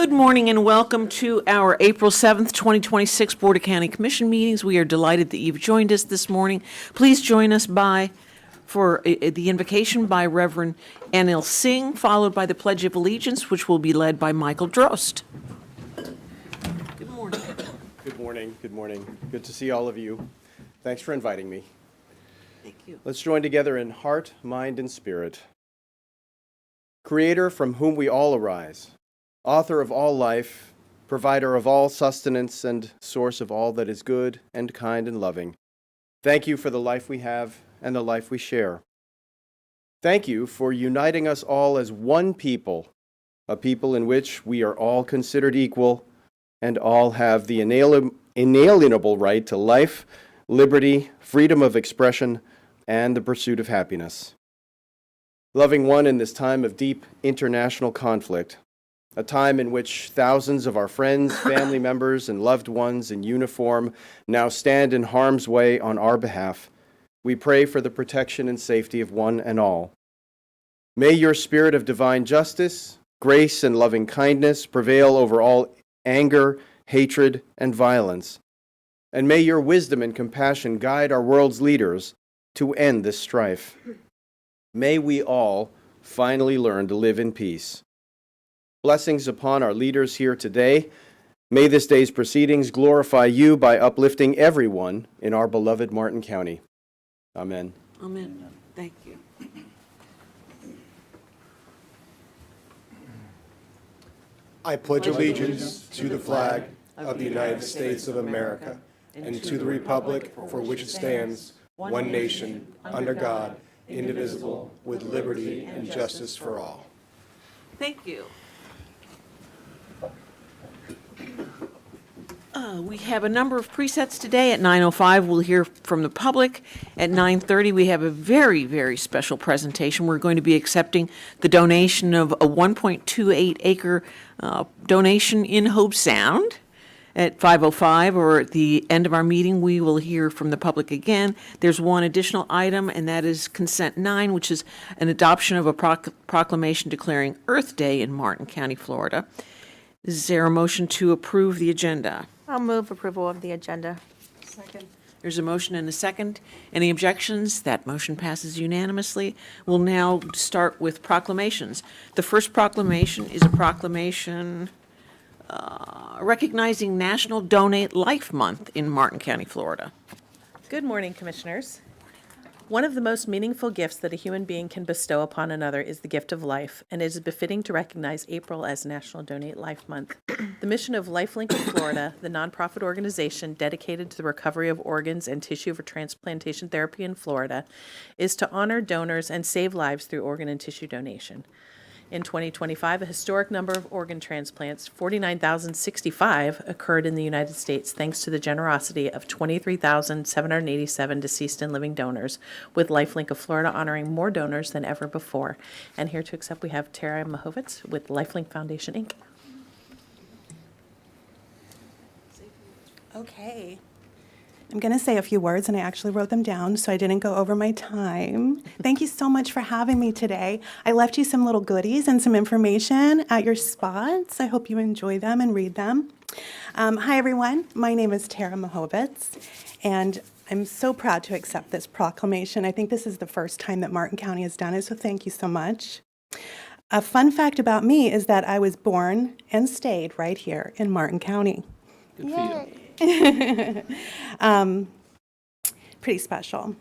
Good morning and welcome to our April 7th, 2026 Board of County Commission meetings. We are delighted that you've joined us this morning. Please join us for the invocation by Reverend Anil Singh, followed by the Pledge of Allegiance, which will be led by Michael Drost. Good morning. Good morning. Good morning. Good to see all of you. Thanks for inviting me. Thank you. Let's join together in heart, mind, and spirit. Creator from whom we all arise, author of all life, provider of all sustenance, and source of all that is good and kind and loving. Thank you for the life we have and the life we share. Thank you for uniting us all as one people, a people in which we are all considered equal and all have the inalienable right to life, liberty, freedom of expression, and the pursuit of happiness. Loving one in this time of deep international conflict, a time in which thousands of our friends, family members, and loved ones in uniform now stand in harm's way on our behalf, we pray for the protection and safety of one and all. May your spirit of divine justice, grace, and loving kindness prevail over all anger, hatred, and violence. And may your wisdom and compassion guide our world's leaders to end this strife. May we all finally learn to live in peace. Blessings upon our leaders here today. May this day's proceedings glorify you by uplifting everyone in our beloved Martin County. Amen. Amen. Thank you. I pledge allegiance to the flag of the United States of America and to the republic for which it stands, one nation, under God, indivisible, with liberty and justice for all. Thank you. We have a number of presets today. At 9:05, we'll hear from the public. At 9:30, we have a very, very special presentation. We're going to be accepting the donation of a 1.28 acre donation in Hobe Sound. At 5:05, or at the end of our meeting, we will hear from the public again. There's one additional item, and that is Consent 9, which is an adoption of a proclamation declaring Earth Day in Martin County, Florida. Is there a motion to approve the agenda? I'll move approval of the agenda. Second. There's a motion and a second. Any objections? That motion passes unanimously. We'll now start with proclamations. The first proclamation is a proclamation recognizing National Donate Life Month in Martin County, Florida. Good morning, Commissioners. One of the most meaningful gifts that a human being can bestow upon another is the gift of life, and it is befitting to recognize April as National Donate Life Month. The mission of LifeLink of Florida, the nonprofit organization dedicated to the recovery of organs and tissue for transplantation therapy in Florida, is to honor donors and save lives through organ and tissue donation. In 2025, a historic number of organ transplants, 49,065, occurred in the United States thanks to the generosity of 23,787 deceased and living donors, with LifeLink of Florida honoring more donors than ever before. And here to accept, we have Tara Mahovitz with LifeLink Foundation, Inc. Okay. I'm going to say a few words, and I actually wrote them down so I didn't go over my time. Thank you so much for having me today. I left you some little goodies and some information at your spots. I hope you enjoy them and read them. Hi, everyone. My name is Tara Mahovitz, and I'm so proud to accept this proclamation. I think this is the first time that Martin County has done it, so thank you so much. A fun fact about me is that I was born and stayed right here in Martin County. Good for you. Pretty special.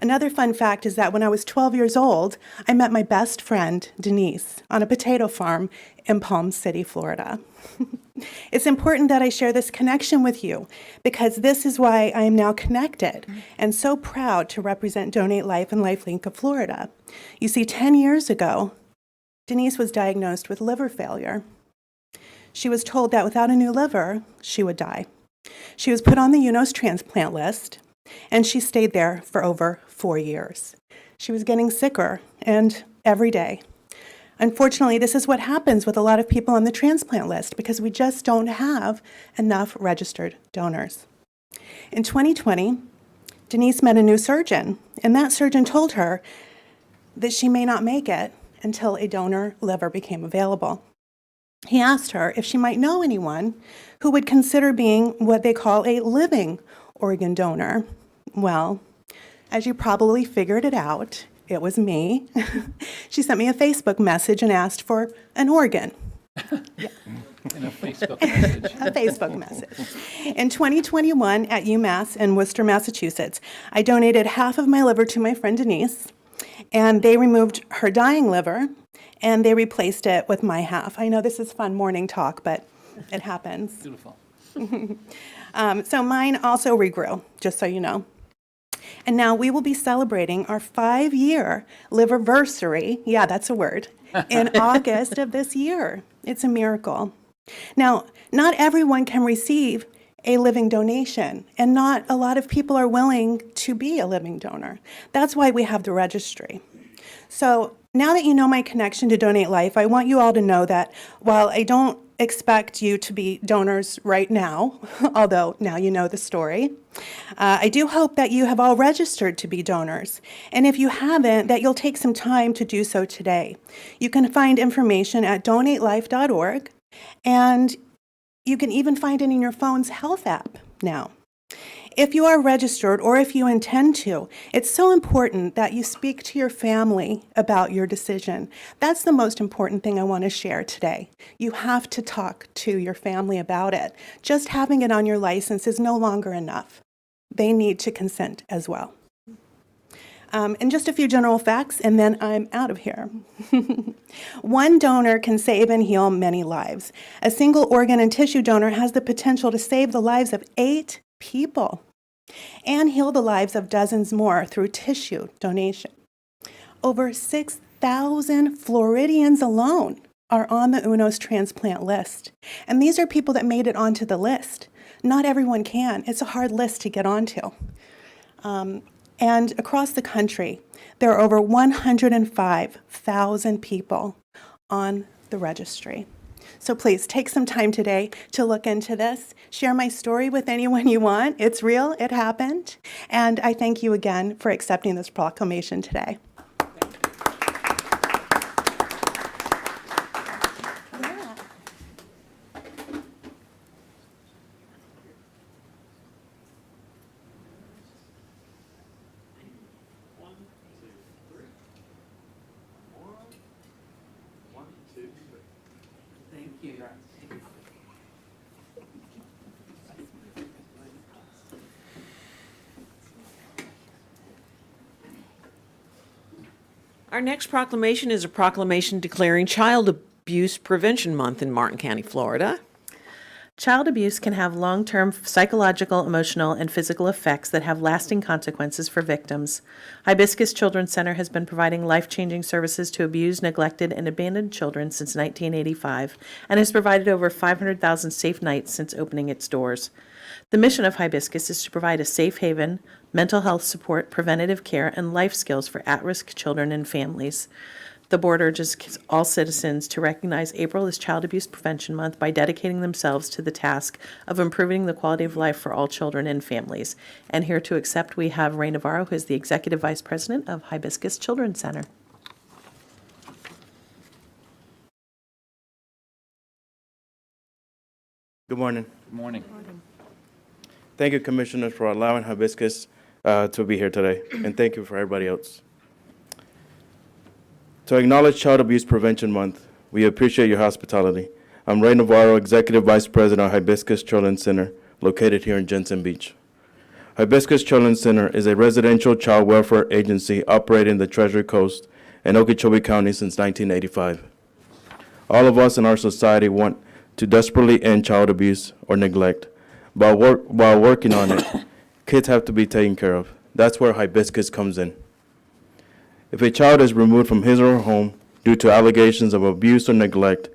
Another fun fact is that when I was 12 years old, I met my best friend, Denise, on a potato farm in Palm City, Florida. It's important that I share this connection with you because this is why I am now connected and so proud to represent Donate Life and LifeLink of Florida. You see, 10 years ago, Denise was diagnosed with liver failure. She was told that without a new liver, she would die. She was put on the UNOS transplant list, and she stayed there for over 4 years. She was getting sicker, and every day. Unfortunately, this is what happens with a lot of people on the transplant list because we just don't have enough registered donors. In 2020, Denise met a new surgeon, and that surgeon told her that she may not make it until a donor liver became available. He asked her if she might know anyone who would consider being what they call a living organ donor. Well, as you probably figured it out, it was me. She sent me a Facebook message and asked for an organ. In a Facebook message. A Facebook message. In 2021 at UMass in Worcester, Massachusetts, I donated half of my liver to my friend Denise, and they removed her dying liver, and they replaced it with my half. I know this is fun morning talk, but it happens. Beautiful. So mine also regrew, just so you know. And now we will be celebrating our 5-year liverversary, yeah, that's a word, in August of this year. It's a miracle. Now, not everyone can receive a living donation, and not a lot of people are willing to be a living donor. That's why we have the registry. So now that you know my connection to Donate Life, I want you all to know that while I don't expect you to be donors right now, although now you know the story, I do hope that you have all registered to be donors. And if you haven't, that you'll take some time to do so today. You can find information at donatelife.org, and you can even find it in your phone's health app now. If you are registered or if you intend to, it's so important that you speak to your family about your decision. That's the most important thing I want to share today. You have to talk to your family about it. Just having it on your license is no longer enough. They need to consent as well. And just a few general facts, and then I'm out of here. One donor can save and heal many lives. A single organ and tissue donor has the potential to save the lives of 8 people and heal the lives of dozens more through tissue donation. Over 6,000 Floridians alone are on the UNOS transplant list. And these are people that made it onto the list. Not everyone can. It's a hard list to get onto. And across the country, there are over 105,000 people on the registry. So please take some time today to look into this. Share my story with anyone you want. It's real, it happened. And I thank you again for accepting this proclamation today. Thank you. Our next proclamation is a proclamation declaring Child Abuse Prevention Month in Martin County, Florida. Child abuse can have long-term psychological, emotional, and physical effects that have lasting consequences for victims. Hibiscus Children's Center has been providing life-changing services to abused, neglected, and abandoned children since 1985 and has provided over 500,000 safe nights since opening its doors. The mission of Hibiscus is to provide a safe haven, mental health support, preventative care, and life skills for at-risk children and families. The board urges all citizens to recognize April as Child Abuse Prevention Month by dedicating themselves to the task of improving the quality of life for all children and families. And here to accept, we have Ray Navarro, who is the Executive Vice President of Hibiscus Children's Center. Good morning. Good morning. Thank you, Commissioners, for allowing Hibiscus to be here today, and thank you for everybody else. To acknowledge Child Abuse Prevention Month, we appreciate your hospitality. I'm Ray Navarro, Executive Vice President of Hibiscus Children's Center, located here in Jensen Beach. Hibiscus Children's Center is a residential child welfare agency operating the Treasure Coast and Okeechobee County since 1985. All of us in our society want to desperately end child abuse or neglect. While working on it, kids have to be taken care of. That's where Hibiscus comes in. If a child is removed from his or her home due to allegations of abuse or neglect,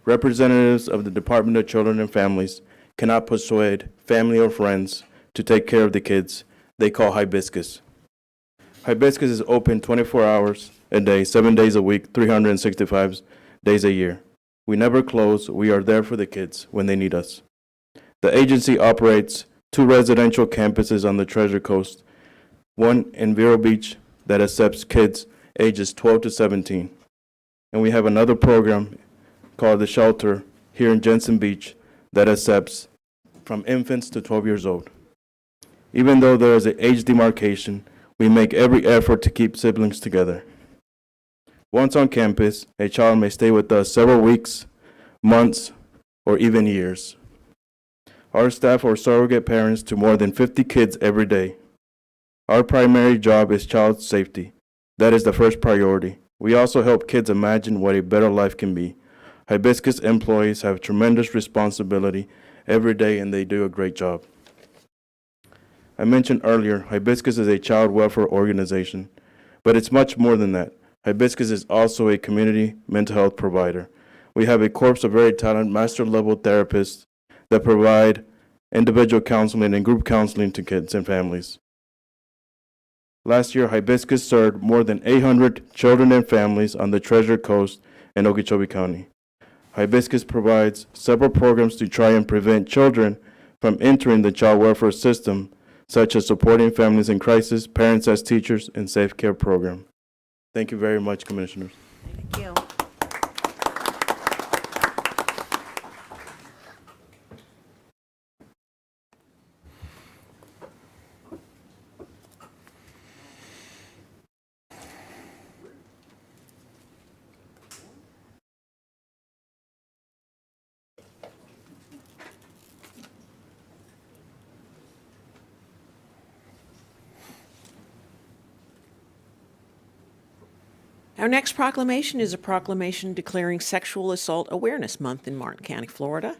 representatives of the Department of Children and Families cannot persuade family or friends to take care of the kids they call Hibiscus. Hibiscus is open 24 hours a day, 7 days a week, 365 days a year. We never close. We are there for the kids when they need us. The agency operates 2 residential campuses on the Treasure Coast, one in Vero Beach that accepts kids ages 12 to 17. And we have another program called The Shelter here in Jensen Beach that accepts from infants to 12 years old. Even though there is an age demarcation, we make every effort to keep siblings together. Once on campus, a child may stay with us several weeks, months, or even years. Our staff are surrogate parents to more than 50 kids every day. Our primary job is child safety. That is the first priority. We also help kids imagine what a better life can be. Hibiscus employees have tremendous responsibility every day, and they do a great job. I mentioned earlier, Hibiscus is a child welfare organization, but it's much more than that. Hibiscus is also a community mental health provider. We have a corps of very talented master-level therapists that provide individual counseling and group counseling to kids and families. Last year, Hibiscus served more than 800 children and families on the Treasure Coast in Okeechobee County. Hibiscus provides several programs to try and prevent children from entering the child welfare system, such as supporting families in crisis, parents as teachers, and Safe Care program. Thank you very much, Commissioners. Thank you. Our next proclamation is a proclamation declaring Sexual Assault Awareness Month in Martin County, Florida.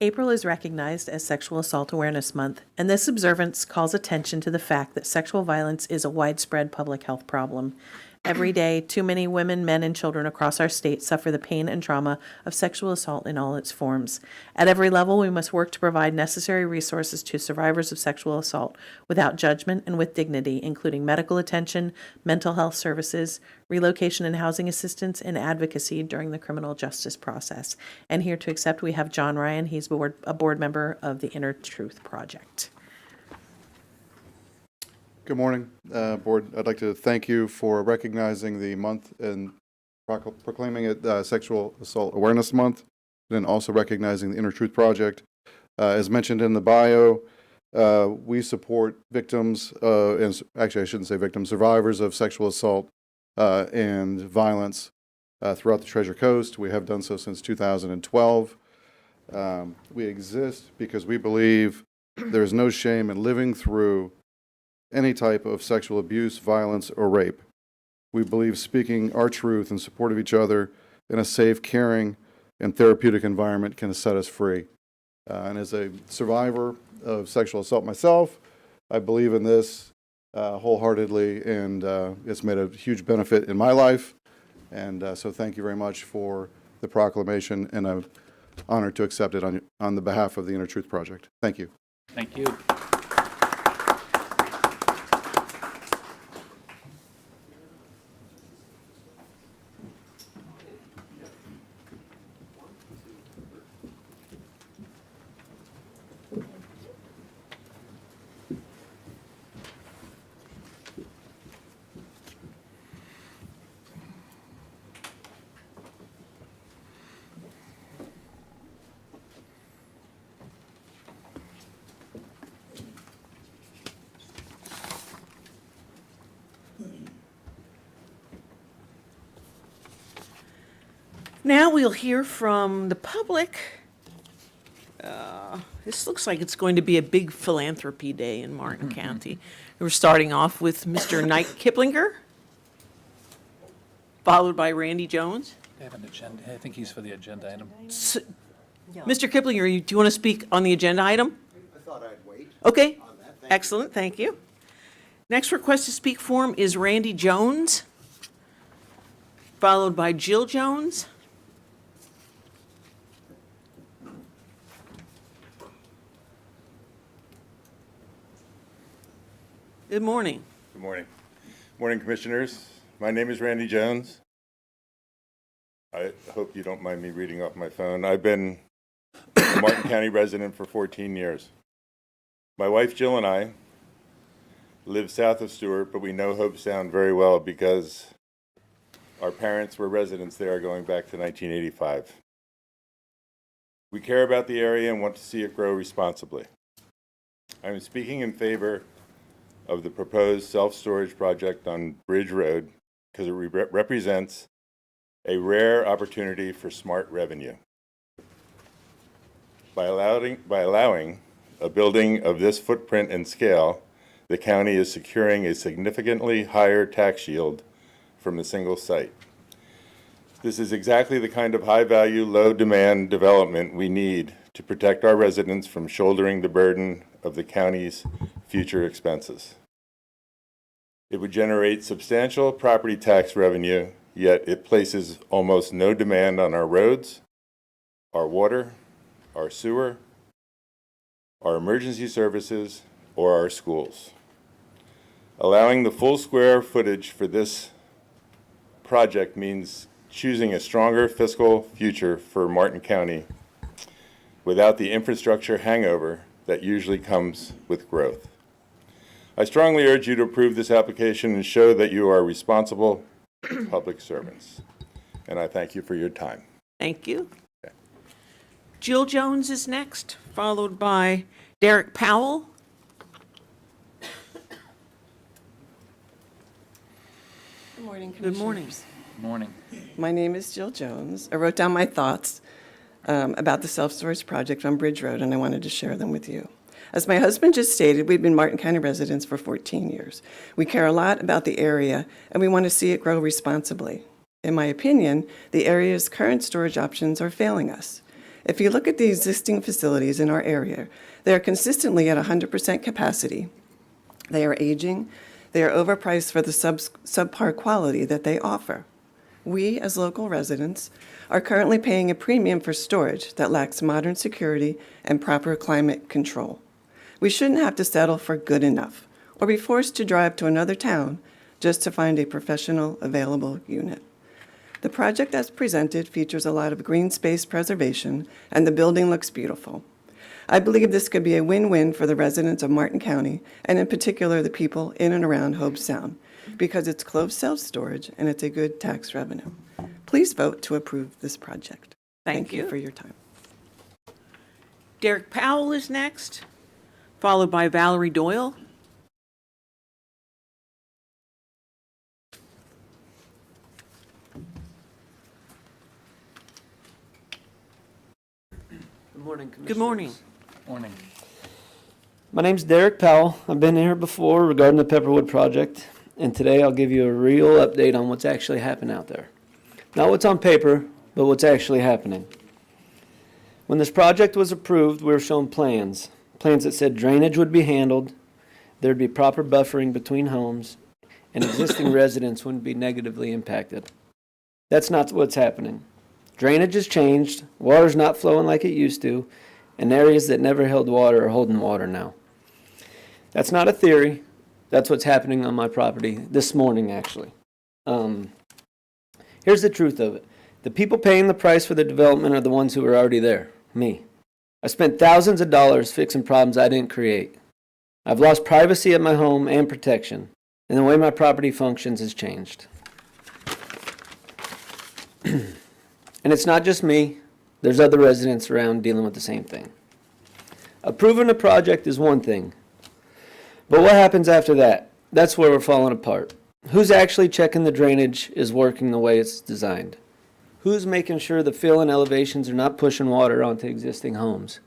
April is recognized as Sexual Assault Awareness Month, and this observance calls attention to the fact that sexual violence is a widespread public health problem. Every day, too many women, men, and children across our state suffer the pain and trauma of sexual assault in all its forms. At every level, we must work to provide necessary resources to survivors of sexual assault without judgment and with dignity, including medical attention, mental health services, relocation and housing assistance, and advocacy during the criminal justice process. And here to accept, we have John Ryan. He's a board member of the Inner Truth Project. Good morning, Board. I'd like to thank you for recognizing the month and proclaiming it Sexual Assault Awareness Month, and also recognizing the Inner Truth Project. As mentioned in the bio, we support victims, and actually I shouldn't say victims, survivors of sexual assault and violence throughout the Treasure Coast. We have done so since 2012. We exist because we believe there is no shame in living through any type of sexual abuse, violence, or rape. We believe speaking our truth in support of each other in a safe, caring, and therapeutic environment can set us free. And as a survivor of sexual assault myself, I believe in this wholeheartedly, and it's made a huge benefit in my life. And so thank you very much for the proclamation, and I'm honored to accept it on the behalf of the Inner Truth Project. Thank you. Thank you. Now we'll hear from the public. This looks like it's going to be a big philanthropy day in Martin County. We're starting off with Mr. Knight Kiplinger, followed by Randy Jones. I have an agenda. I think he's for the agenda item. Mr. Kiplinger, do you want to speak on the agenda item? I thought I'd wait. Okay, On that, thank you. excellent, thank you. Next request to speak form is Randy Jones, followed by Jill Jones. Good morning. Good morning. Morning, Commissioners. My name is Randy Jones. I hope you don't mind me reading off my phone. I've been a Martin County resident for 14 years. My wife Jill and I live south of Stuart, but we know Hope Sound very well because Our parents were residents there going back to 1985. We care about the area and want to see it grow responsibly. I am speaking in favor of the proposed self-storage project on Bridge Road because it represents a rare opportunity for smart revenue. By allowing a building of this footprint and scale, the county is securing a significantly higher tax yield from a single site. This is exactly the kind of high-value, low-demand development we need to protect our residents from shouldering the burden of the county's future expenses. It would generate substantial property tax revenue, yet it places almost no demand on our roads, our water, our sewer, our emergency services, or our schools. Allowing the full square footage for this project means choosing a stronger fiscal future for Martin County without the infrastructure hangover that usually comes with growth. I strongly urge you to approve this application and show that you are responsible public servants. And I thank you for your time. Thank you. Jill Jones is next, followed by Derek Powell. Good morning, Good morning. Commissioners. Morning. My name is Jill Jones. I wrote down my thoughts about the self-storage project on Bridge Road, and I wanted to share them with you. As my husband just stated, we've been Martin County residents for 14 years. We care a lot about the area, and we want to see it grow responsibly. In my opinion, the area's current storage options are failing us. If you look at the existing facilities in our area, they are consistently at 100% capacity. They are aging. They are overpriced for the subpar quality that they offer. We, as local residents, are currently paying a premium for storage that lacks modern security and proper climate control. We shouldn't have to settle for good enough or be forced to drive to another town just to find a professional available unit. The project as presented features a lot of green space preservation, and the building looks beautiful. I believe this could be a win-win for the residents of Martin County, and in particular the people in and around Hobe Sound, because it's closed self-storage and it's a good tax revenue. Please vote to approve this project. Thank you. For your time. Derek Powell is next, followed by Valerie Doyle. Good morning, Commissioners. Good morning. Morning. My name's Derek Powell. I've been here before regarding the Pepperwood project, and today I'll give you a real update on what's actually happening out there. Not what's on paper, but what's actually happening. When this project was approved, we were shown plans that said drainage would be handled, there'd be proper buffering between homes, and existing residents wouldn't be negatively impacted. That's not what's happening. Drainage has changed, water's not flowing like it used to, and areas that never held water are holding water now. That's not a theory. That's what's happening on my property this morning, actually. Here's the truth of it. The people paying the price for the development are the ones who are already there, me. I spent thousands of dollars fixing problems I didn't create. I've lost privacy at my home and protection, and the way my property functions has changed. And it's not just me. There's other residents around dealing with the same thing. Approving a project is one thing. But what happens after that? That's where we're falling apart. Who's actually checking the drainage is working the way it's designed? Who's making sure the fill and elevations are not pushing water onto existing homes?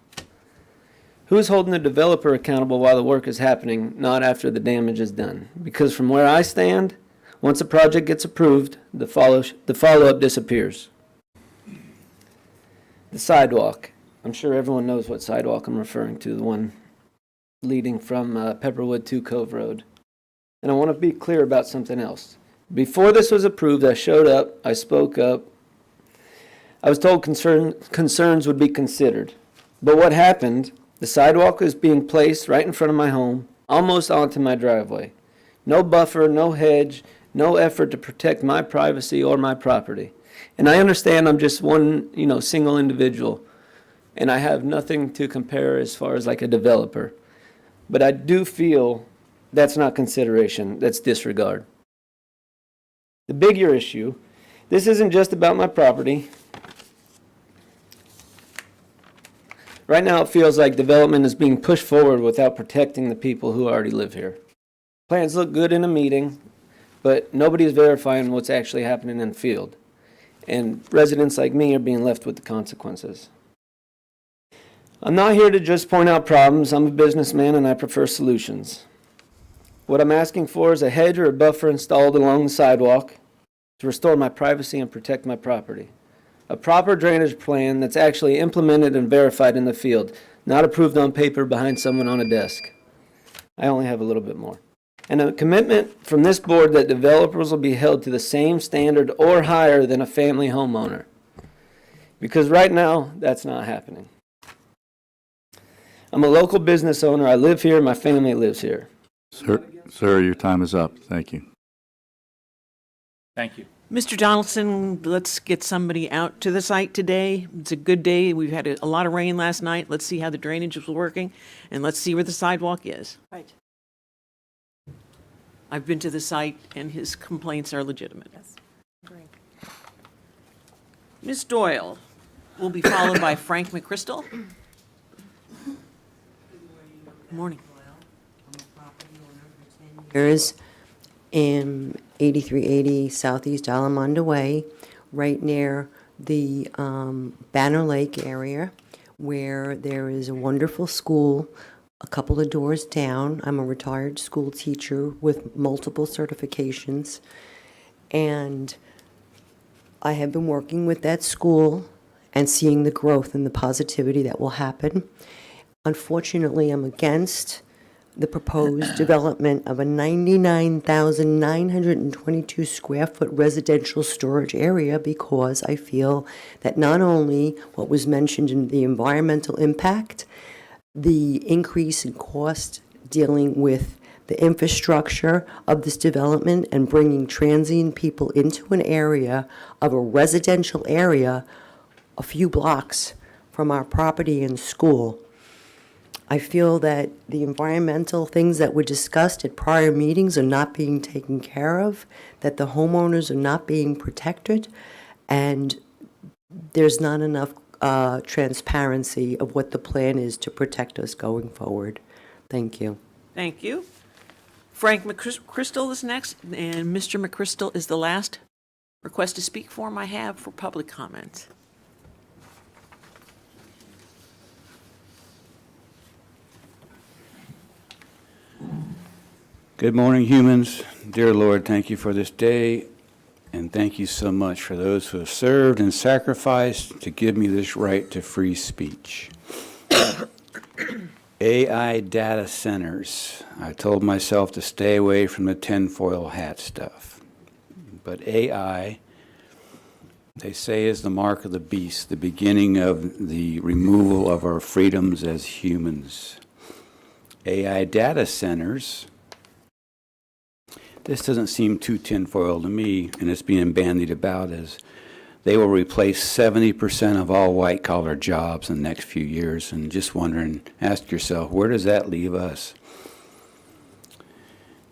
Who's holding the developer accountable while the work is happening, not after the damage is done? Because from where I stand, once a project gets approved, the follow-up disappears. The sidewalk. I'm sure everyone knows what sidewalk I'm referring to, the one leading from Pepperwood to Cove Road. And I want to be clear about something else. Before this was approved, I showed up, I spoke up. I was told concerns would be considered. But what happened, the sidewalk was being placed right in front of my home, almost onto my driveway. No buffer, no hedge, no effort to protect my privacy or my property. And I understand I'm just one, single individual, and I have nothing to compare as far as like a developer. But I do feel that's not consideration, that's disregard. The bigger issue This isn't just about my property. Right now, it feels like development is being pushed forward without protecting the people who already live here. Plans look good in a meeting, but nobody is verifying what's actually happening in the field. And residents like me are being left with the consequences. I'm not here to just point out problems. I'm a businessman and I prefer solutions. What I'm asking for is a hedge or a buffer installed along the sidewalk to restore my privacy and protect my property. A proper drainage plan that's actually implemented and verified in the field, not approved on paper behind someone on a desk. I only have a little bit more. And a commitment from this board that developers will be held to the same standard or higher than a family homeowner. Because right now, that's not happening. I'm a local business owner. I live here. My family lives here. Sir, your time is up. Thank you. Thank you. Mr. Donaldson, let's get somebody out to the site today. It's a good day. We've had a lot of rain last night. Let's see how the drainage is working, and let's see where the sidewalk is. Right. I've been to the site, and his complaints are legitimate. Yes. Agree. Ms. Doyle will be followed by Frank McChrystal. Good morning. Years in 8380 Southeast Alamonda Way, right near the Banner Lake area, where there is a wonderful school a couple of doors down. I'm a retired school teacher with multiple certifications, and I have been working with that school and seeing the growth and the positivity that will happen. Unfortunately, I'm against the proposed development of a 99,922 square foot residential storage area because I feel that not only what was mentioned in the environmental impact, the increase in cost dealing with the infrastructure of this development and bringing transient people into an area of a residential area a few blocks from our property and school. I feel that the environmental things that were discussed at prior meetings are not being taken care of, that the homeowners are not being protected, and there's not enough transparency of what the plan is to protect us going forward. Thank you. Thank you. Frank McChrystal is next, and Mr. McChrystal is the last request to speak form I have for public comment. Good morning, humans. Dear Lord, thank you for this day, and thank you so much for those who have served and sacrificed to give me this right to free speech. AI data centers. I told myself to stay away from the tinfoil hat stuff. But AI, they say, is the mark of the beast, the beginning of the removal of our freedoms as humans. AI data centers. This doesn't seem too tinfoil to me, and it's being bandied about as they will replace 70% of all white-collar jobs in the next few years. And just wondering, ask yourself, where does that leave us?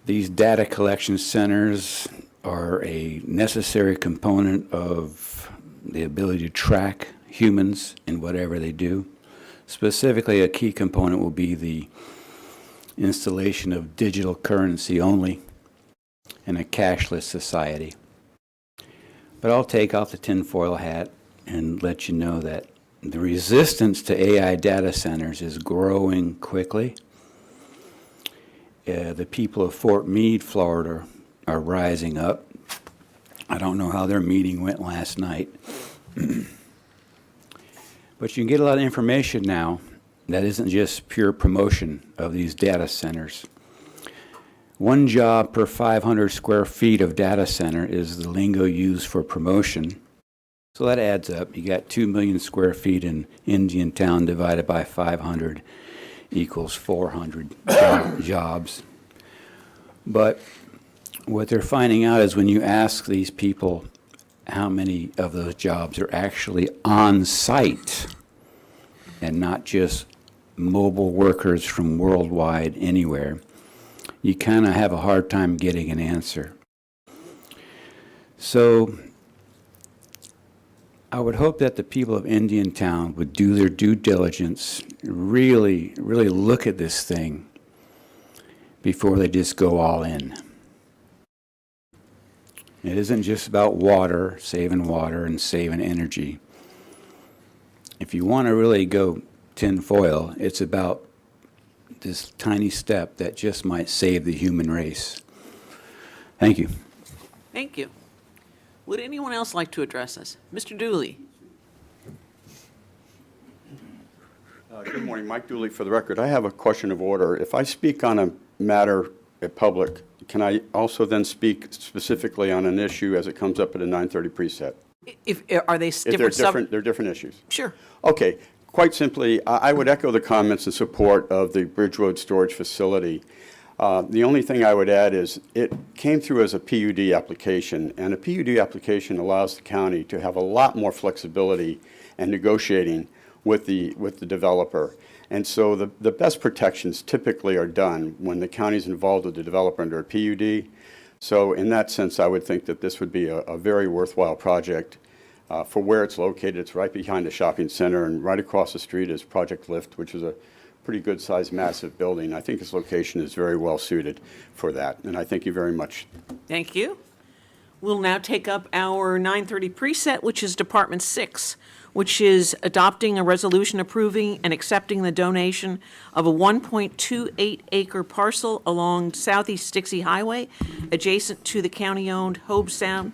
These data collection centers are a necessary component of the ability to track humans in whatever they do. Specifically, a key component will be the installation of digital currency only in a cashless society. But I'll take off the tinfoil hat and let you know that the resistance to AI data centers is growing quickly. The people of Fort Meade, Florida, are rising up. I don't know how their meeting went last night. But you can get a lot of information now that isn't just pure promotion of these data centers. One job per 500 square feet of data center is the lingo used for promotion. So that adds up. You got 2 million square feet in Indiantown divided by 500 equals 400 jobs. But what they're finding out is when you ask these people how many of those jobs are actually on site and not just mobile workers from worldwide anywhere, you kind of have a hard time getting an answer. So I would hope that the people of Indiantown would do their due diligence, really, really look at this thing before they just go all in. It isn't just about water and saving energy. If you want to really go tinfoil, it's about this tiny step that just might save the human race. Thank you. Thank you. Would anyone else like to address us? Mr. Dooley? Good morning, Mike Dooley for the record. I have a question of order. If I speak on a matter in public, can I also then speak specifically on an issue as it comes up at a 9:30 preset? Are they If they're different they're different issues. Sure. Okay, quite simply, I would echo the comments in support of the Bridge Road storage facility. The only thing I would add is it came through as a PUD application, and a PUD application allows the county to have a lot more flexibility and negotiating with the developer. And so the best protections typically are done when the county's involved with the developer under a PUD. So in that sense, I would think that this would be a very worthwhile project for where it's located. It's right behind a shopping center, and right across the street is Project Lift, which is a pretty good-sized, massive building. I think its location is very well suited for that, and I thank you very much. Thank you. We'll now take up our 9:30 preset, which is Department 6, which is adopting a resolution approving and accepting the donation of a 1.28-acre parcel along Southeast Dixie Highway, adjacent to the county-owned Hobe Sound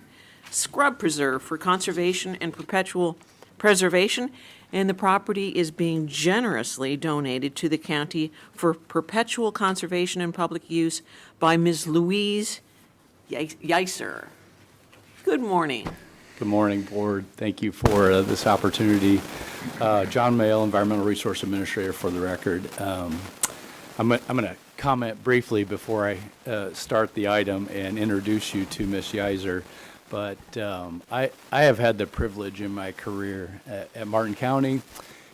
Scrub Preserve for conservation and perpetual preservation, and the property is being generously donated to the county for perpetual conservation and public use by Ms. Louise Yeiser. Good morning. Good morning, Board. Thank you for this opportunity. John Mayle, Environmental Resource Administrator for the record. I'm going to comment briefly before I start the item and introduce you to Ms. Yeiser. But I have had the privilege in my career at Martin County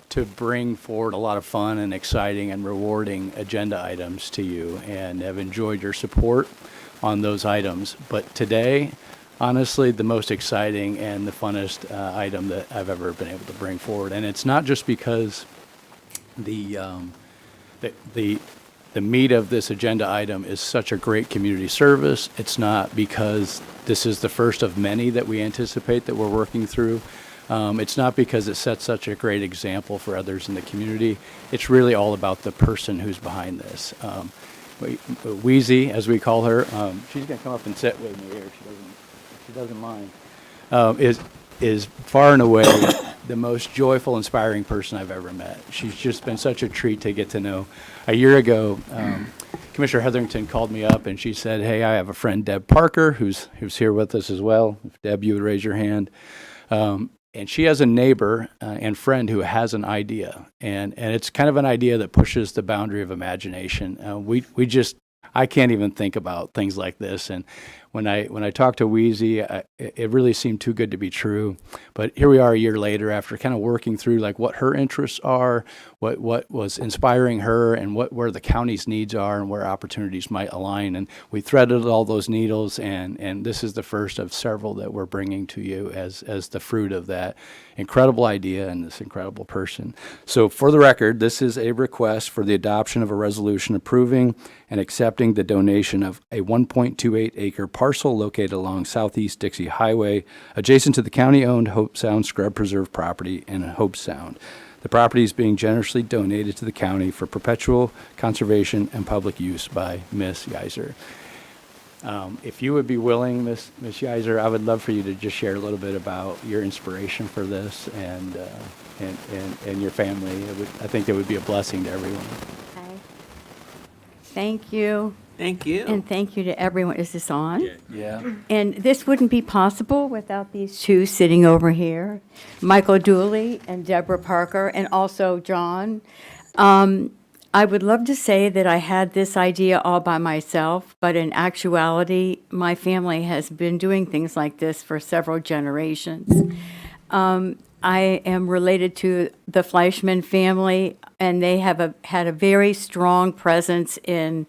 to bring forward a lot of fun and exciting and rewarding agenda items to you, and have enjoyed your support on those items. But today, honestly, the most exciting and the funnest item that I've ever been able to bring forward. And it's not just because the meat of this agenda item is such a great community service. It's not because this is the first of many that we anticipate that we're working through. It's not because it sets such a great example for others in the community. It's really all about the person who's behind this. Wheezy, as we call her, she's going to come up and sit with me here. She doesn't mind. Is far and away the most joyful, inspiring person I've ever met. She's just been such a treat to get to know. A year ago, Commissioner Hetherington called me up and she said, "Hey, I have a friend, Deb Parker, who's here with us as well. If Deb, you would raise your hand." And she has a neighbor and friend who has an idea, and it's kind of an idea that pushes the boundary of imagination. I can't even think about things like this. And when I talked to Wheezy, it really seemed too good to be true. But here we are a year later, after kind of working through like what her interests are, what was inspiring her, and where the county's needs are, and where opportunities might align. And we threaded all those needles, and this is the first of several that we're bringing to you as the fruit of that incredible idea and this incredible person. So for the record, this is a request for the adoption of a resolution approving and accepting the donation of a 1.28-acre parcel located along Southeast Dixie Highway, adjacent to the county-owned Hope Sound Scrub Preserve property in Hope Sound. The property is being generously donated to the county for perpetual conservation and public use by Ms. Yeiser. If you would be willing, Ms. Yeiser, I would love for you to just share a little bit about your inspiration for this and your family. I think it would be a blessing to everyone. Okay. Thank you. Thank you. And thank you to everyone. Is this on? Yeah. And this wouldn't be possible without these two sitting over here, Michael Dooley and Deborah Parker, and also John. I would love to say that I had this idea all by myself, but in actuality, my family has been doing things like this for several generations. I am related to the Fleischman family, and they have had a very strong presence in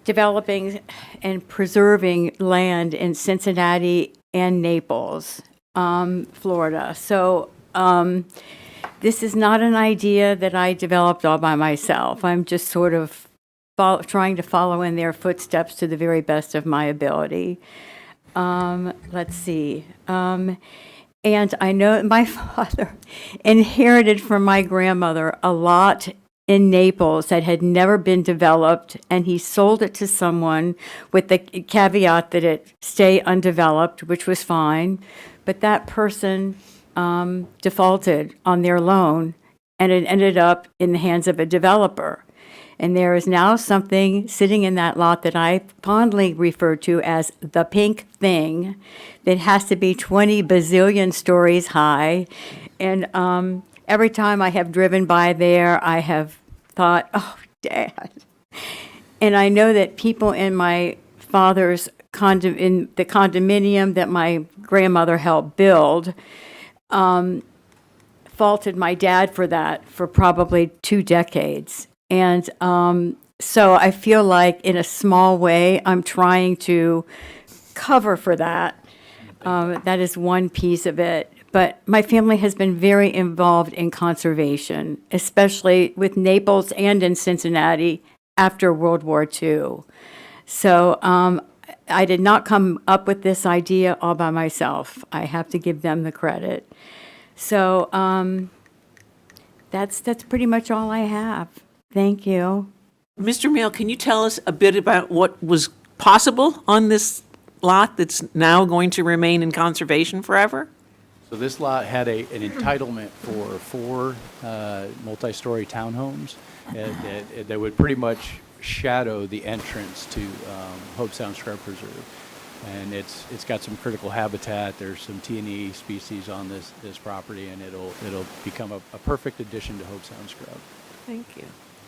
developing and preserving land in Cincinnati and Naples. Florida. So this is not an idea that I developed all by myself. I'm just sort of trying to follow in their footsteps to the very best of my ability. Let's see. And I know my father inherited from my grandmother a lot in Naples that had never been developed, and he sold it to someone with the caveat that it stay undeveloped, which was fine. But that person defaulted on their loan, and it ended up in the hands of a developer. And there is now something sitting in that lot that I fondly refer to as the pink thing that has to be 20 bazillion stories high. And every time I have driven by there, I have thought, oh, Dad. And I know that people in my father's in the condominium that my grandmother helped build faulted my dad for that for probably 2 decades. And so I feel like in a small way, I'm trying to cover for that. That is one piece of it. But my family has been very involved in conservation, especially with Naples and in Cincinnati after World War II. So I did not come up with this idea all by myself. I have to give them the credit. So that's pretty much all I have. Thank you. Mr. Mail, can you tell us a bit about what was possible on this lot that's now going to remain in conservation forever? So this lot had an entitlement for 4 multi-story townhomes that would pretty much shadow the entrance to Hope Sound Scrub Preserve. And it's got some critical habitat. There's some T&E species on this property, and it'll become a perfect addition to Hope Sound Scrub. Thank you.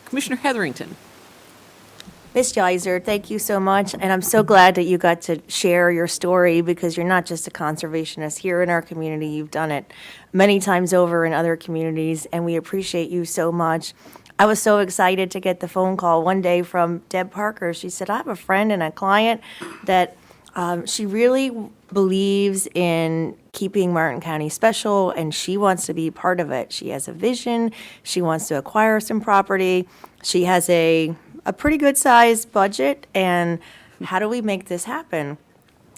Commissioner Hetherington. Ms. Geiser, thank you so much, and I'm so glad that you got to share your story because you're not just a conservationist here in our community. You've done it many times over in other communities, and we appreciate you so much. I was so excited to get the phone call one day from Deb Parker. She said, I have a friend and a client that she really believes in keeping Martin County special, and she wants to be part of it. She has a vision. She wants to acquire some property. She has a pretty good sized budget, and how do we make this happen?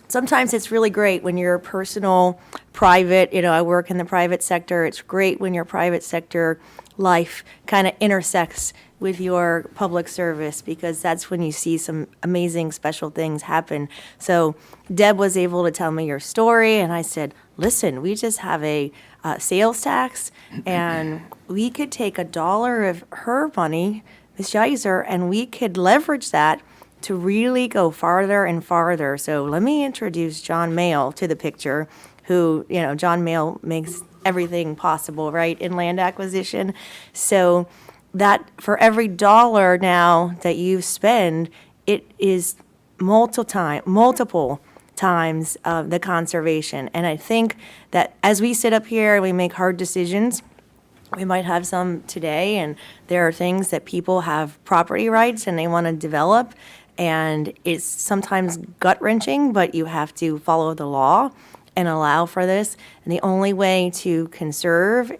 Sometimes it's really great when you're personal, private, I work in the private sector. It's great when your private sector life kind of intersects with your public service because that's when you see some amazing special things happen. So Deb was able to tell me your story, and I said, listen, we just have a sales tax, and we could take $1 of her money, Ms. Geiser, and we could leverage that to really go farther and farther. So let me introduce John Mayle to the picture, who, John Mayle makes everything possible, right, in land acquisition. So that for every $1 now that you spend, it is multiple times the conservation. And I think that as we sit up here and we make hard decisions, we might have some today, and there are things that people have property rights and they want to develop, and it's sometimes gut-wrenching, but you have to follow the law and allow for this. And the only way to conserve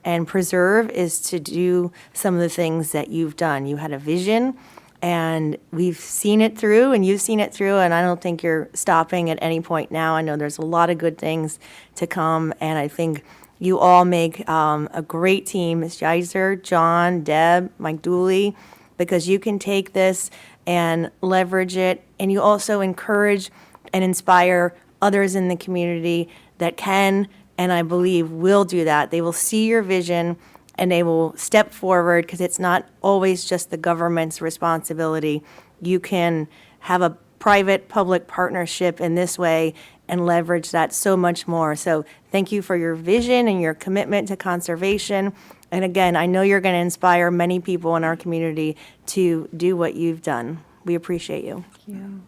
and preserve is to do some of the things that you've done. You had a vision, and we've seen it through, and you've seen it through, and I don't think you're stopping at any point now. I know there's a lot of good things to come, and I think you all make a great team, Ms. Geiser, John, Deb, Mike Dooley, because you can take this and leverage it, and you also encourage and inspire others in the community that can, and I believe will do that. They will see your vision and they will step forward because it's not always just the government's responsibility. You can have a private-public partnership in this way and leverage that so much more. So thank you for your vision and your commitment to conservation. And again, I know you're going to inspire many people in our community to do what you've done. We appreciate you. Thank you.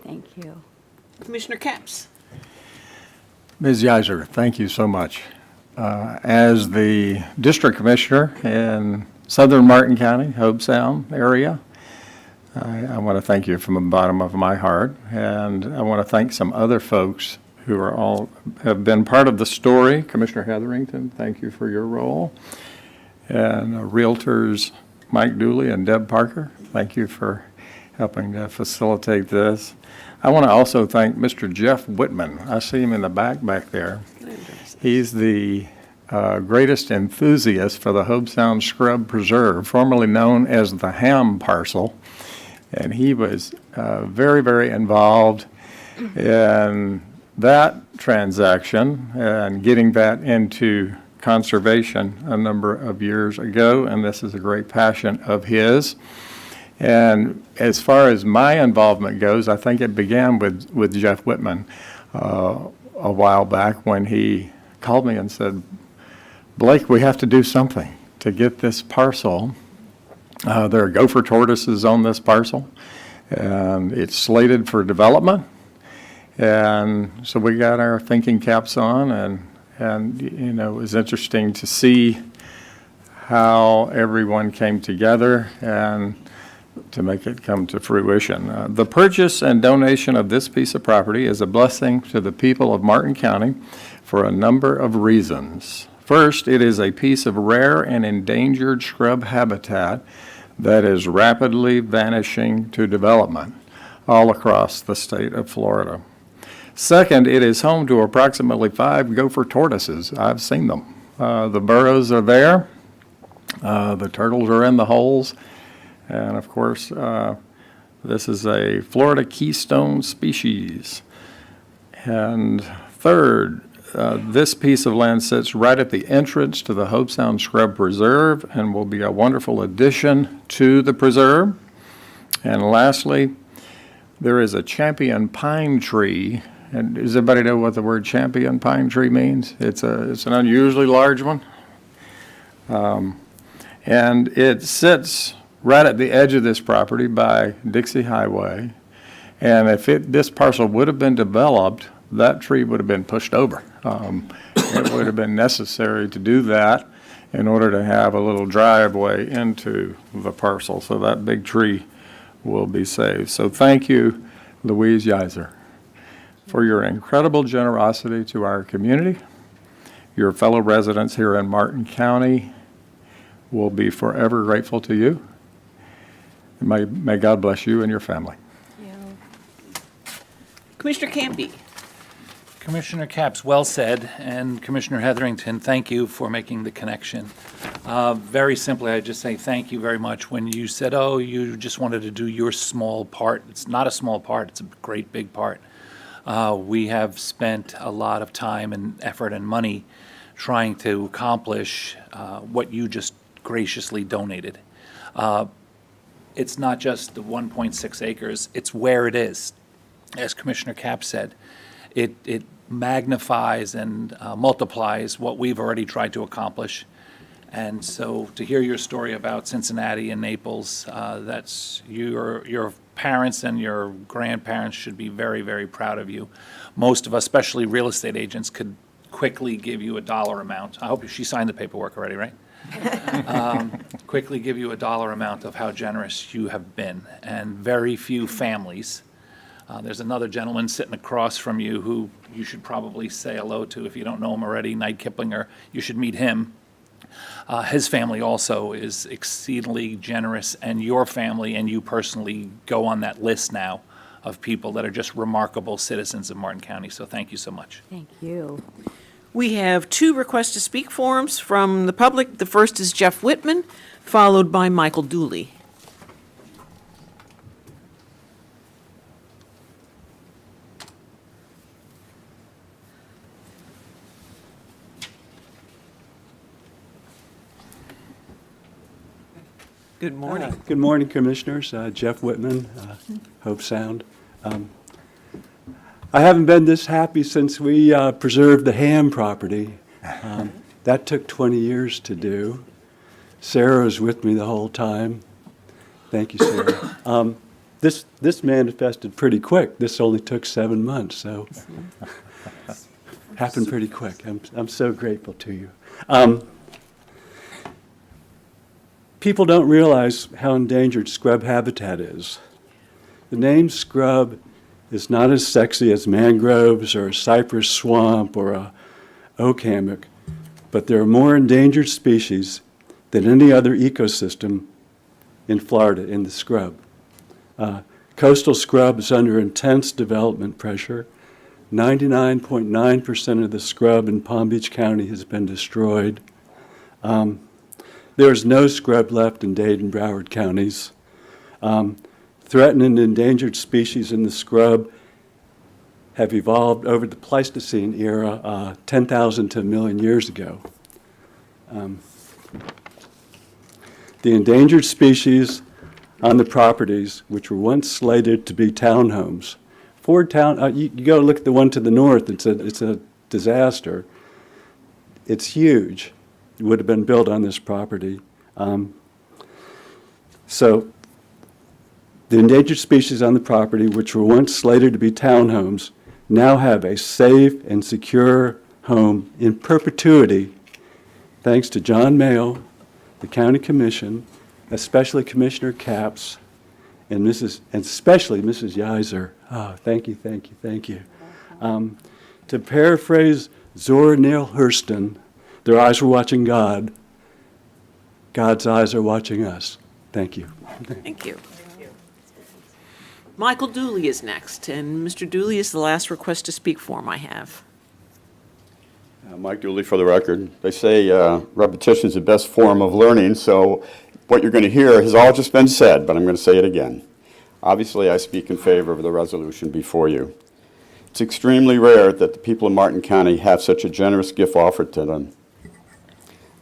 Thank you. Commissioner Capps. Ms. Geiser, thank you so much. As the district commissioner in southern Martin County, Hobe Sound area, I want to thank you from the bottom of my heart, and I want to thank some other folks who are all, have been part of the story. Commissioner Hetherington, thank you for your role. And Realtors Mike Dooley and Deb Parker, thank you for helping to facilitate this. I want to also thank Mr. Jeff Whitman. I see him in the back there. He's the greatest enthusiast for the Hobe Sound Scrub Preserve, formerly known as the Ham Parcel. And he was very, very involved in that transaction and getting that into conservation a number of years ago, and this is a great passion of his. And as far as my involvement goes, I think it began with Jeff Whitman a while back when he called me and said, Blake, we have to do something to get this parcel. There are gopher tortoises on this parcel, and it's slated for development. And so we got our thinking caps on, and you know, it was interesting to see how everyone came together and to make it come to fruition. The purchase and donation of this piece of property is a blessing to the people of Martin County for a number of reasons. First, it is a piece of rare and endangered scrub habitat that is rapidly vanishing to development all across the state of Florida. Second, it is home to approximately 5 gopher tortoises. I've seen them. The burrows are there. The turtles are in the holes. And of course, this is a Florida keystone species. And third, this piece of land sits right at the entrance to the Hobe Sound Scrub Preserve and will be a wonderful addition to the preserve. And lastly, there is a champion pine tree. And does everybody know what the word champion pine tree means? It's an unusually large one. And it sits right at the edge of this property by Dixie Highway. And if this parcel would have been developed, that tree would have been pushed over. It would have been necessary to do that in order to have a little driveway into the parcel. So that big tree will be saved. So thank you, Louise Yiser, for your incredible generosity to our community. Your fellow residents here in Martin County will be forever grateful to you. May God bless you and your family. Commissioner Campy. Commissioner Capps, well said, and Commissioner Hetherington, thank you for making the connection. Very simply, I just say thank you very much. When you said, oh, you just wanted to do your small part, it's not a small part, it's a great big part. We have spent a lot of time and effort and money trying to accomplish what you just graciously donated. It's not just the 1.6 acres, it's where it is. As Commissioner Capps said, it magnifies and multiplies what we've already tried to accomplish. And so to hear your story about Cincinnati and Naples, that's your parents and your grandparents should be very, very proud of you. Most of us, especially real estate agents, could quickly give you a dollar amount. I hope she signed the paperwork already, right? Quickly give you a dollar amount of how generous you have been. And very few families. There's another gentleman sitting across from you who you should probably say hello to if you don't know him already, Knight Kiplinger. You should meet him. His family also is exceedingly generous, and your family and you personally go on that list now of people that are just remarkable citizens of Martin County. So thank you so much. Thank you. We have 2 requests to speak forms from the public. The first is Jeff Whitman, followed by Michael Dooley. Good morning. Good morning, Commissioners. Jeff Whitman, Hobe Sound. I haven't been this happy since we preserved the Ham property. That took 20 years to do. Sarah was with me the whole time. Thank you, Sarah. This manifested pretty quick. This only took 7 months, so happened pretty quick. I'm so grateful to you. People don't realize how endangered scrub habitat is. The name scrub is not as sexy as mangroves or a cypress swamp or a oak hammock, but there are more endangered species than any other ecosystem in Florida in the scrub. Coastal scrub is under intense development pressure. 99.9% of the scrub in Palm Beach County has been destroyed. There is no scrub left in Dade and Broward counties. Threatened and endangered species in the scrub have evolved over the Pleistocene era, 10,000 to a million years ago. The endangered species on the properties, which were once slated to be townhomes. You go look at the one to the north, it's a disaster. It's huge. It would have been built on this property. So the endangered species on the property, which were once slated to be townhomes, now have a safe and secure home in perpetuity, thanks to John Mayo, the County Commission, especially Commissioner Capps, and especially Mrs. Yeiser. Oh, thank you, thank you, thank you. To paraphrase Zora Neale Hurston, their eyes were watching God. God's eyes are watching us. Thank you. Thank you. Michael Dooley is next, and Mr. Dooley is the last request to speak form I have. Mike Dooley for the record. They say repetition is the best form of learning, so what you're going to hear has all just been said, but I'm going to say it again. Obviously, I speak in favor of the resolution before you. It's extremely rare that the people of Martin County have such a generous gift offered to them.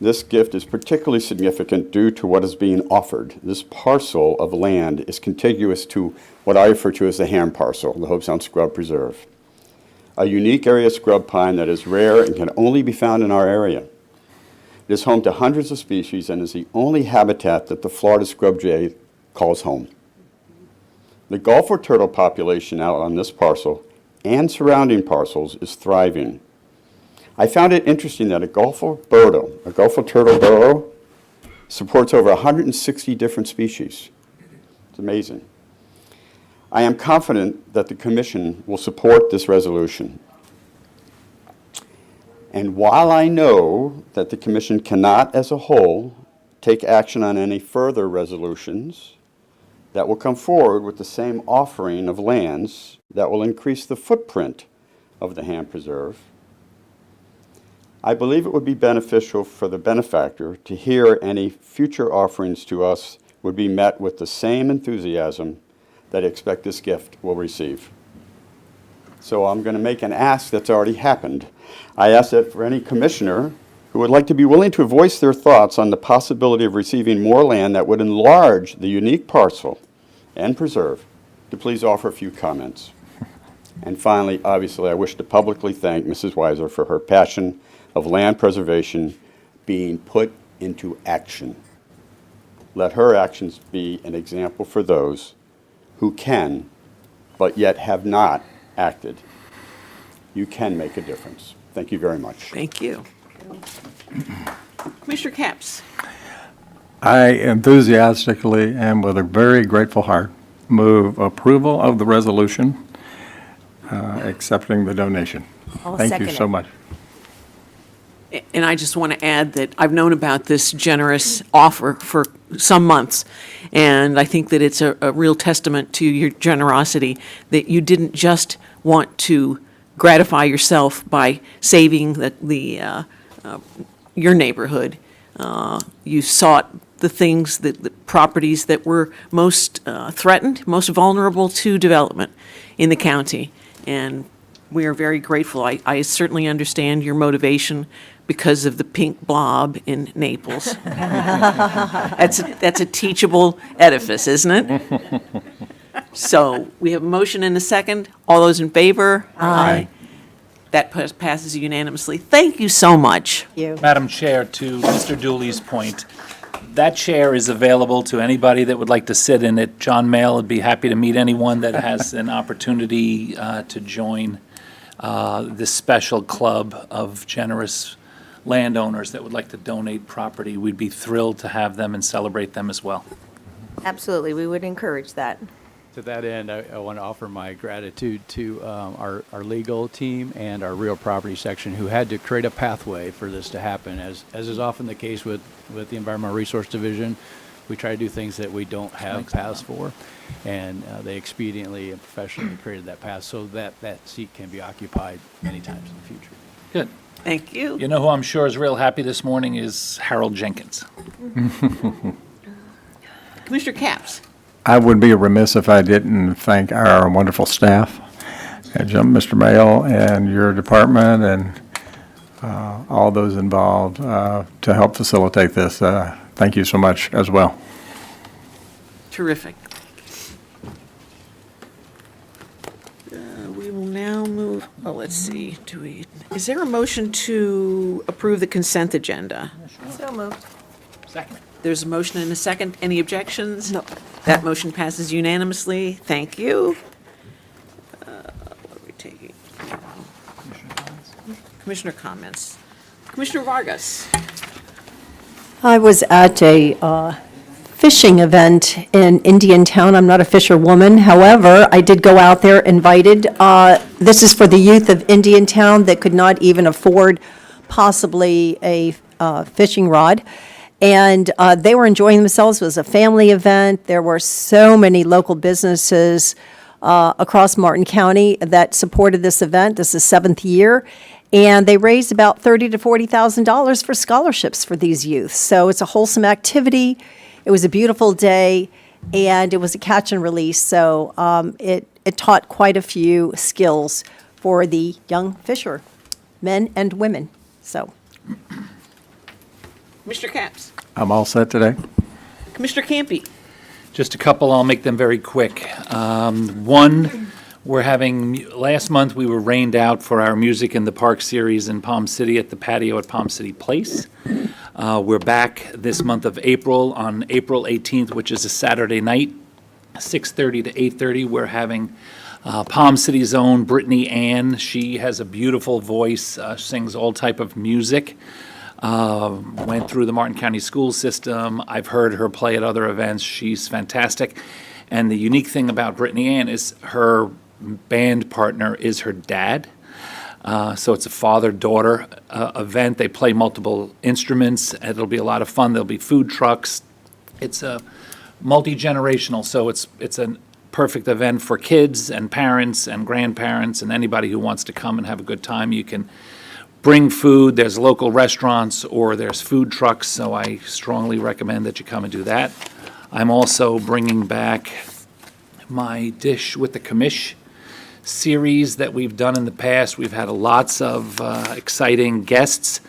This gift is particularly significant due to what is being offered. This parcel of land is contiguous to what I refer to as the ham parcel, the Hobe Sound Scrub Preserve, a unique area of scrub pine that is rare and can only be found in our area. It is home to hundreds of species and is the only habitat that the Florida scrub jay calls home. The Gulf turtle population out on this parcel and surrounding parcels is thriving. I found it interesting that a Gulf turtle burrow supports over 160 different species. It's amazing. I am confident that the Commission will support this resolution. And while I know that the Commission cannot, as a whole, take action on any further resolutions that will come forward with the same offering of lands that will increase the footprint of the ham preserve, I believe it would be beneficial for the benefactor to hear any future offerings to us would be met with the same enthusiasm that I expect this gift will receive. So I'm going to make an ask that's already happened. I ask that for any commissioner who would like to be willing to voice their thoughts on the possibility of receiving more land that would enlarge the unique parcel and preserve, to please offer a few comments. And finally, obviously, I wish to publicly thank Mrs. Weiser for her passion of land preservation being put into action. Let her actions be an example for those who can, but yet have not acted. You can make a difference. Thank you very much. Thank you. Commissioner Capps. I enthusiastically and with a very grateful heart move approval of the resolution accepting the donation. I'll Thank second you so it. much. And I just want to add that I've known about this generous offer for some months, and I think that it's a real testament to your generosity that you didn't just want to gratify yourself by saving your neighborhood. You sought the things, the properties that were most threatened, most vulnerable to development in the county, and we are very grateful. I certainly understand your motivation because of the pink blob in Naples. That's a teachable edifice, isn't it? So we have a motion and a second. All those in favor? Aye. That passes unanimously. Thank you so much. Madam Chair, to Mr. Dooley's point, that chair is available to anybody that would like to sit in it. John Mayle would be happy to meet anyone that has an opportunity to join this special club of generous landowners that would like to donate property. We'd be thrilled to have them and celebrate them as well. Absolutely, we would encourage that. To that end, I want to offer my gratitude to our legal team and our real property section who had to create a pathway for this to happen. As is often the case with the Environmental Resource Division, we try to do things that we don't have paths for, and they expediently and professionally created that path so that that seat can be occupied many times in the future. Good. Thank you. You know who I'm sure is real happy this morning is Harold Jenkins. Commissioner Capps. I would be remiss if I didn't thank our wonderful staff, Mr. Mayo and your department and all those involved to help facilitate this. Thank you so much as well. Terrific. We will now move, let's see, is there a motion to approve the consent agenda? So moved. Second. There's a motion and a second. Any objections? No. That motion passes unanimously. Thank you. What are we taking? Commissioner comments. Commissioner Vargas. I was at a fishing event in Indiantown. I'm not a fisherwoman. However, I did go out there invited. This is for the youth of Indiantown that could not even afford possibly a fishing rod. And they were enjoying themselves. It was a family event. There were so many local businesses across Martin County that supported this event. This is the 7th year. And they raised about $30,000 to $40,000 for scholarships for these youth. So it's a wholesome activity. It was a beautiful day, and it was a catch and release. So it taught quite a few skills for the young fisher, men and women. So. Mr. Capps. I'm all set today. Commissioner Campy. Just a couple, I'll make them very quick. One, last month we were rained out for our Music in the Park series in Palm City at the patio at Palm City Place. We're back this month of April on April 18th, which is a Saturday night, 6:30 to 8:30. We're having Palm City's own Brittany Ann. She has a beautiful voice, sings all type of music. Went through the Martin County school system. I've heard her play at other events. She's fantastic. And the unique thing about Brittany Ann is her band partner is her dad. So it's a father-daughter event. They play multiple instruments. It'll be a lot of fun. There'll be food trucks. It's a multi-generational, so it's a perfect event for kids and parents and grandparents and anybody who wants to come and have a good time. You can bring food. There's local restaurants or there's food trucks, so I strongly recommend that you come and do that. I'm also bringing back my Dish with the Commish series that we've done in the past. We've had lots of exciting guests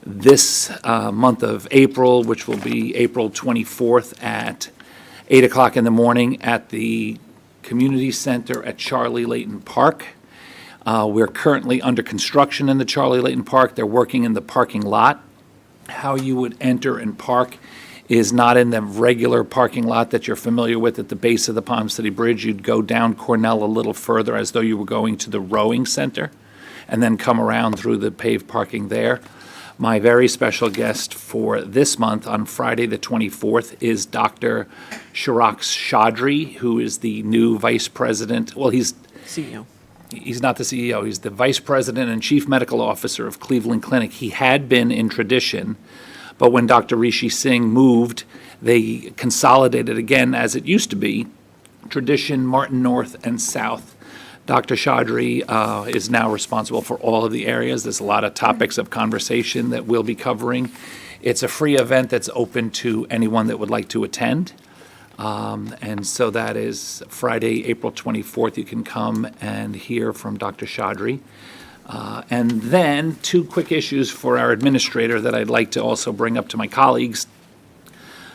this month of April, which will be April 24th at 8 o'clock in the morning at the Community Center at Charlie Layton Park. We're currently under construction in the Charlie Layton Park. They're working in the parking lot. How you would enter and park is not in the regular parking lot that you're familiar with at the base of the Palm City Bridge. You'd go down Cornell a little further as though you were going to the rowing center and then come around through the paved parking there. My very special guest for this month on Friday the 24th is Dr. Shirax Chaudhry, who is the new vice president. Well, he's CEO. He's not the CEO. He's the vice president and chief medical officer of Cleveland Clinic. He had been in Tradition, but when Dr. Rishi Singh moved, they consolidated again as it used to be, Tradition, Martin North, and South. Dr. Chaudhry is now responsible for all of the areas. There's a lot of topics of conversation that we'll be covering. It's a free event that's open to anyone that would like to attend. And so that is Friday, April 24th. You can come and hear from Dr. Chaudhry. And then 2 quick issues for our administrator that I'd like to also bring up to my colleagues.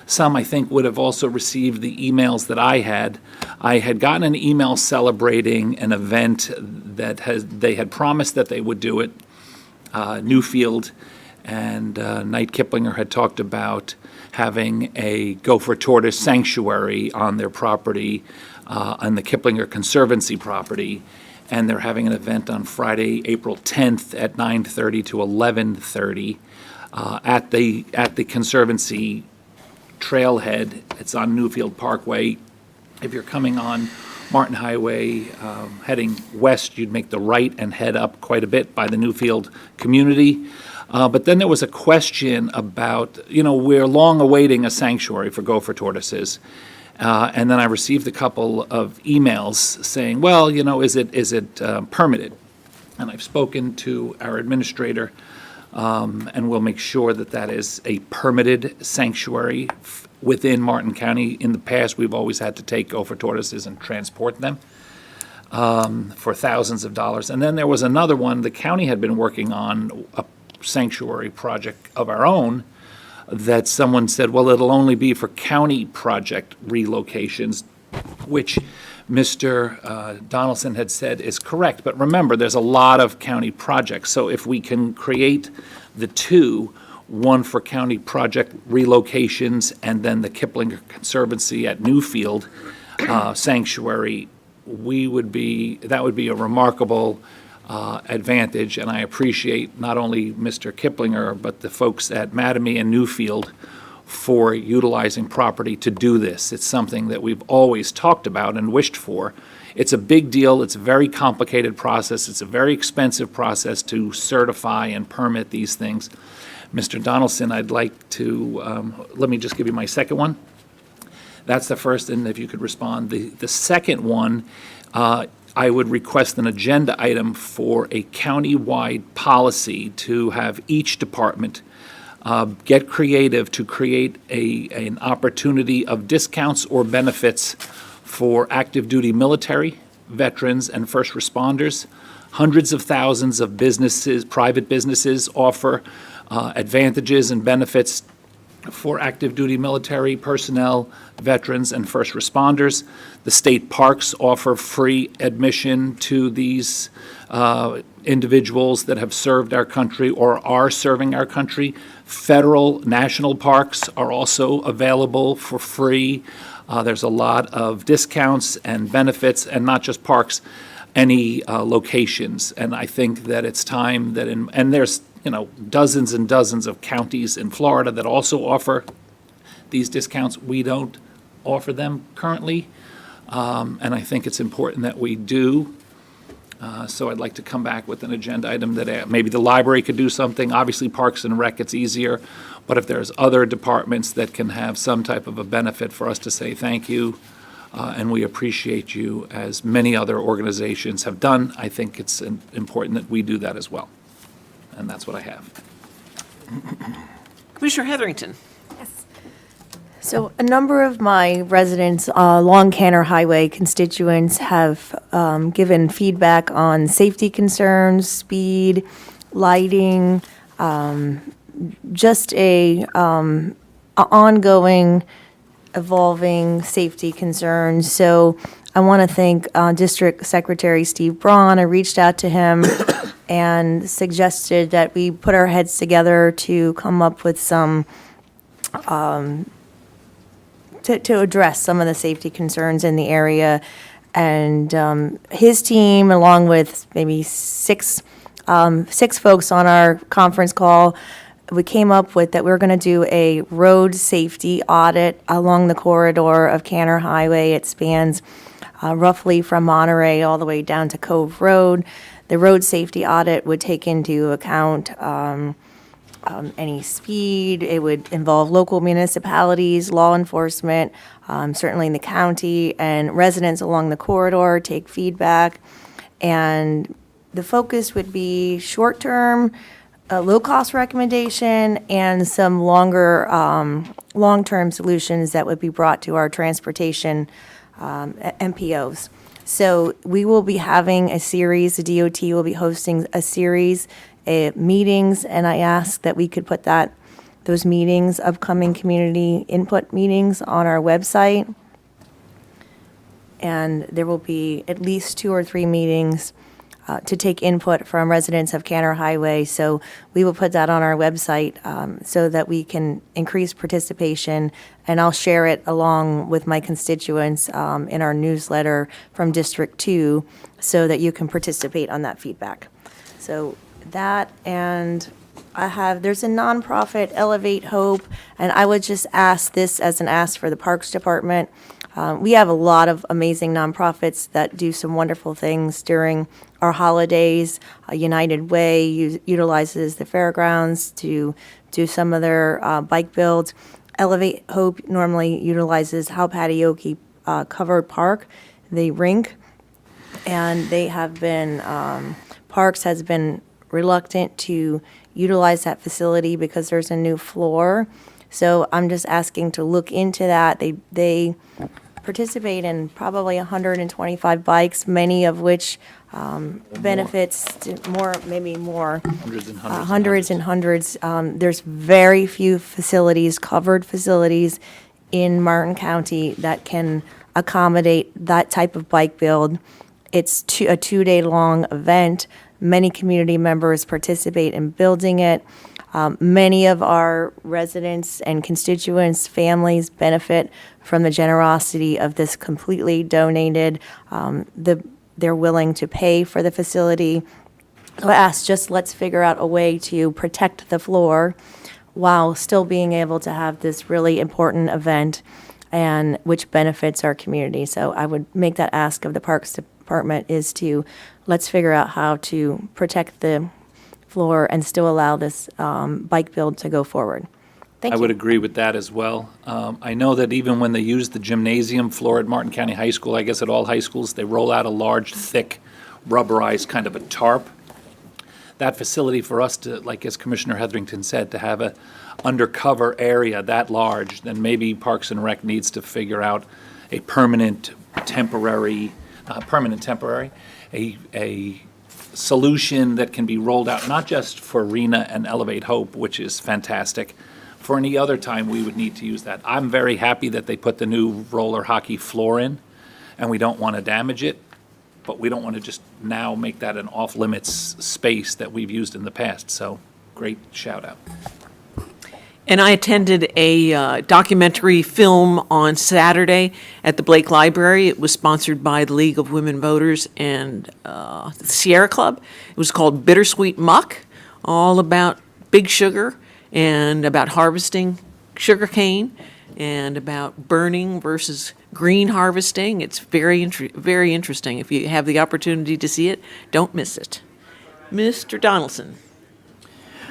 Some, I think, would have also received the emails that I had. I had gotten an email celebrating an event that they had promised that they would do it, Newfield, and Knight Kiplinger had talked about having a gopher tortoise sanctuary on their property, on the Kiplinger Conservancy property, and they're having an event on Friday, April 10th at 9:30 to 11:30 at the Conservancy trailhead. It's on Newfield Parkway. If you're coming on Martin Highway, heading west, you'd make the right and head up quite a bit by the Newfield community. But then there was a question about, we're long awaiting a sanctuary for gopher tortoises. And then I received a couple of emails saying, well, is it permitted? And I've spoken to our administrator, and we'll make sure that that is a permitted sanctuary within Martin County. In the past, we've always had to take gopher tortoises and transport them for thousands of dollars. And then there was another one, the county had been working on a sanctuary project of our own that someone said, well, it'll only be for county project relocations, which Mr. Donaldson had said is correct. But remember, there's a lot of county projects. So if we can create the two, one for county project relocations and then the Kiplinger Conservancy at Newfield Sanctuary, that would be a remarkable advantage. And I appreciate not only Mr. Kiplinger, but the folks at Mattamy and Newfield for utilizing property to do this. It's something that we've always talked about and wished for. It's a big deal. It's a very complicated process. It's a very expensive process to certify and permit these things. Mr. Donaldson, I'd like to, let me just give you my second one. That's the first, and if you could respond. The second one, I would request an agenda item for a county-wide policy to have each department get creative to create an opportunity of discounts or benefits for active duty military, veterans, and first responders. Hundreds of thousands of businesses, private businesses offer advantages and benefits for active duty military personnel, veterans, and first responders. The state parks offer free admission to these individuals that have served our country or are serving our country. Federal national parks are also available for free. There's a lot of discounts and benefits, and not just parks, any locations. And I think that it's time that, and there's dozens and dozens of counties in Florida that also offer these discounts. We don't offer them currently, and I think it's important that we do. So I'd like to come back with an agenda item that maybe the library could do something. Obviously, Parks and Rec, it's easier. But if there's other departments that can have some type of a benefit for us to say thank you, and we appreciate you, as many other organizations have done, I think it's important that we do that as well. And that's what I have. Commissioner Heatherington. So a number of my residents along Canner Highway constituents have given feedback on safety concerns, speed, lighting, just a ongoing, evolving safety concerns. So I want to thank District Secretary Steve Braun. I reached out to him and suggested that we put our heads together to come up with some to address some of the safety concerns in the area. And his team, along with maybe six folks on our conference call, we came up with that we're going to do a road safety audit along the corridor of Canner Highway. It spans roughly from Monterey all the way down to Cove Road. The road safety audit would take into account any speed. It would involve local municipalities, law enforcement, certainly in the county, and residents along the corridor take feedback. And the focus would be short-term, low-cost recommendation, and some long-term solutions that would be brought to our transportation MPOs. So we will be having a series, the DOT will be hosting a series meetings, and I asked that we could put those meetings, upcoming community input meetings, on our website. And there will be at least 2 or 3 meetings to take input from residents of Canner Highway. So we will put that on our website so that we can increase participation, and I'll share it along with my constituents in our newsletter from District 2 so that you can participate on that feedback. So that, and there's a nonprofit, Elevate Hope, and I would just ask this as an ask for the Parks Department. We have a lot of amazing nonprofits that do some wonderful things during our holidays. United Way utilizes the fairgrounds to do some of their bike builds. Elevate Hope normally utilizes Halpatioke Covered Park, the rink, and they have been, Parks has been reluctant to utilize that facility because there's a new floor. So I'm just asking to look into that. They participate in probably 125 bikes, many of which benefits to more, maybe more. Hundreds and hundreds. Hundreds and hundreds. There's very few facilities, covered facilities in Martin County that can accommodate that type of bike build. It's a 2-day-long event. Many community members participate in building it. Many of our residents and constituents, families benefit from the generosity of this completely donated. They're willing to pay for the facility. So I asked, let's figure out a way to protect the floor while still being able to have this really important event, and which benefits our community. So I would make that ask of the Parks Department, is to let's figure out how to protect the floor and still allow this bike build to go forward. Thank you. I would agree with that as well. I know that even when they use the gymnasium floor at Martin County High School, I guess at all high schools, they roll out a large, thick, rubberized kind of a tarp. That facility for us to, like as Commissioner Hetherington said, to have a undercover area that large, then maybe Parks and Rec needs to figure out a permanent, temporary, a solution that can be rolled out, not just for Arena and Elevate Hope, which is fantastic. For any other time, we would need to use that. I'm very happy that they put the new roller hockey floor in, and we don't want to damage it, but we don't want to just now make that an off-limits space that we've used in the past. So, great shout-out. And I attended a documentary film on Saturday at the Blake Library. It was sponsored by the League of Women Voters and the Sierra Club. It was called Bittersweet Muck, all about big sugar and about harvesting sugarcane and about burning versus green harvesting. It's very interesting. If you have the opportunity to see it, don't miss it. Mr. Donaldson.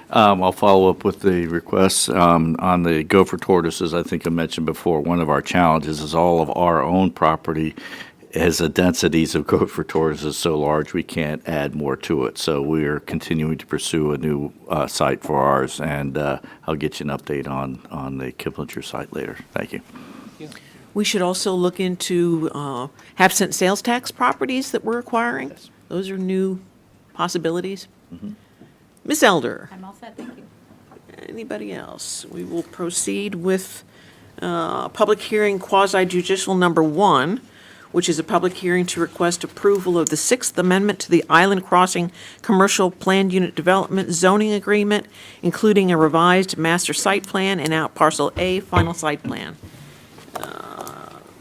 I'll follow up with the requests on the gopher tortoises. I think I mentioned before, one of our challenges is all of our own property has the densities of gopher tortoises so large we can't add more to it. So we're continuing to pursue a new site for ours, and I'll get you an update on the Kiplinger site later. Thank you. We should also look into half-cent sales tax properties that we're acquiring. Yes. Those are new possibilities. Ms. Elder. I'm all set, thank you. Anybody else? We will proceed with public hearing quasi-judicial number 1, which is a public hearing to request approval of the Sixth Amendment to the Island Crossing Commercial Planned Unit Development Zoning Agreement, including a revised master site plan and out parcel A final site plan.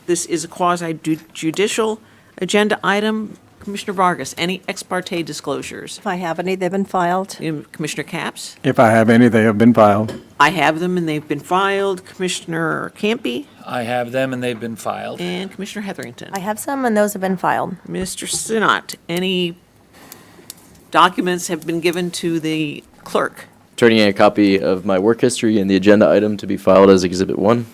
This is a quasi-judicial agenda item. Commissioner Vargas, any ex parte disclosures? If I have any, they've been filed. Commissioner Capps? If I have any, they have been filed. I have them and they've been filed. Commissioner Campy? I have them and they've been filed. And Commissioner Hetherington? I have some, and those have been filed. Mr. Sinat, any documents have been given to the clerk? Turning in a copy of my work history and the agenda item to be filed as Exhibit 1.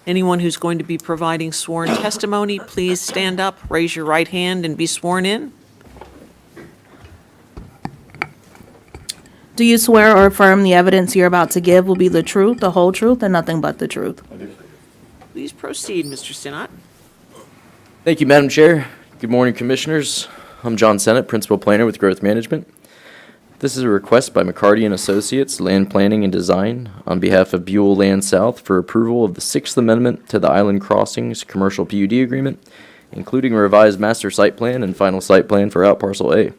Anyone who's going to be providing sworn testimony, please stand up, raise your right hand, and be sworn in. Do you swear or affirm the evidence you're about to give will be the truth, the whole truth, and nothing but the truth? Please proceed, Mr. Sinat. Thank you, Madam Chair. Good morning, Commissioners. I'm John Sennett, Principal Planner with Growth Management. This is a request by McCarty and Associates, Land Planning and Design, on behalf of Buell Land South for approval of the Sixth Amendment to the Island Crossings Commercial PUD Agreement, including a revised master site plan and final site plan for Out Parcel A.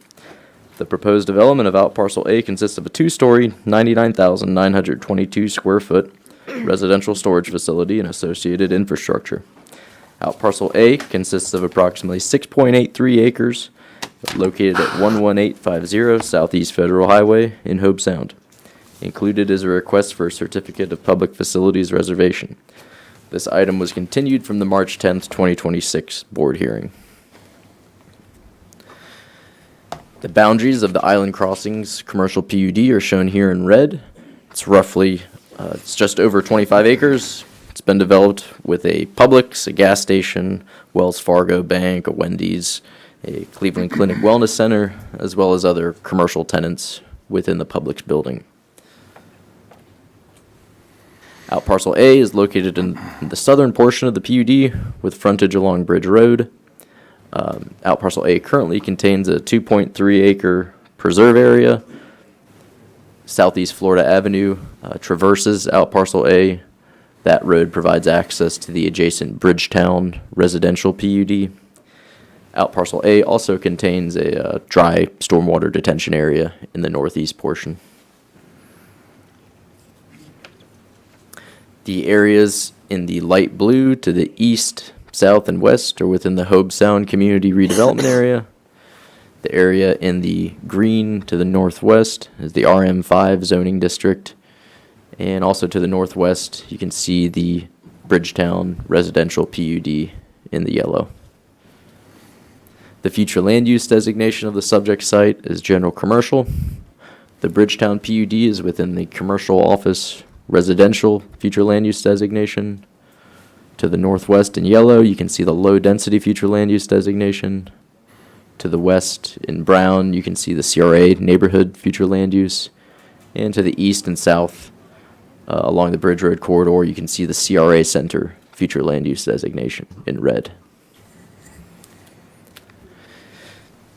The proposed development of Out Parcel A consists of a 2-story, 99,922 square foot residential storage facility and associated infrastructure. Out Parcel A consists of approximately 6.83 acres located at 11850 Southeast Federal Highway in Hobe Sound. Included is a request for a certificate of public facilities reservation. This item was continued from the March 10th, 2026 board hearing. The boundaries of the Island Crossings commercial PUD are shown here in red. It's roughly, it's just over 25 acres. It's been developed with a Publix, a gas station, Wells Fargo Bank, a Wendy's, a Cleveland Clinic Wellness Center, as well as other commercial tenants within the Publix building. Out parcel A is located in the southern portion of the PUD with frontage along Bridge Road. Out parcel A currently contains a 2.3 acre preserve area. Southeast Florida Avenue traverses out parcel A. That road provides access to the adjacent Bridgetown residential PUD. Out parcel A also contains a dry stormwater detention area in the northeast portion. The areas in the light blue to the east, south, and west are within the Hobe Sound Community Redevelopment Area. The area in the green to the northwest is the RM5 zoning district. And also to the northwest, you can see the Bridgetown residential PUD in the yellow. The future land use designation of the subject site is general commercial. The Bridgetown PUD is within the commercial office residential future land use designation. To the northwest in yellow, you can see the low density future land use designation. To the west in brown, you can see the CRA neighborhood future land use. And to the east and south along the Bridge Road corridor, you can see the CRA Center future land use designation in red.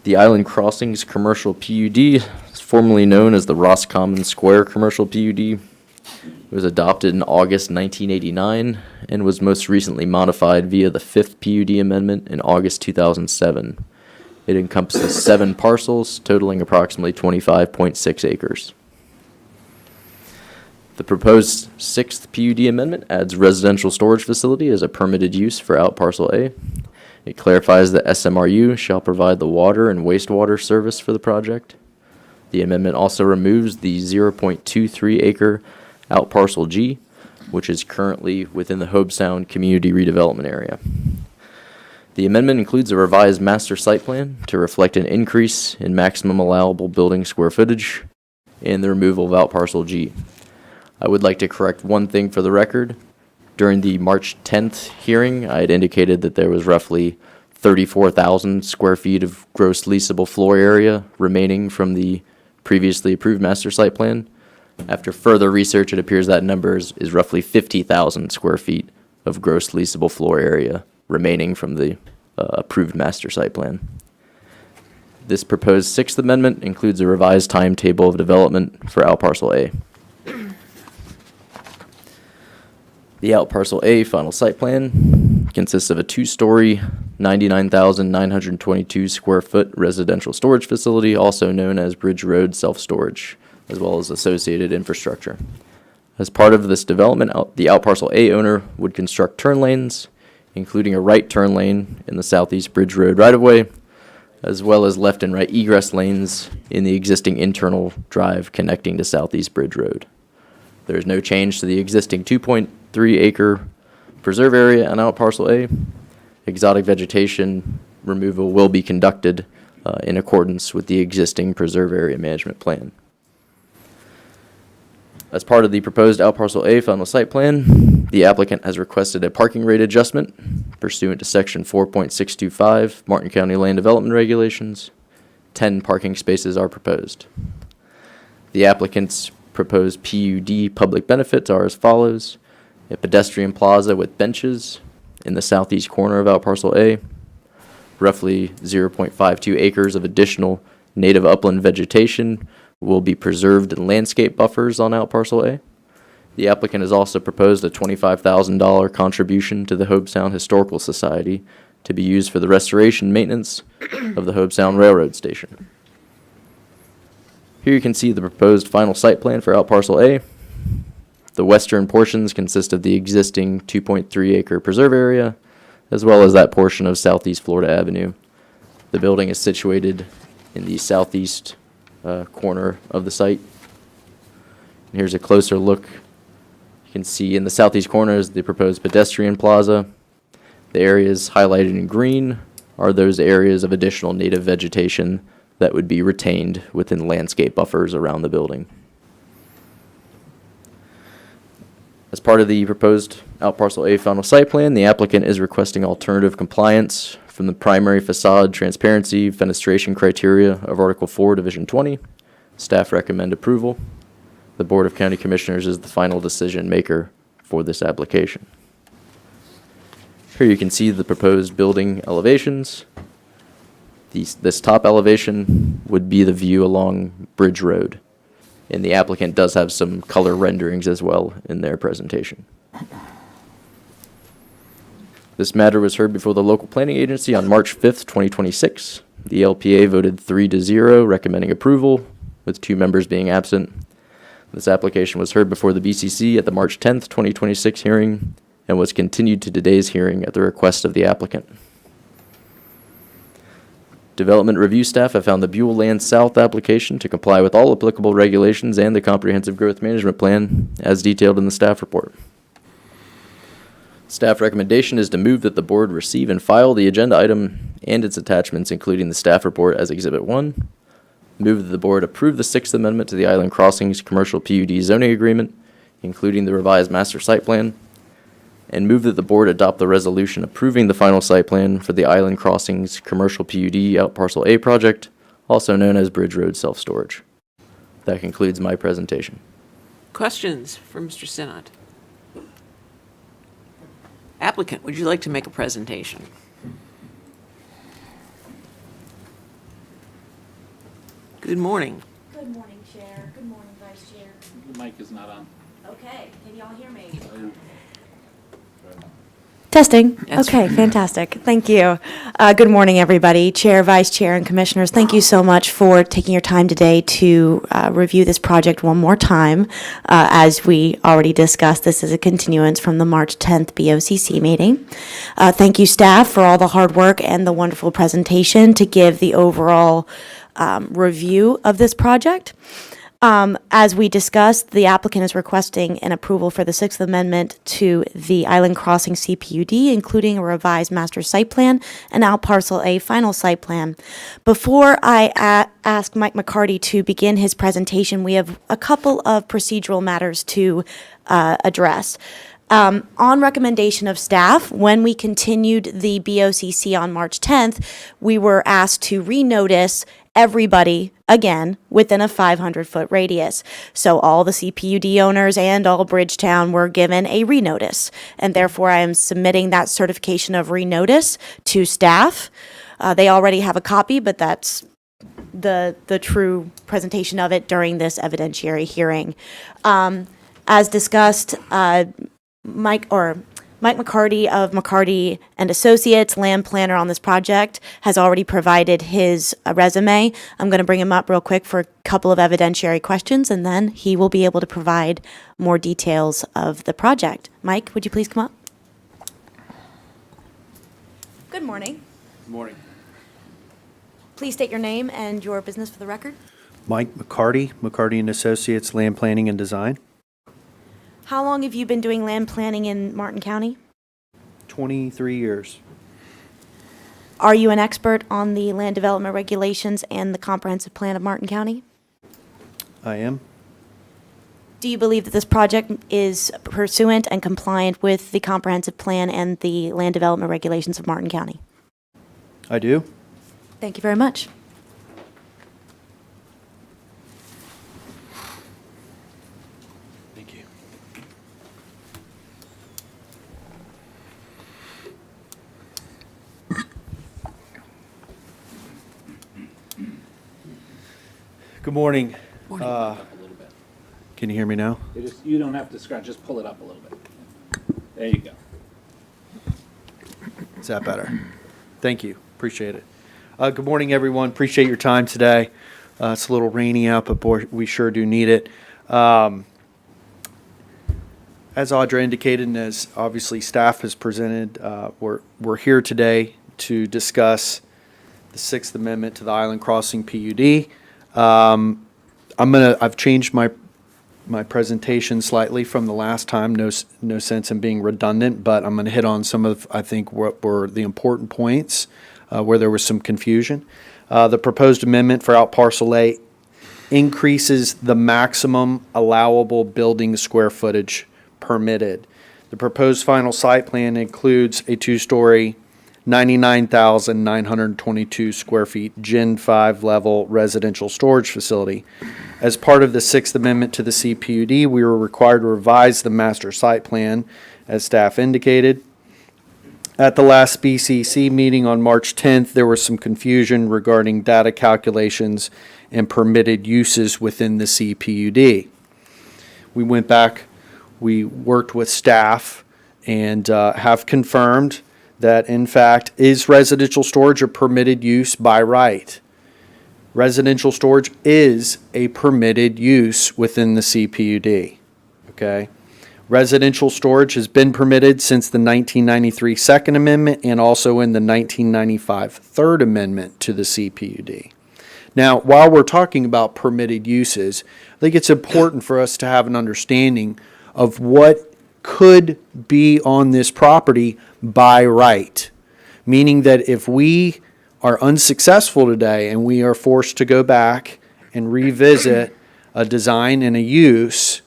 The Island Crossings Commercial PUD is formerly known as the Roscommon Square Commercial PUD. It was adopted in August 1989 and was most recently modified via the 5th PUD amendment in August 2007. It encompasses 7 parcels totaling approximately 25.6 acres. The proposed 6th PUD amendment adds residential storage facility as a permitted use for out parcel A. It clarifies that SMRU shall provide the water and wastewater service for the project. The amendment also removes the 0.23 acre out parcel G, which is currently within the Hobe Sound Community Redevelopment Area. The amendment includes a revised master site plan to reflect an increase in maximum allowable building square footage and the removal of out parcel G. I would like to correct one thing for the record. During the March 10th hearing, I had indicated that there was roughly 34,000 square feet of gross leasable floor area remaining from the previously approved master site plan. After further research, it appears that number is roughly 50,000 square feet of gross leasable floor area remaining from the approved master site plan. This proposed 6th amendment includes a revised timetable of development for out parcel A. The out parcel A final site plan consists of a 2-story, 99,922 square foot residential storage facility, also known as Bridge Road Self-Storage, as well as associated infrastructure. As part of this development, the out parcel A owner would construct turn lanes, including a right turn lane in the southeast Bridge Road right-of-way, as well as left and right egress lanes in the existing internal drive connecting to southeast Bridge Road. There is no change to the existing 2.3 acre preserve area on out parcel A. Exotic vegetation removal will be conducted in accordance with the existing preserve area management plan. As part of the proposed out parcel A final site plan, the applicant has requested a parking rate adjustment pursuant to section 4.625 Martin County Land Development Regulations. 10 parking spaces are proposed. The applicant's proposed PUD public benefits are as follows: a pedestrian plaza with benches in the southeast corner of out parcel A, roughly 0.52 acres of additional native upland vegetation will be preserved in landscape buffers on out parcel A. The applicant has also proposed a $25,000 contribution to the Hobe Sound Historical Society to be used for the restoration and maintenance of the Hobe Sound Railroad Station. Here you can see the proposed final site plan for out parcel A. The western portions consist of the existing 2.3 acre preserve area, as well as that portion of southeast Florida Avenue. The building is situated in the southeast corner of the site. And here's a closer look. You can see in the southeast corner is the proposed pedestrian plaza. The areas highlighted in green are those areas of additional native vegetation that would be retained within landscape buffers around the building. As part of the proposed Outparcel A final site plan, the applicant is requesting alternative compliance from the primary facade transparency fenestration criteria of Article 4, Division 20. Staff recommend approval. The Board of County Commissioners is the final decision maker for this application. Here you can see the proposed building elevations. This top elevation would be the view along Bridge Road. And the applicant does have some color renderings as well in their presentation. This matter was heard before the local planning agency on March 5th, 2026. The LPA voted 3-0, recommending approval, with 2 members being absent. This application was heard before the BCC at the March 10th, 2026 hearing and was continued to today's hearing at the request of the applicant. Development review staff have found the Buell Land South application to comply with all applicable regulations and the comprehensive growth management plan as detailed in the staff report. Staff recommendation is to move that the board receive and file the agenda item and its attachments, including the staff report as Exhibit 1. Move that the board approve the 6th Amendment to the Island Crossings Commercial PUD zoning agreement, including the revised master site plan. And move that the board adopt the resolution approving the final site plan for the Island Crossings Commercial PUD Outparcel A project, also known as Bridge Road Self-Storage. That concludes my presentation. Questions for Mr. Sinnott? Applicant, would you like to make a presentation? Good morning. Good morning, Chair. Good morning, Vice Chair. The mic is not on. Okay, can y'all hear me? Testing. That's Okay, fantastic. Thank you. Good morning, everybody. Chair, Vice Chair, and Commissioners, thank you so much for taking your time today to review this project one more time. As we already discussed, this is a continuance from the March 10th BOCC meeting. Thank you, staff, for all the hard work and the wonderful presentation to give the overall review of this project. As we discussed, the applicant is requesting an approval for the 6th Amendment to the Island Crossing CPUD, including a revised master site plan and Outparcel A final site plan. Before I ask Mike McCarty to begin his presentation, we have a couple of procedural matters to address. On recommendation of staff, when we continued the BOCC on March 10th, we were asked to renotice everybody again within a 500-foot radius. So all the CPUD owners and all Bridgetown were given a renotice, and therefore I am submitting that certification of renotice to staff. They already have a copy, but that's the true presentation of it during this evidentiary hearing. As discussed, Mike McCarty of McCarty and Associates, land planner on this project, has already provided his resume. I'm going to bring him up real quick for a couple of evidentiary questions, and then he will be able to provide more details of the project. Mike, would you please come up? Good morning. Good morning. Please state your name and your business for the record. Mike McCarty, McCarty and Associates, Land Planning and Design. How long have you been doing land planning in Martin County? 23 years. Are you an expert on the land development regulations and the comprehensive plan of Martin County? I am. Do you believe that this project is pursuant and compliant with the comprehensive plan and the land development regulations of Martin County? I do. Thank you very much. Thank you. Good morning. Morning. Can you hear me now? You don't have to scratch, just pull it up a little bit. There you go. Is that better? Thank you. Appreciate it. Good morning, everyone. Appreciate your time today. It's a little rainy out, but boy, we sure do need it. As Audra indicated, and as obviously staff has presented, we're here today to discuss the 6th Amendment to the Island Crossing PUD. I've changed my my presentation slightly from the last time. No sense in being redundant, but I'm going to hit on some of, I think, what were the important points where there was some confusion. The proposed amendment for out parcel A increases the maximum allowable building square footage permitted. The proposed final site plan includes a two-story, 99,922 square feet Gen 5 level residential storage facility. As part of the Sixth Amendment to the CPUD, we were required to revise the master site plan, as staff indicated. At the last BCC meeting on March 10th, there was some confusion regarding data calculations and permitted uses within the CPUD. We went back, we worked with staff, and have confirmed that, in fact, is residential storage a permitted use by right? Residential storage is a permitted use within the CPUD, okay? Residential storage has been permitted since the 1993 Second Amendment and also in the 1995 Third Amendment to the CPUD. Now, while we're talking about permitted uses, I think it's important for us to have an understanding of what could be on this property by right. Meaning that if we are unsuccessful today and we are forced to go back and revisit a design and a use,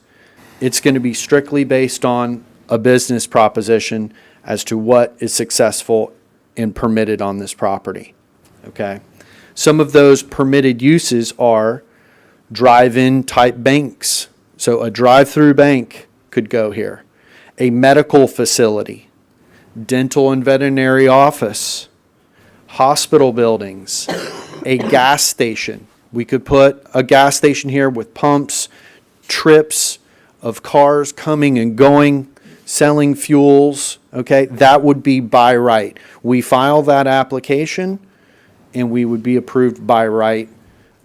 it's going to be strictly based on a business proposition as to what is successful and permitted on this property. Okay? Some of those permitted uses are drive-in type banks. So a drive-through bank could go here. A medical facility, dental and veterinary office, hospital buildings, a gas station. We could put a gas station here with pumps, trips of cars coming and going, selling fuels, okay? That would be by right. We file that application and we would be approved by right,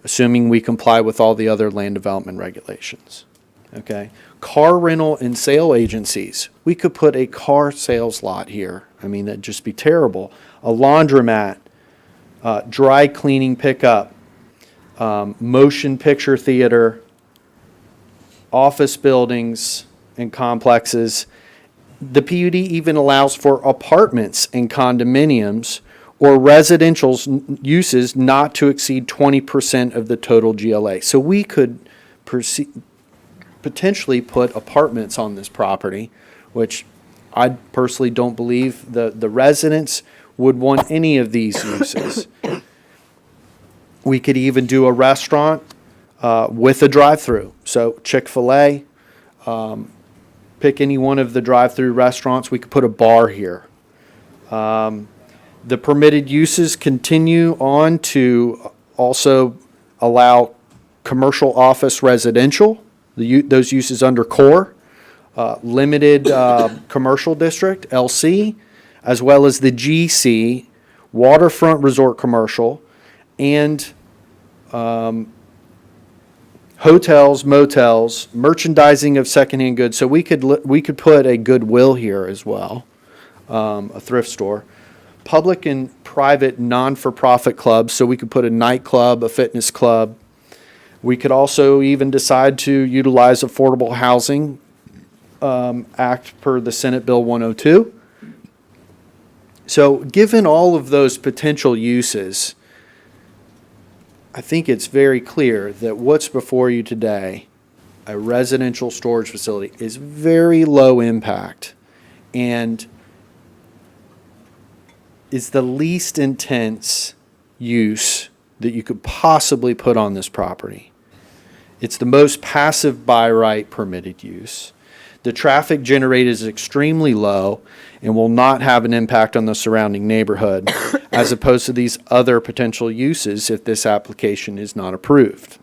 assuming we comply with all the other land development regulations, okay? Car rental and sale agencies. We could put a car sales lot here. I mean, that'd just be terrible. A laundromat, dry cleaning pickup, motion picture theater, office buildings and complexes. The PUD even allows for apartments and condominiums or residential uses not to exceed 20% of the total GLA. So we could potentially put apartments on this property, which I personally don't believe the residents would want any of these uses. We could even do a restaurant with a drive-through. So Chick-fil-A, pick any one of the drive-through restaurants. We could put a bar here. The permitted uses continue on to also allow commercial office residential, those uses under core, limited commercial district, LC, as well as the GC, waterfront resort commercial, and hotels, motels, merchandising of secondhand goods. So we could put a Goodwill here as well, a thrift store. Public and private non-for-profit clubs, so we could put a nightclub, a fitness club. We could also even decide to utilize Affordable Housing Act per the Senate Bill 102. So given all of those potential uses, I think it's very clear that what's before you today, a residential storage facility, is very low impact and is the least intense use that you could possibly put on this property. It's the most passive by right permitted use. The traffic generated is extremely low and will not have an impact on the surrounding neighborhood as opposed to these other potential uses if this application is not approved.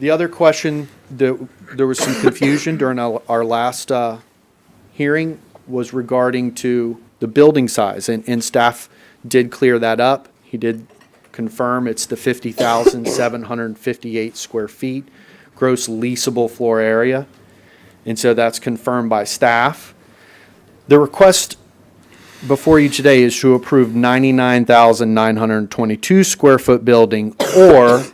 The other question, there was some confusion during our last hearing, was regarding to the building size, and staff did clear that up. He did confirm it's the 50,758 square feet gross leasable floor area, and so that's confirmed by staff. The request before you today is to approve 99,922 square foot building or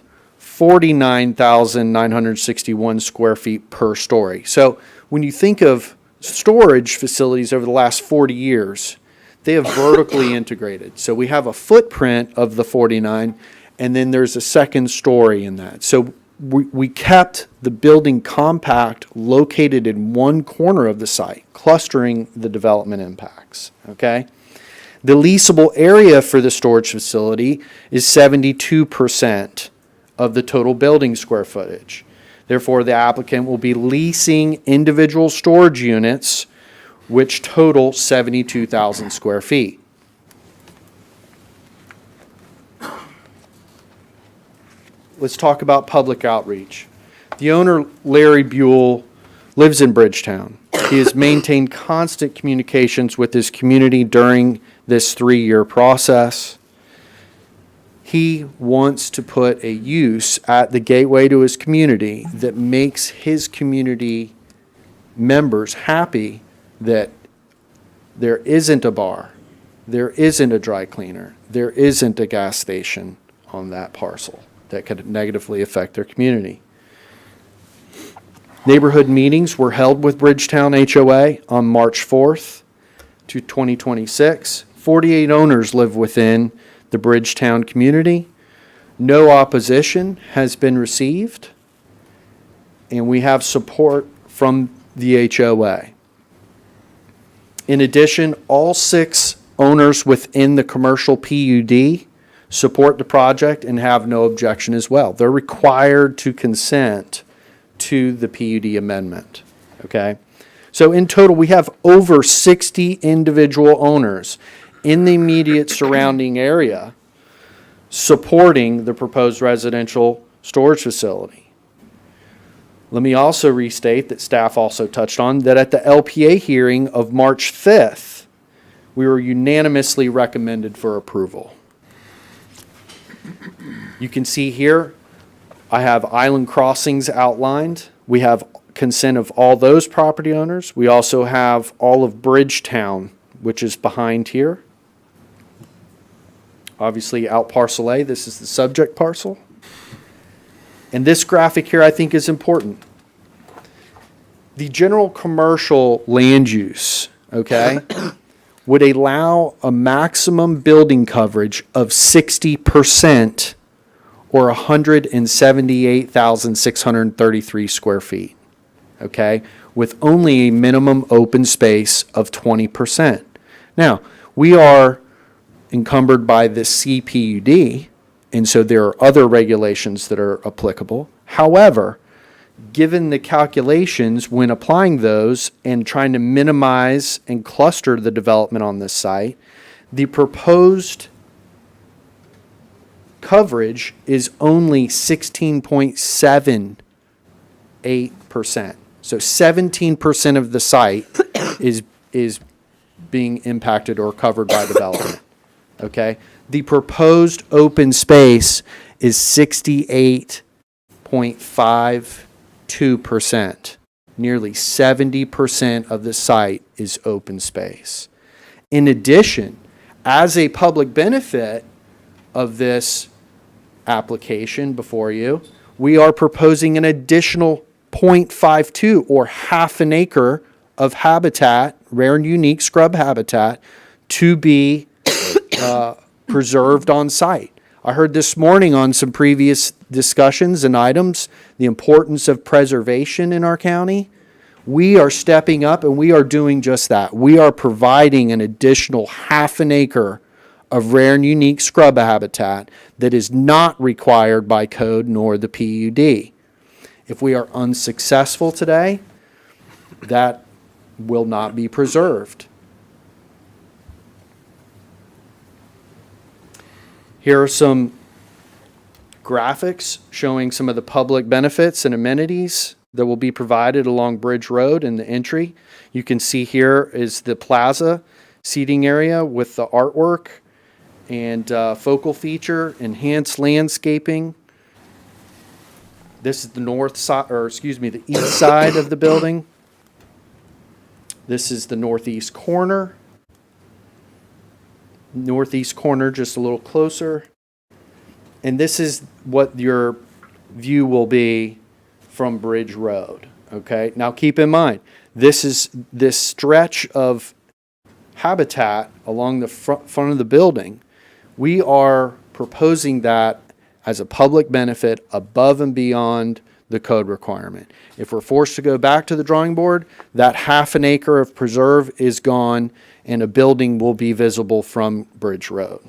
49,961 square feet per story. So when you think of storage facilities over the last 40 years, they have vertically integrated. So we have a footprint of the 49, and then there's a second story in that. So we kept the building compact, located in one corner of the site, clustering the development impacts, okay? The leasable area for the storage facility is 72% of the total building square footage. Therefore, the applicant will be leasing individual storage units, which total 72,000 square feet. Let's talk about public outreach. The owner, Larry Buell, lives in Bridgetown. He has maintained constant communications with his community during this 3-year process. He wants to put a use at the gateway to his community that makes his community members happy, that there isn't a bar, there isn't a dry cleaner, there isn't a gas station on that parcel that could negatively affect their community. Neighborhood meetings were held with Bridgetown HOA on March 4th to 2026. 48 owners live within the Bridgetown community. No opposition has been received, and we have support from the HOA. In addition, all 6 owners within the commercial PUD support the project and have no objection as well. They're required to consent to the PUD amendment, okay? So in total, we have over 60 individual owners in the immediate surrounding area supporting the proposed residential storage facility. Let me also restate that staff also touched on that at the LPA hearing of March 5th, we were unanimously recommended for approval. You can see here, I have island crossings outlined. We have consent of all those property owners. We also have all of Bridgetown, which is behind here. Obviously, out parcel A, this is the subject parcel. And this graphic here I think is important. The general commercial land use, okay, would allow a maximum building coverage of 60% or 178,633 square feet, okay, with only a minimum open space of 20%. Now, we are encumbered by the CPUD, and so there are other regulations that are applicable. However, given the calculations when applying those and trying to minimize and cluster the development on this site, the proposed coverage is only 16.78%. So 17% of the site is being impacted or covered by development. Okay? The proposed open space is 68.52%. Nearly 70% of the site is open space. In addition, as a public benefit of this application before you, we are proposing an additional 0.52 or half an acre of habitat, rare and unique scrub habitat, to be preserved on site. I heard this morning on some previous discussions and items the importance of preservation in our county. We are stepping up and we are doing just that. We are providing an additional half an acre of rare and unique scrub habitat that is not required by code nor the PUD. If we are unsuccessful today, that will not be preserved. Here are some graphics showing some of the public benefits and amenities that will be provided along Bridge Road in the entry. You can see here is the plaza seating area with the artwork and focal feature, enhanced landscaping. This is the north side, or excuse me, the east side of the building. This is the northeast corner. Northeast corner, just a little closer. And this is what your view will be from Bridge Road, okay? Now, keep in mind, this stretch of habitat along the front of the building, we are proposing that as a public benefit above and beyond the code requirement. If we're forced to go back to the drawing board, that half an acre of preserve is gone and a building will be visible from Bridge Road.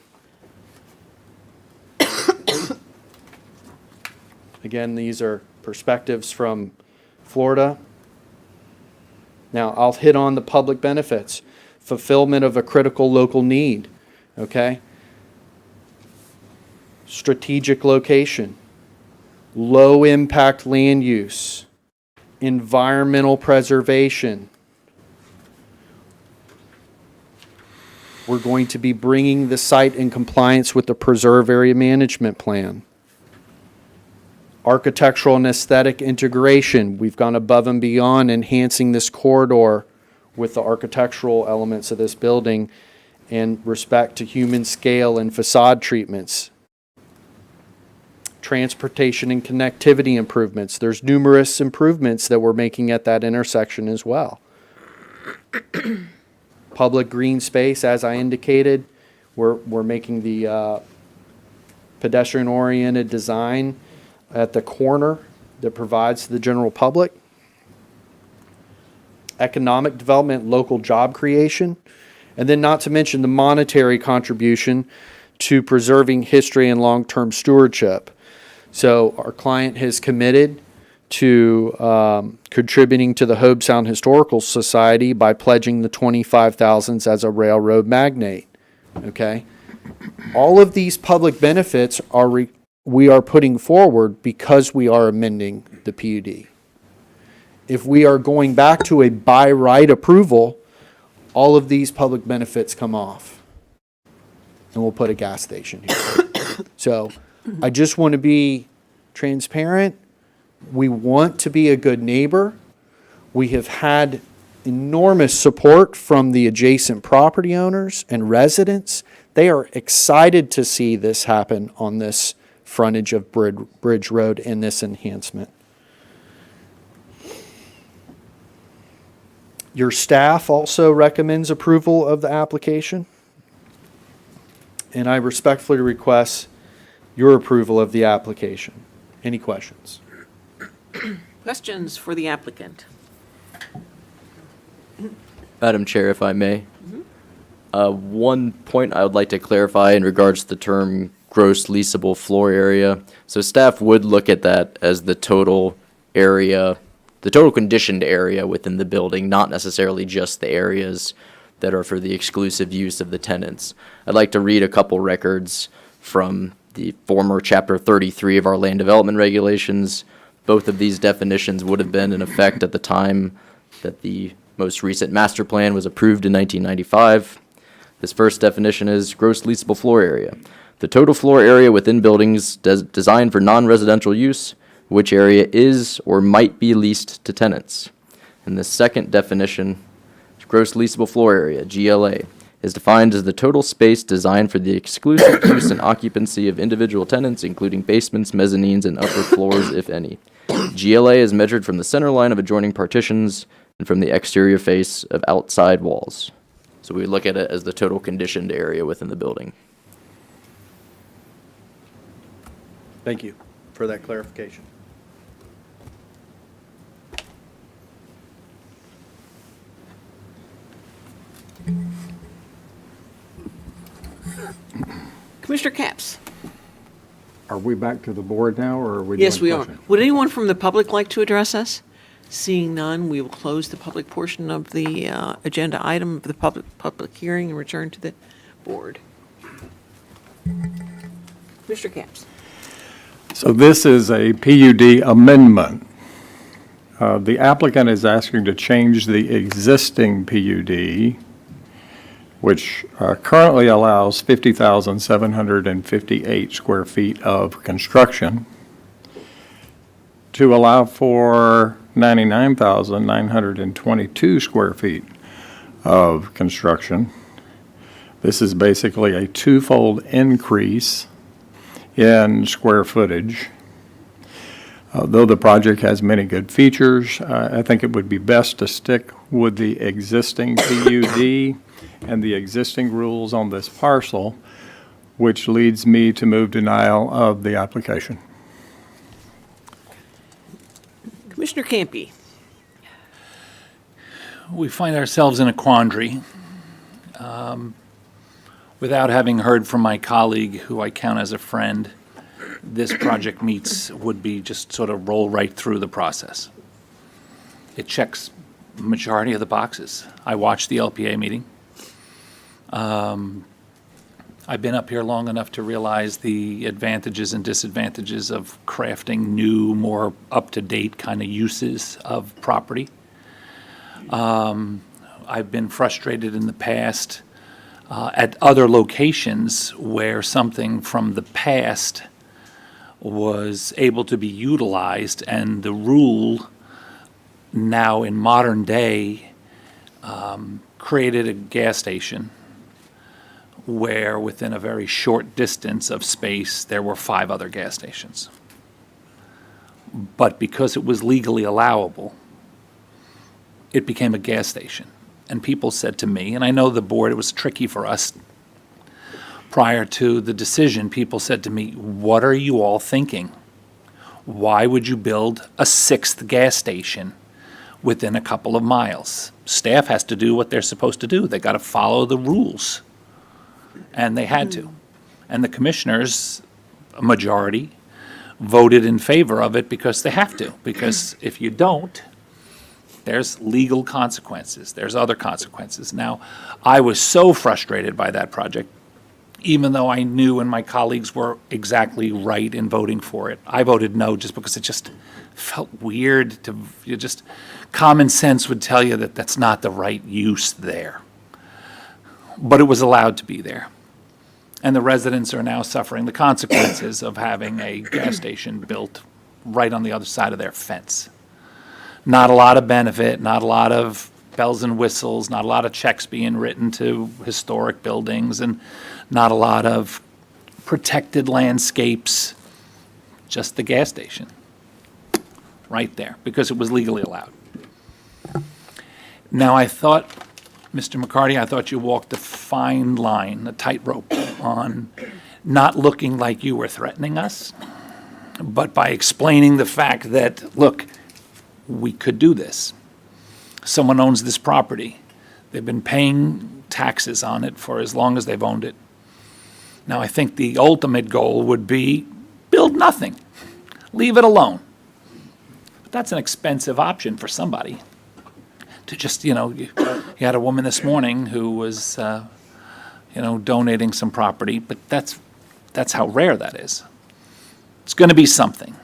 Again, these are perspectives from Florida. Now, I'll hit on the public benefits. Fulfillment of a critical local need, okay? Strategic location, low impact land use, environmental preservation. We're going to be bringing the site in compliance with the Preserve Area Management Plan. Architectural and aesthetic integration. We've gone above and beyond enhancing this corridor with the architectural elements of this building in respect to human scale and facade treatments. Transportation and connectivity improvements. There's numerous improvements that we're making at that intersection as well. Public green space, as I indicated, we're making the pedestrian-oriented design at the corner that provides to the general public. Economic development, local job creation, and then not to mention the monetary contribution to preserving history and long-term stewardship. So our client has committed to contributing to the Hobe Sound Historical Society by pledging the $25,000 as a railroad magnate. Okay, all of these public benefits we are putting forward because we are amending the PUD. If we are going back to a by right approval, all of these public benefits come off. And we'll put a gas station here. So I just want to be transparent. We want to be a good neighbor. We have had enormous support from the adjacent property owners and residents. They are excited to see this happen on this frontage of Bridge Road and this enhancement. Your staff also recommends approval of the application, and I respectfully request your approval of the application. Any questions? Questions for the applicant? Madam Chair, if I may. One point I would like to clarify in regards to the term gross leasable floor area. So staff would look at that as the total area, the total conditioned area within the building, not necessarily just the areas that are for the exclusive use of the tenants. I'd like to read a couple records from the former Chapter 33 of our land development regulations. Both of these definitions would have been in effect at the time that the most recent master plan was approved in 1995. This first definition is gross leasable floor area: the total floor area within buildings designed for non-residential use, which area is or might be leased to tenants. And the second definition, gross leasable floor area, GLA, is defined as the total space designed for the exclusive use and occupancy of individual tenants, including basements, mezzanines, and upper floors, if any. GLA is measured from the center line of adjoining partitions and from the exterior face of outside walls. So we would look at it as the total conditioned area within the building. Thank you for that clarification. Commissioner Capps? Are we back to the board now, or are we? Yes, doing we are. questions? Would anyone from the public like to address us? Seeing none, we will close the public portion of the agenda item of the public hearing and return to the board. Mr. Capps. So this is a PUD amendment. The applicant is asking to change the existing PUD, which currently allows 50,758 square feet of construction, to allow for 99,922 square feet of construction. This is basically a twofold increase in square footage. Though the project has many good features, I think it would be best to stick with the existing PUD and the existing rules on this parcel, which leads me to move denial of the application. Commissioner Campy. We find ourselves in a quandary. Without having heard from my colleague, who I count as a friend, this project would be just sort of roll right through the process. It checks majority of the boxes. I watched the LPA meeting. I've been up here long enough to realize the advantages and disadvantages of crafting new, more up-to-date kind of uses of property. I've been frustrated in the past at other locations where something from the past was able to be utilized, and the rule now in modern day created a gas station where within a very short distance of space there were 5 other gas stations. But because it was legally allowable, it became a gas station. And people said to me, and I know the board, it was tricky for us prior to the decision, people said to me, what are you all thinking? Why would you build a 6th gas station within a couple of miles? Staff has to do what they're supposed to do. They got to follow the rules. And they had to. And the commissioners, a majority, voted in favor of it because they have to. Because if you don't, there's legal consequences. There's other consequences. Now, I was so frustrated by that project, even though I knew and my colleagues were exactly right in voting for it. I voted no just because it just felt weird to, common sense would tell you that that's not the right use there. But it was allowed to be there. And the residents are now suffering the consequences of having a gas station built right on the other side of their fence. Not a lot of benefit, not a lot of bells and whistles, not a lot of checks being written to historic buildings, and not a lot of protected landscapes, just the gas station right there, because it was legally allowed. Now, I thought, Mr. McCarty, I thought you walked a fine line, a tightrope, on not looking like you were threatening us, but by explaining the fact that, look, we could do this. Someone owns this property. They've been paying taxes on it for as long as they've owned it. Now, I think the ultimate goal would be build nothing. Leave it alone. But that's an expensive option for somebody. To just, you had a woman this morning who was, donating some property, but that's how rare that is. It's going to be something.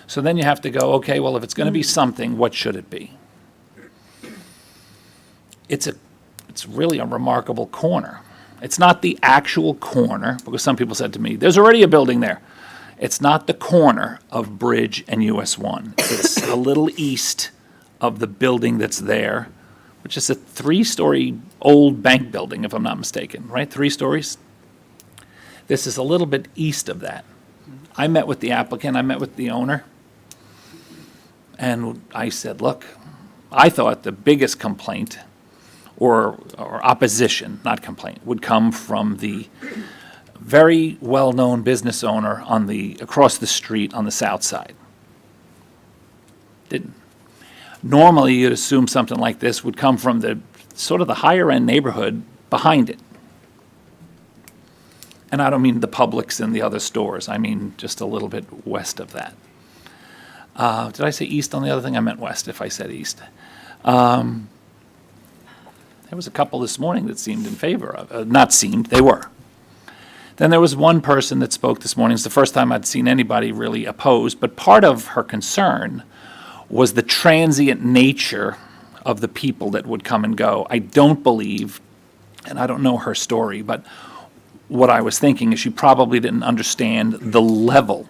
So then you have to go, okay, well, if it's going to be something, what should it be? It's really a remarkable corner. It's not the actual corner, because some people said to me, there's already a building there. It's not the corner of Bridge and US 1. It's a little east of the building that's there, which is a 3-story old bank building, if I'm not mistaken, right? 3 stories? This is a little bit east of that. I met with the applicant, I met with the owner, and I said, look, I thought the biggest complaint or opposition, not complaint, would come from the very well-known business owner across the street on the south side. Didn't. Normally, you'd assume something like this would come from the sort of the higher-end neighborhood behind it. And I don't mean the Publix and the other stores. I mean just a little bit west of that. Did I say east on the other thing? I meant west if I said east. There was a couple this morning that seemed in favor of, not seemed, they were. Then there was one person that spoke this morning. It's the first time I'd seen anybody really opposed, but part of her concern was the transient nature of the people that would come and go. I don't believe, and I don't know her story, but what I was thinking is she probably didn't understand the level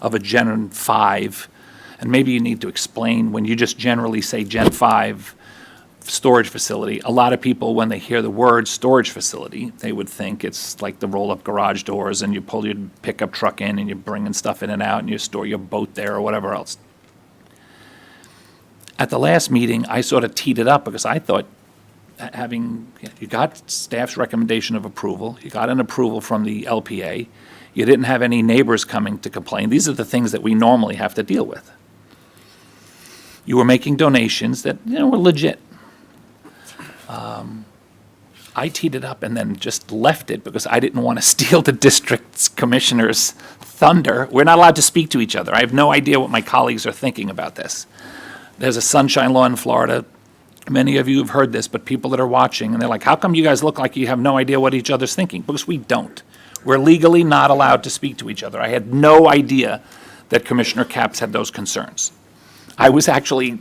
of a Gen 5, and maybe you need to explain when you just generally say Gen 5 storage facility, a lot of people, when they hear the word storage facility, they would think it's like the roll-up garage doors and you pull your pickup truck in and you're bringing stuff in and out and you store your boat there or whatever else. At the last meeting, I sort of teed it up because I thought you got staff's recommendation of approval, you got an approval from the LPA, you didn't have any neighbors coming to complain. These are the things that we normally have to deal with. You were making donations that, were legit. I teed it up and then just left it because I didn't want to steal the district's commissioner's thunder. We're not allowed to speak to each other. I have no idea what my colleagues are thinking about this. There's a sunshine law in Florida. Many of you have heard this, but people that are watching, and they're like, how come you guys look like you have no idea what each other's thinking? Because we don't. We're legally not allowed to speak to each other. I had no idea that Commissioner Capps had those concerns. I was actually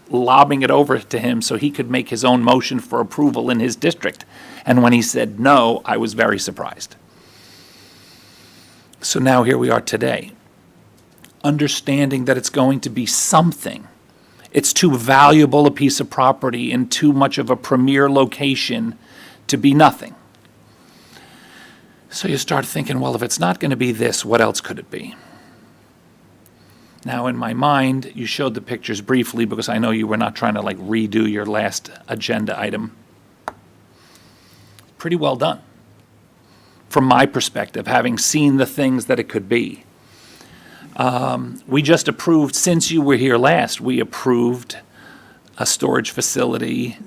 lobbing it over to him so he could make his own motion for approval in his district. And when he said no, I was very surprised. So now here we are today, understanding that it's going to be something. It's too valuable a piece of property in too much of a premier location to be nothing. So you start thinking, well, if it's not going to be this, what else could it be? Now, in my mind, you showed the pictures briefly because I know you were not trying to redo your last agenda item. Pretty well done, from my perspective, having seen the things that it could be. We just approved, since you were here last, we approved a storage facility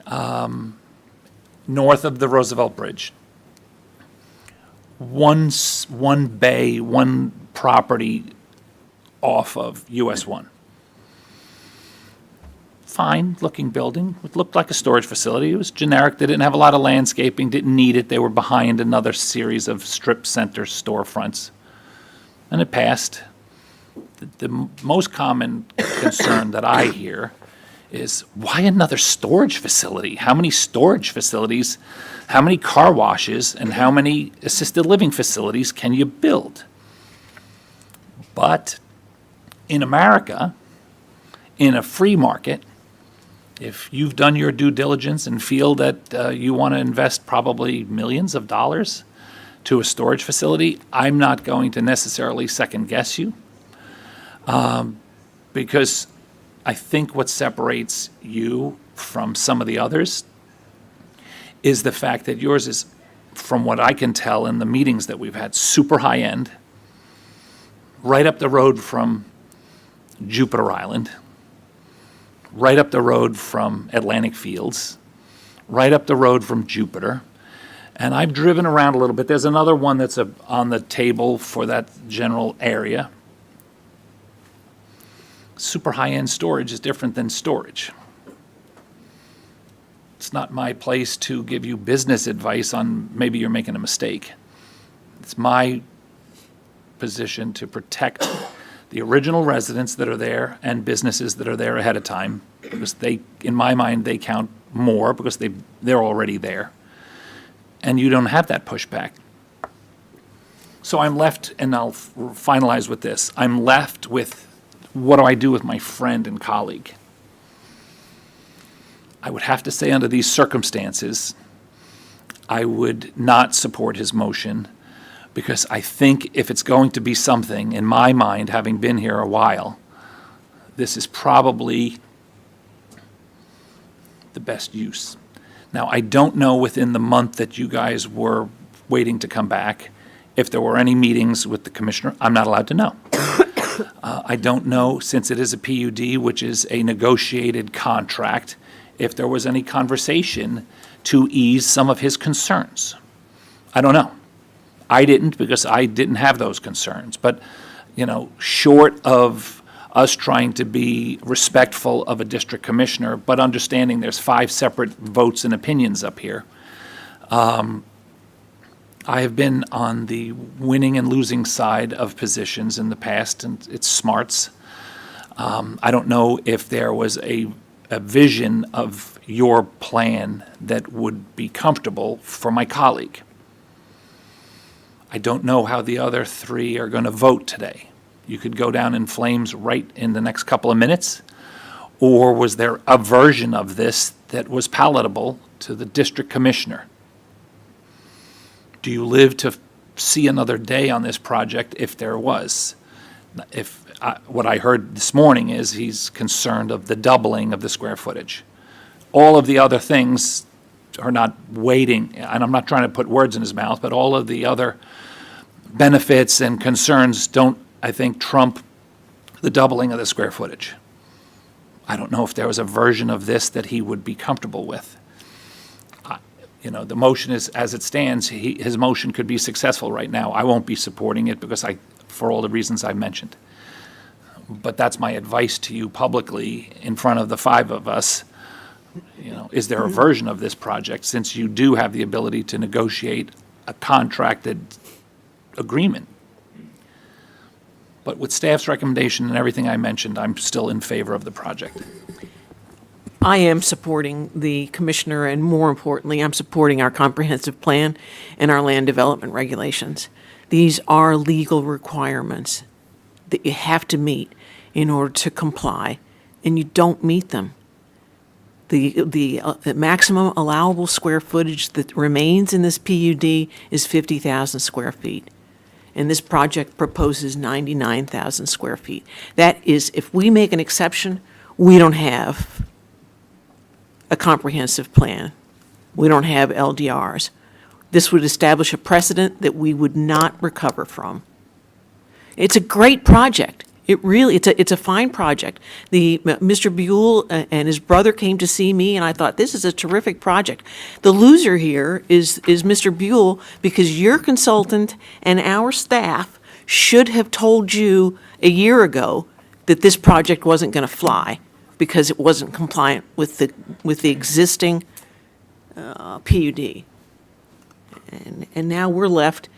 north of the Roosevelt Bridge. One bay, one property off of US 1. Fine looking building. It looked like a storage facility. It was generic. They didn't have a lot of landscaping, didn't need it. They were behind another series of strip center storefronts. And it passed. The most common concern that I hear is, why another storage facility? How many storage facilities, how many car washes, and how many assisted living facilities can you build? But in America, in a free market, if you've done your due diligence and feel that you want to invest probably millions of dollars to a storage facility, I'm not going to necessarily second guess you, because I think what separates you from some of the others is the fact that yours is, from what I can tell in the meetings that we've had, super high end, right up the road from Jupiter Island, right up the road from Atlantic Fields, right up the road from Jupiter. And I've driven around a little bit. There's another one that's on the table for that general area. Super high-end storage is different than storage. It's not my place to give you business advice on maybe you're making a mistake. It's my position to protect the original residents that are there and businesses that are there ahead of time, because they, in my mind, they count more because they're already there. And you don't have that pushback. So I'm left, and I'll finalize with this, I'm left with, what do I do with my friend and colleague? I would have to say, under these circumstances, I would not support his motion, because I think if it's going to be something, in my mind, having been here a while, this is probably the best use. Now, I don't know within the month that you guys were waiting to come back, if there were any meetings with the commissioner. I'm not allowed to know. I don't know, since it is a PUD, which is a negotiated contract, if there was any conversation to ease some of his concerns. I don't know. I didn't, because I didn't have those concerns. But, short of us trying to be respectful of a district commissioner, but understanding there's 5 separate votes and opinions up here, I have been on the winning and losing side of positions in the past, and it's smarts. I don't know if there was a vision of your plan that would be comfortable for my colleague. I don't know how the other 3 are going to vote today. You could go down in flames right in the next couple of minutes, Or was there a version of this that was palatable to the district commissioner? Do you live to see another day on this project if there was? What I heard this morning is he's concerned of the doubling of the square footage. All of the other things are not waiting, and I'm not trying to put words in his mouth, but all of the other benefits and concerns don't, I think, trump the doubling of the square footage. I don't know if there was a version of this that he would be comfortable with. The motion is, as it stands, his motion could be successful right now. I won't be supporting it because for all the reasons I mentioned. But that's my advice to you publicly in front of the five of us. Is there a version of this project, since you do have the ability to negotiate a contracted agreement? But with staff's recommendation and everything I mentioned, I'm still in favor of the project. I am supporting the commissioner, and more importantly, I'm supporting our comprehensive plan and our land development regulations. These are legal requirements that you have to meet in order to comply, and you don't meet them. The maximum allowable square footage that remains in this PUD is 50,000 square feet. And this project proposes 99,000 square feet. That is, if we make an exception, we don't have a comprehensive plan. We don't have LDRs. This would establish a precedent that we would not recover from. It's a great project. It's a fine project. Mr. Buell and his brother came to see me, and I thought, this is a terrific project. The loser here is Mr. Buell, because your consultant and our staff should have told you a year ago that this project wasn't going to fly because it wasn't compliant with the existing PUD. And now we're left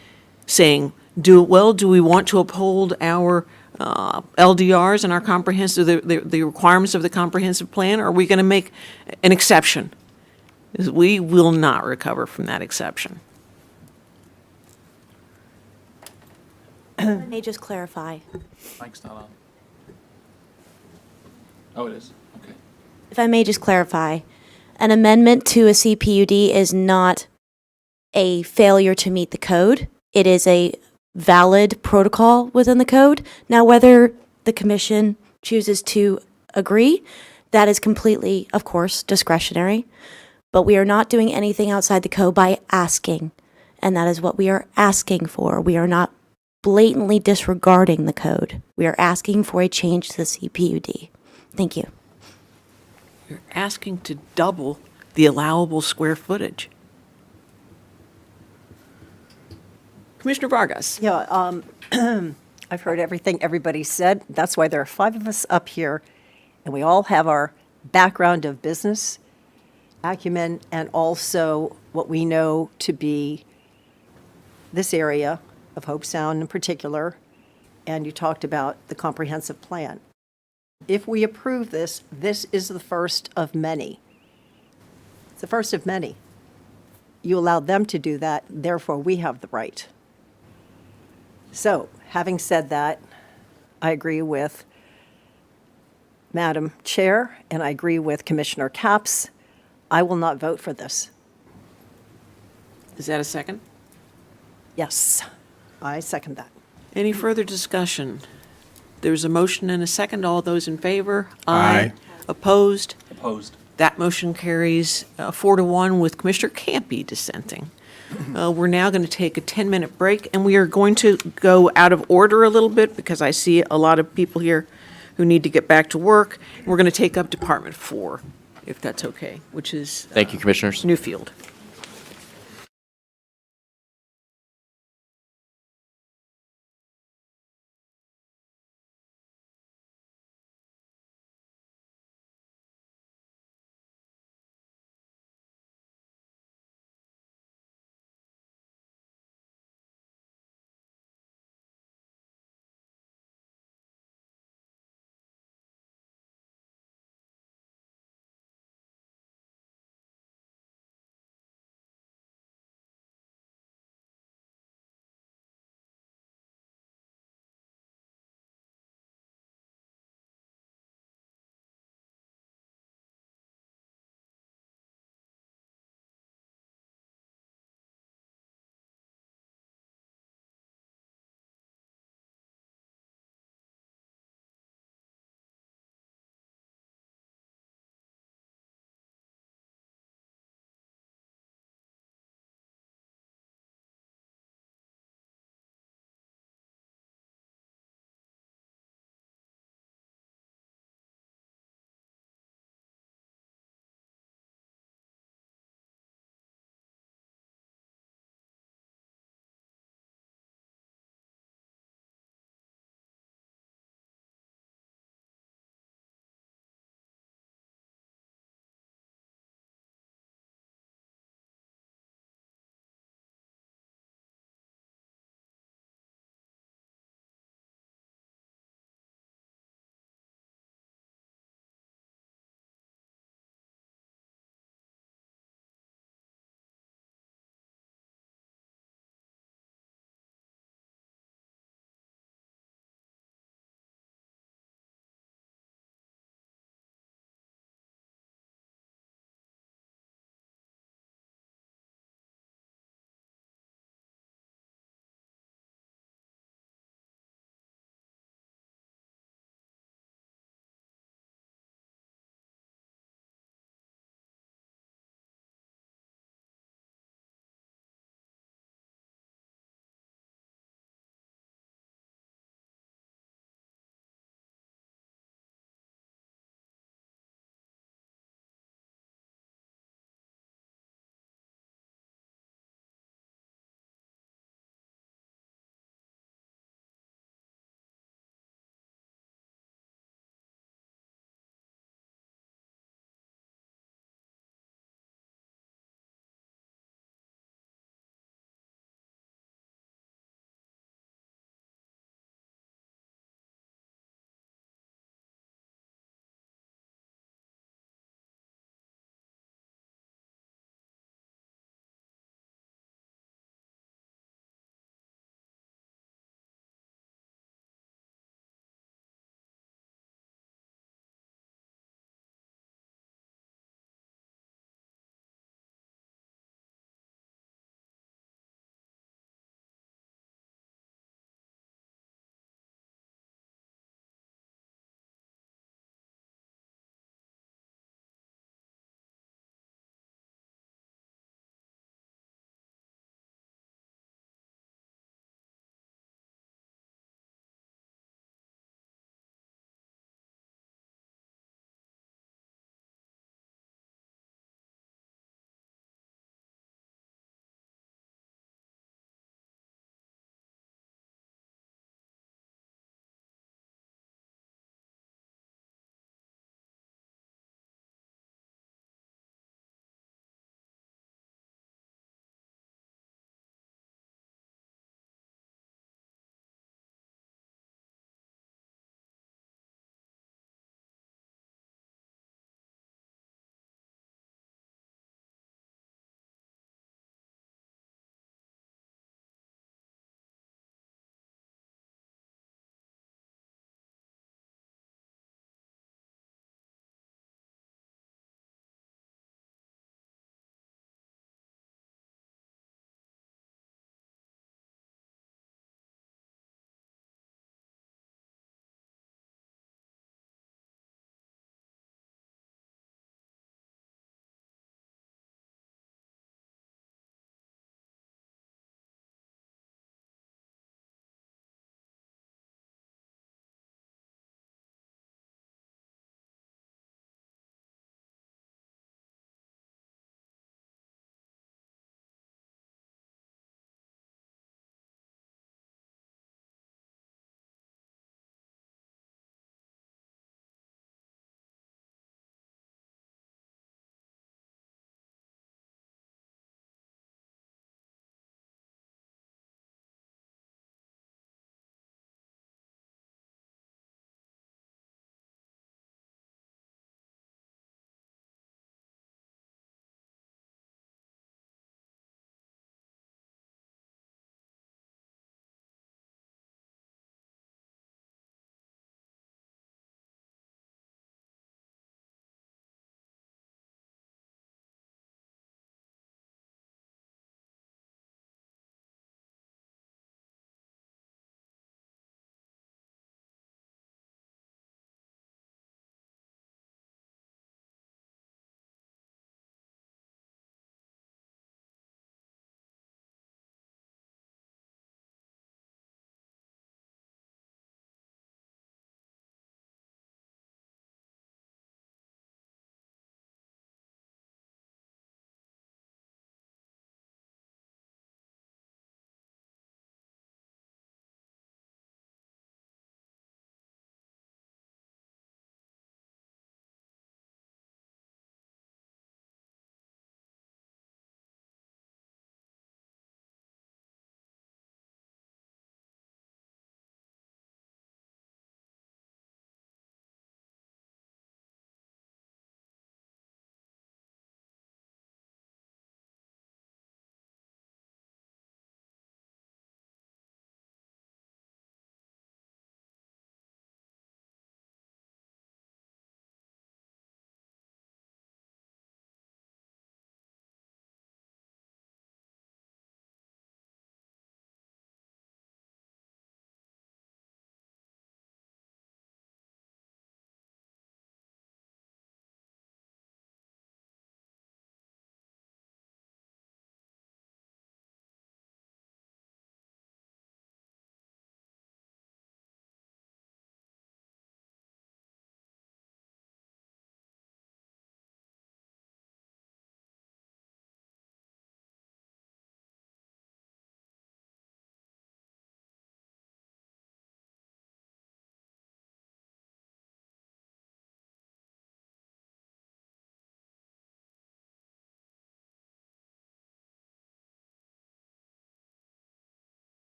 saying, do we want to uphold our LDRs and our comprehensive, the requirements of the comprehensive plan, or are we going to make an exception? We will not recover from that exception. Let me just clarify. Mike's not on. Oh, it is? Okay. If I may just clarify, an amendment to a CPUD is not a failure to meet the code. It is a valid protocol within the code. Now, whether the commission chooses to agree, that is completely, of course, discretionary. But we are not doing anything outside the code by asking. And that is what we are asking for. We are not blatantly disregarding the code. We are asking for a change to the CPUD. Thank you. You're asking to double the allowable square footage. Commissioner Vargas. Yeah, I've heard everything everybody said. That's why there are five of us up here, and we all have our background of business acumen and also what we know to be this area of Hope Sound in particular, and you talked about the comprehensive plan. If we approve this, this is the first of many. It's the first of many. You allowed them to do that, therefore we have the right. So, having said that, I agree with Madam Chair, and I agree with Commissioner Capps. I will not vote for this. Is that a second? Yes, I second that. Any further discussion? There's a motion and a second. All those in favor? Aye. Opposed? Opposed. That motion carries 4-1 with Commissioner Campy dissenting. We're now going to take a 10-minute break, and we are going to go out of order a little bit because I see a lot of people here who need to get back to work. We're going to take up Department 4, if that's okay, which is Thank you, Commissioners. Newfield.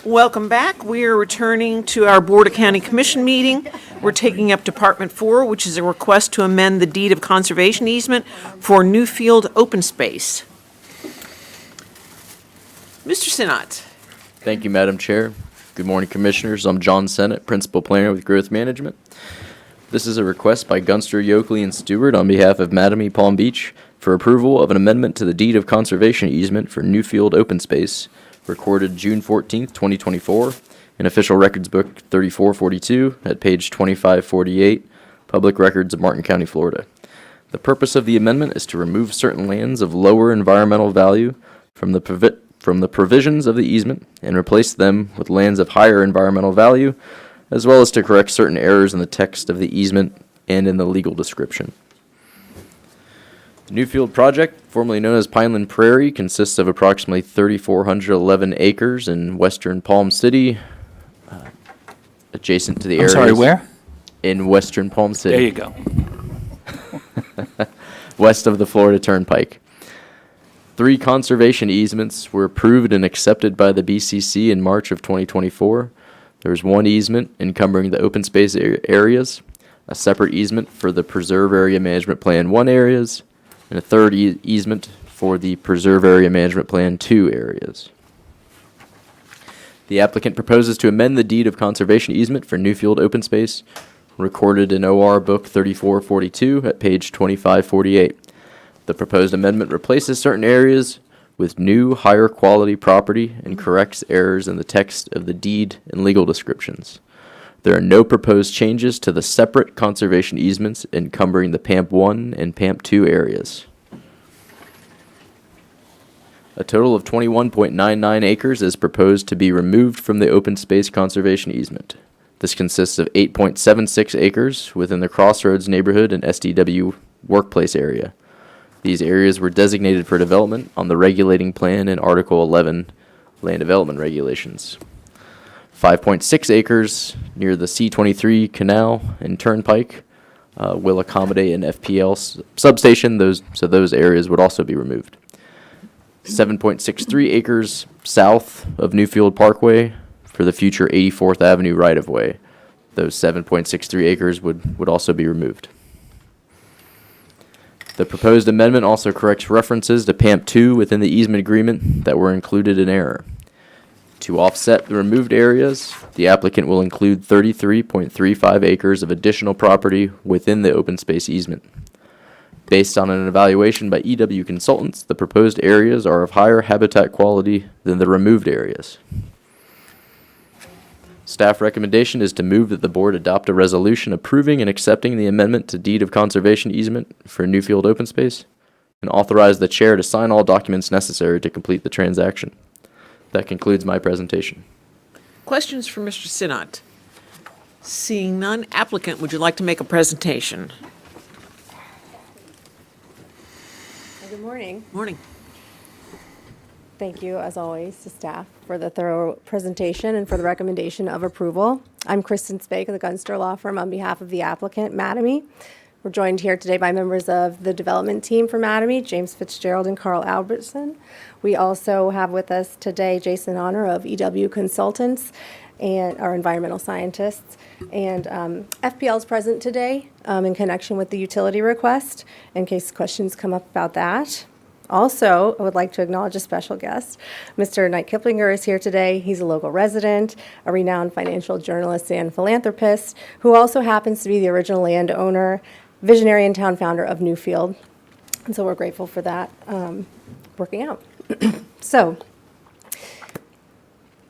Welcome back. We are returning to our Board of County Commission meeting. We're taking up Department 4, which is a request to amend the deed of conservation easement for Newfield Open Space. Mr. Sinat. Thank you, Madam Chair. Good morning, Commissioners. I'm John Sennett, Principal Planner with Growth Management. This is a request by Gunster, Yoakley, and Stuart on behalf of Mattamy Palm Beach for approval of an amendment to the deed of conservation easement for Newfield Open Space, recorded June 14th, 2024, in Official Records Book 3442 at page 2548, Public Records of Martin County, Florida. The purpose of the amendment is to remove certain lands of lower environmental value from the provisions of the easement and replace them with lands of higher environmental value, as well as to correct certain errors in the text of the easement and in the legal description. The Newfield project, formerly known as Pineland Prairie, consists of approximately 3,411 acres in western Palm City, adjacent to the area. I'm sorry, where? In western Palm City. There you go. West of the Florida Turnpike. 3 conservation easements were approved and accepted by the BCC in March of 2024. There was 1 easement encumbering the open space areas, a separate easement for the Preserve Area Management Plan 1 areas, and a 3rd easement for the Preserve Area Management Plan 2 areas. The applicant proposes to amend the deed of conservation easement for Newfield Open Space, recorded in OR Book 3442 at page 2548. The proposed amendment replaces certain areas with new, higher quality property and corrects errors in the text of the deed and legal descriptions. There are no proposed changes to the separate conservation easements encumbering the PAMP 1 and PAMP 2 areas. A total of 21.99 acres is proposed to be removed from the open space conservation easement. This consists of 8.76 acres within the Crossroads neighborhood and SDW workplace area. These areas were designated for development on the regulating plan in Article 11 Land Development Regulations. 5.6 acres near the C-23 Canal and Turnpike will accommodate an FPL substation. Those areas would also be removed. 7.63 acres south of Newfield Parkway for the future 84th Avenue right-of-way. Those 7.63 acres would also be removed. The proposed amendment also corrects references to PAMP 2 within the easement agreement that were included in error. To offset the removed areas, the applicant will include 33.35 acres of additional property within the open space easement. Based on an evaluation by EW Consultants, the proposed areas are of higher habitat quality than the removed areas. Staff recommendation is to move that the board adopt a resolution approving and accepting the amendment to deed of conservation easement for Newfield Open Space and authorize the chair to sign all documents necessary to complete the transaction. That concludes my presentation. Questions for Mr. Sinat? Seeing none, applicant, would you like to make a presentation? Good morning. Morning. Thank you, as always, to staff for the thorough presentation and for the recommendation of approval. I'm Kristen Spake of the Gunster Law Firm on behalf of the applicant, Mattamy. We're joined here today by members of the development team for Mattamy, James Fitzgerald and Carl Albertson. We also have with us today Jason Honor of EW Consultants and our environmental scientists. And FPL is present today in connection with the utility request, in case questions come up about that. Also, I would like to acknowledge a special guest. Mr. Knight Kiplinger is here today. He's a local resident, a renowned financial journalist and philanthropist, who also happens to be the original landowner, visionary and town founder of Newfield. And so we're grateful for that working out. So,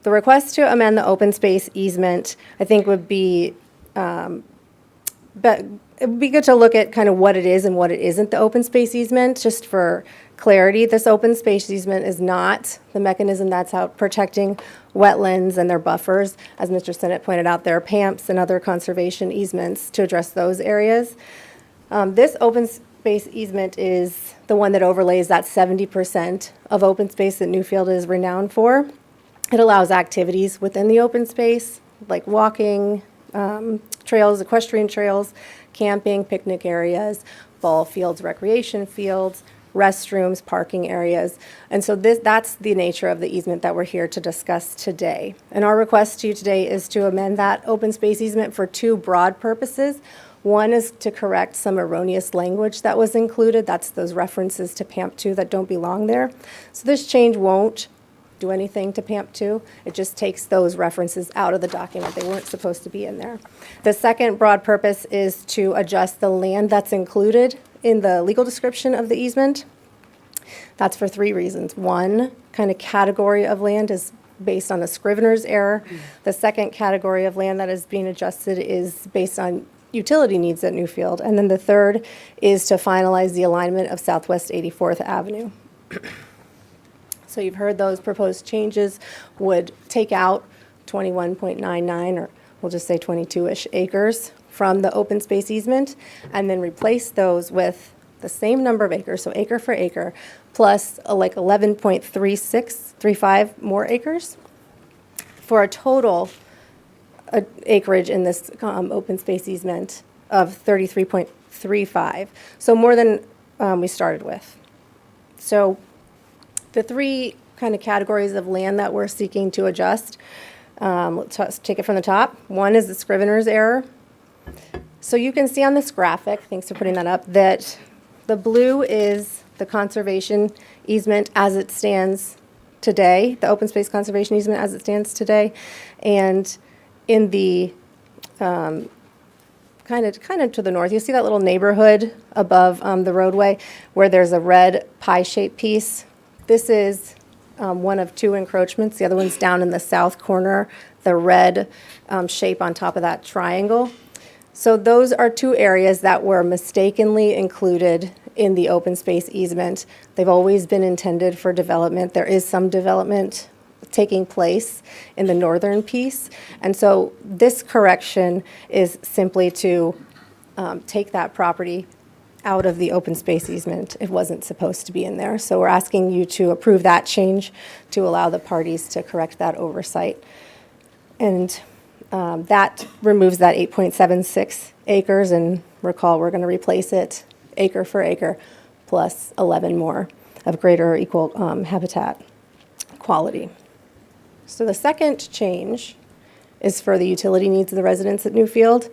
the request to amend the open space easement, I think would be, but it would be good to look at kind of what it is and what it isn't, the open space easement, just for clarity. This open space easement is not the mechanism that's out protecting wetlands and their buffers. As Mr. Sennett pointed out, there are PAMPs and other conservation easements to address those areas. This open space easement is the one that overlays that 70% of open space that Newfield is renowned for. It allows activities within the open space, like walking, trails, equestrian trails, camping, picnic areas, ball fields, recreation fields, restrooms, parking areas. And so that's the nature of the easement that we're here to discuss today. And our request to you today is to amend that open space easement for two broad purposes. One is to correct some erroneous language that was included. That's those references to PAMP 2 that don't belong there. So this change won't do anything to PAMP 2. It just takes those references out of the document. They weren't supposed to be in there. The second broad purpose is to adjust the land that's included in the legal description of the easement. That's for three reasons. One, kind of category of land is based on a scrivener's error. The second category of land that is being adjusted is based on utility needs at Newfield. And then the third is to finalize the alignment of Southwest 84th Avenue. So you've heard those proposed changes would take out 21.99, or we'll just say 22-ish acres from the open space easement, and then replace those with the same number of acres, so acre for acre, plus like 11.35 more acres, for a total acreage in this open space easement of 33.35, so more than we started with. So the three kind of categories of land that we're seeking to adjust, let's take it from the top. One is the scrivener's error. So you can see on this graphic, thanks for putting that up, that the blue is the conservation easement as it stands today, the open space conservation easement as it stands today, and in the kind of to the north, you see that little neighborhood above the roadway where there's a red pie-shaped piece. This is one of two encroachments. The other one's down in the south corner, the red shape on top of that triangle. So those are two areas that were mistakenly included in the open space easement. They've always been intended for development. There is some development taking place in the northern piece. And so this correction is simply to take that property out of the open space easement. It wasn't supposed to be in there. So we're asking you to approve that change to allow the parties to correct that oversight. And that removes that 8.76 acres, and recall we're going to replace it acre for acre plus 11 more of greater or equal habitat quality. So the second change is for the utility needs of the residents at Newfield.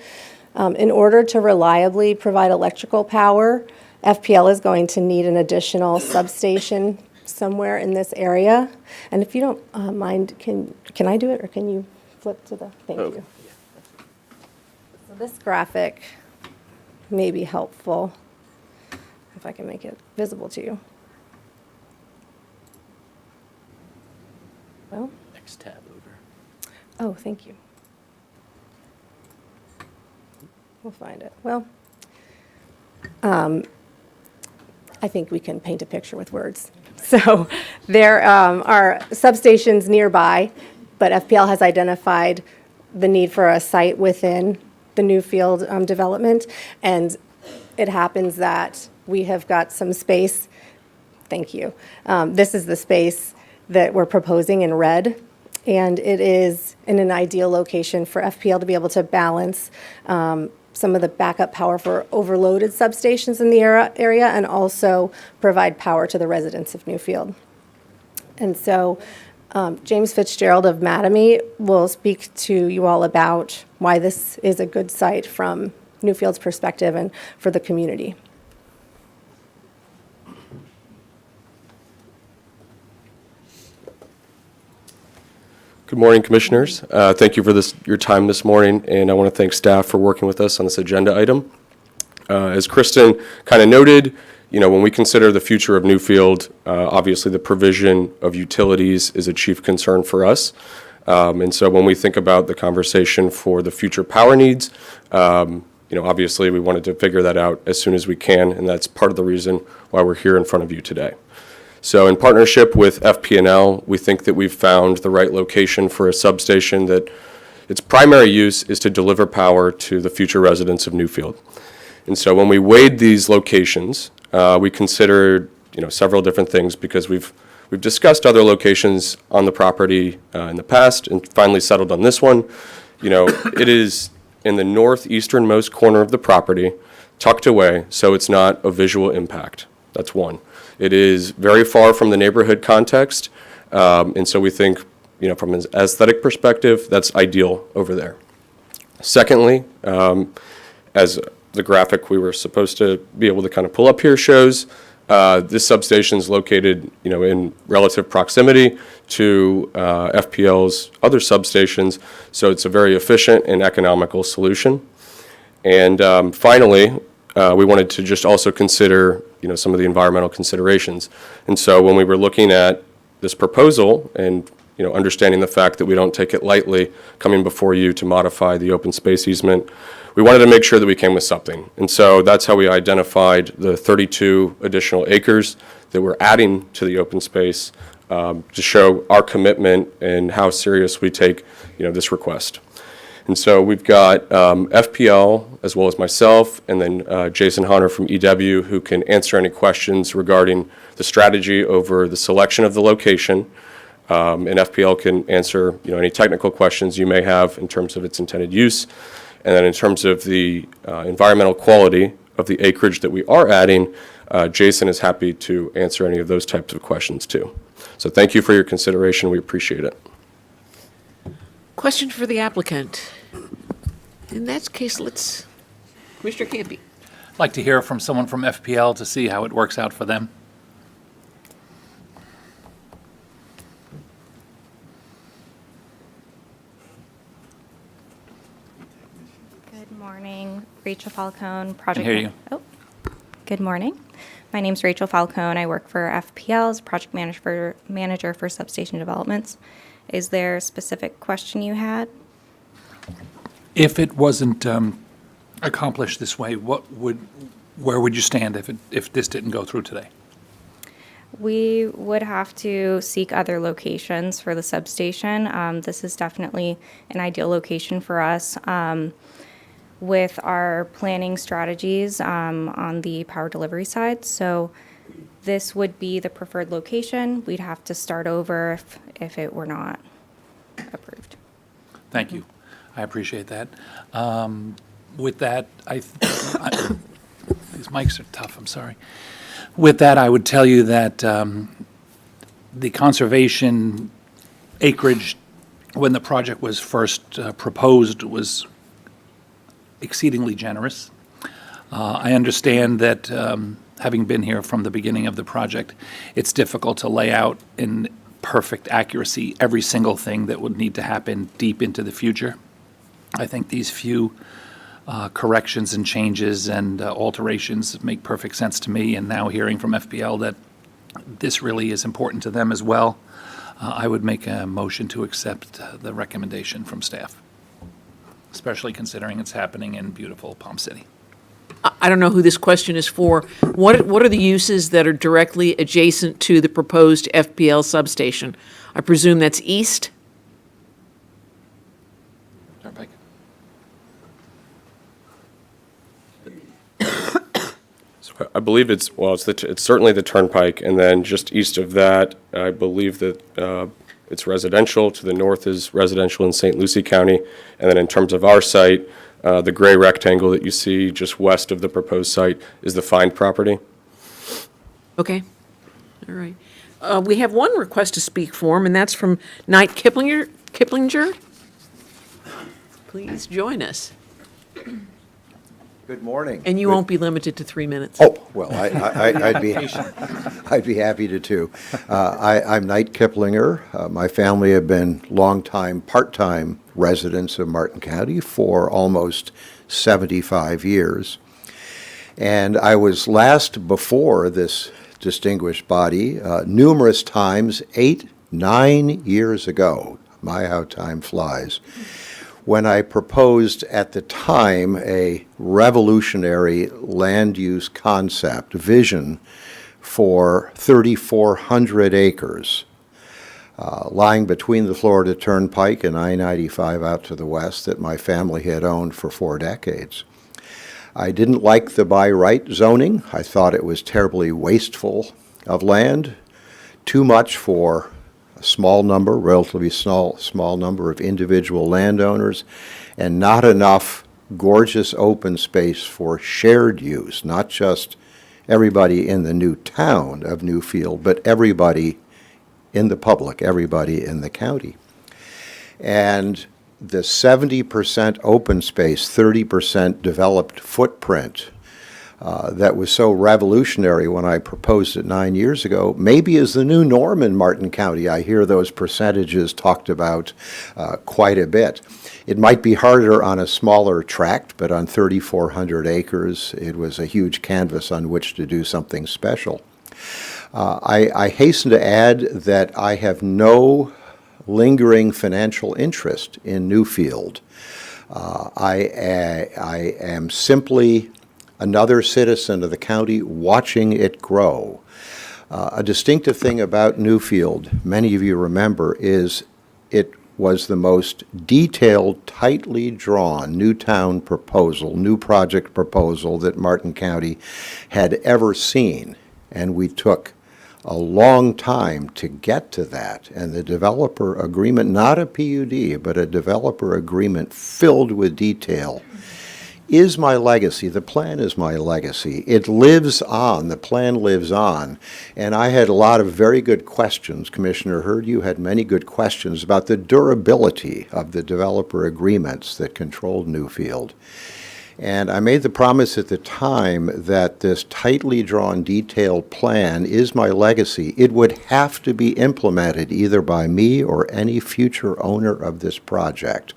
In order to reliably provide electrical power, FPL is going to need an additional substation somewhere in this area. And if you don't mind, can I do it, or can you flip to the, thank you. So this graphic may be helpful if I can make it visible to you. Well, Next tab over. oh, thank you. We'll find it. Well, I think we can paint a picture with words. So there are substations nearby, but FPL has identified the need for a site within the Newfield development, and it happens that we have got some space. Thank you. This is the space that we're proposing in red, and it is in an ideal location for FPL to be able to balance some of the backup power for overloaded substations in the area, and also provide power to the residents of Newfield. And so James Fitzgerald of Mattamy will speak to you all about why this is a good site from Newfield's perspective and for the community. Good morning, Commissioners. Thank you for your time this morning, and I want to thank staff for working with us on this agenda item. As Kristen kind of noted, when we consider the future of Newfield, obviously the provision of utilities is a chief concern for us. And so when we think about the conversation for the future power needs, obviously we wanted to figure that out as soon as we can, and that's part of the reason why we're here in front of you today. So in partnership with FP&L, we think that we've found the right location for a substation that its primary use is to deliver power to the future residents of Newfield. And so when we weighed these locations, we considered several different things, because we've discussed other locations on the property in the past and finally settled on this one. It is in the northeasternmost corner of the property, tucked away, so it's not a visual impact. That's one. It is very far from the neighborhood context, and so we think, from an aesthetic perspective, that's ideal over there. Secondly, as the graphic we were supposed to be able to kind of pull up here shows, this substation is located, in relative proximity to FPL's other substations, so it's a very efficient and economical solution. And finally, we wanted to just also consider, some of the environmental considerations. And so when we were looking at this proposal and, understanding the fact that we don't take it lightly coming before you to modify the open space easement, we wanted to make sure that we came with something. And so that's how we identified the 32 additional acres that we're adding to the open space to show our commitment and how serious we take, this request. And so we've got FPL, as well as myself, and then Jason Hunter from EW, who can answer any questions regarding the strategy over the selection of the location. And FPL can answer, any technical questions you may have in terms of its intended use. And then in terms of the environmental quality of the acreage that we are adding, Jason is happy to answer any of those types of questions too. So thank you for your consideration. We appreciate it. Question for the applicant. In that case, Commissioner Campy. I'd like to hear from someone from FPL to see how it works out for them. Good morning, Rachel Falcone, project. hear you. Oh, good morning. My name's Rachel Falcone. I work for FPL as project manager for substation developments. Is there a specific question you had? If it wasn't accomplished this way, where would you stand if this didn't go through today? We would have to seek other locations for the substation. This is definitely an ideal location for us. With our planning strategies on the power delivery side. So this would be the preferred location. We'd have to start over if it were not approved. Thank you. I appreciate that. With that, these mics are tough, I'm sorry. With that, I would tell you that the conservation acreage, when the project was first proposed, was exceedingly generous. I understand that, having been here from the beginning of the project, it's difficult to lay out in perfect accuracy every single thing that would need to happen deep into the future. I think these few corrections and changes and alterations make perfect sense to me, and now hearing from FPL that this really is important to them as well, I would make a motion to accept the recommendation from staff, especially considering it's happening in beautiful Palm City. I don't know who this question is for. What are the uses that are directly adjacent to the proposed FPL substation? I presume that's east? Turnpike. So I believe it's certainly the Turnpike, and then just east of that, I believe that it's residential. To the north is residential in St. Lucie County. And then in terms of our site, the gray rectangle that you see just west of the proposed site is the Find property. Okay, all right. We have one request to speak form, and that's from Knight Kiplinger. Please join us. Good morning. And you won't be limited to 3 minutes. Oh, well, I'd be happy to too. I'm Knight Kiplinger. My family have been longtime, part-time residents of Martin County for almost 75 years. And I was last before this distinguished body numerous times, 8, 9 years ago. My, how time flies. When I proposed at the time a revolutionary land use concept, vision for 3,400 acres, lying between the Florida Turnpike and I-95 out to the west that my family had owned for 4 decades. I didn't like the by right zoning. I thought it was terribly wasteful of land, too much for a small number, relatively small number of individual landowners, and not enough gorgeous open space for shared use, not just everybody in the new town of Newfield, but everybody in the public, everybody in the county. And the 70% open space, 30% developed footprint that was so revolutionary when I proposed it 9 years ago, maybe is the new norm in Martin County. I hear those percentages talked about quite a bit. It might be harder on a smaller tract, but on 3,400 acres, it was a huge canvas on which to do something special. I hasten to add that I have no lingering financial interest in Newfield. I am simply another citizen of the county watching it grow. A distinctive thing about Newfield, many of you remember, is it was the most detailed, tightly drawn new town proposal, new project proposal that Martin County had ever seen. And we took a long time to get to that. And the developer agreement, not a PUD, but a developer agreement filled with detail, is my legacy. The plan is my legacy. It lives on. The plan lives on. And I had a lot of very good questions. Commissioner Hurd, you had many good questions about the durability of the developer agreements that controlled Newfield. And I made the promise at the time that this tightly drawn, detailed plan is my legacy. It would have to be implemented either by me or any future owner of this project.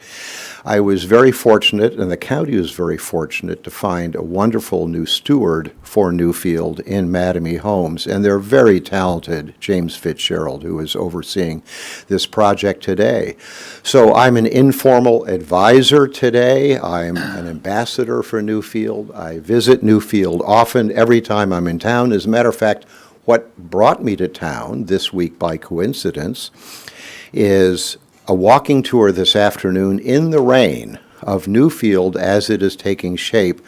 I was very fortunate, and the county was very fortunate, to find a wonderful new steward for Newfield in Mattamy Homes, and they're very talented, James Fitzgerald, who is overseeing this project today. So I'm an informal advisor today. I'm an ambassador for Newfield. I visit Newfield often, every time I'm in town. As a matter of fact, what brought me to town this week by coincidence is a walking tour this afternoon in the rain of Newfield as it is taking shape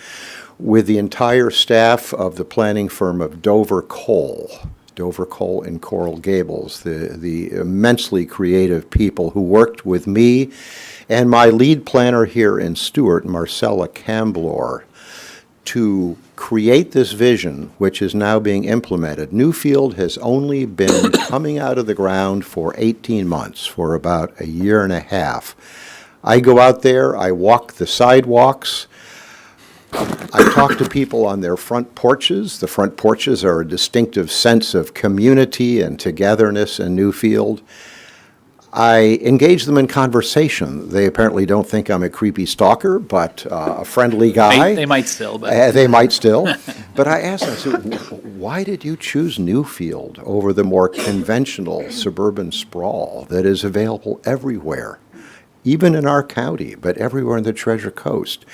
with the entire staff of the planning firm of Dover Cole in Coral Gables, the immensely creative people who worked with me and my lead planner here in Stuart, Marcella Camblor, to create this vision, which is now being implemented. Newfield has only been coming out of the ground for 18 months, for about a year and a half. I go out there, I walk the sidewalks, I talk to people on their front porches. The front porches are a distinctive sense of community and togetherness in Newfield. I engage them in conversation. They apparently don't think I'm a creepy stalker, but a friendly guy. They might still, but. They might still. But I asked them, I said, why did you choose Newfield over the more conventional suburban sprawl that is available everywhere, even in our county, but everywhere in the Treasure Coast?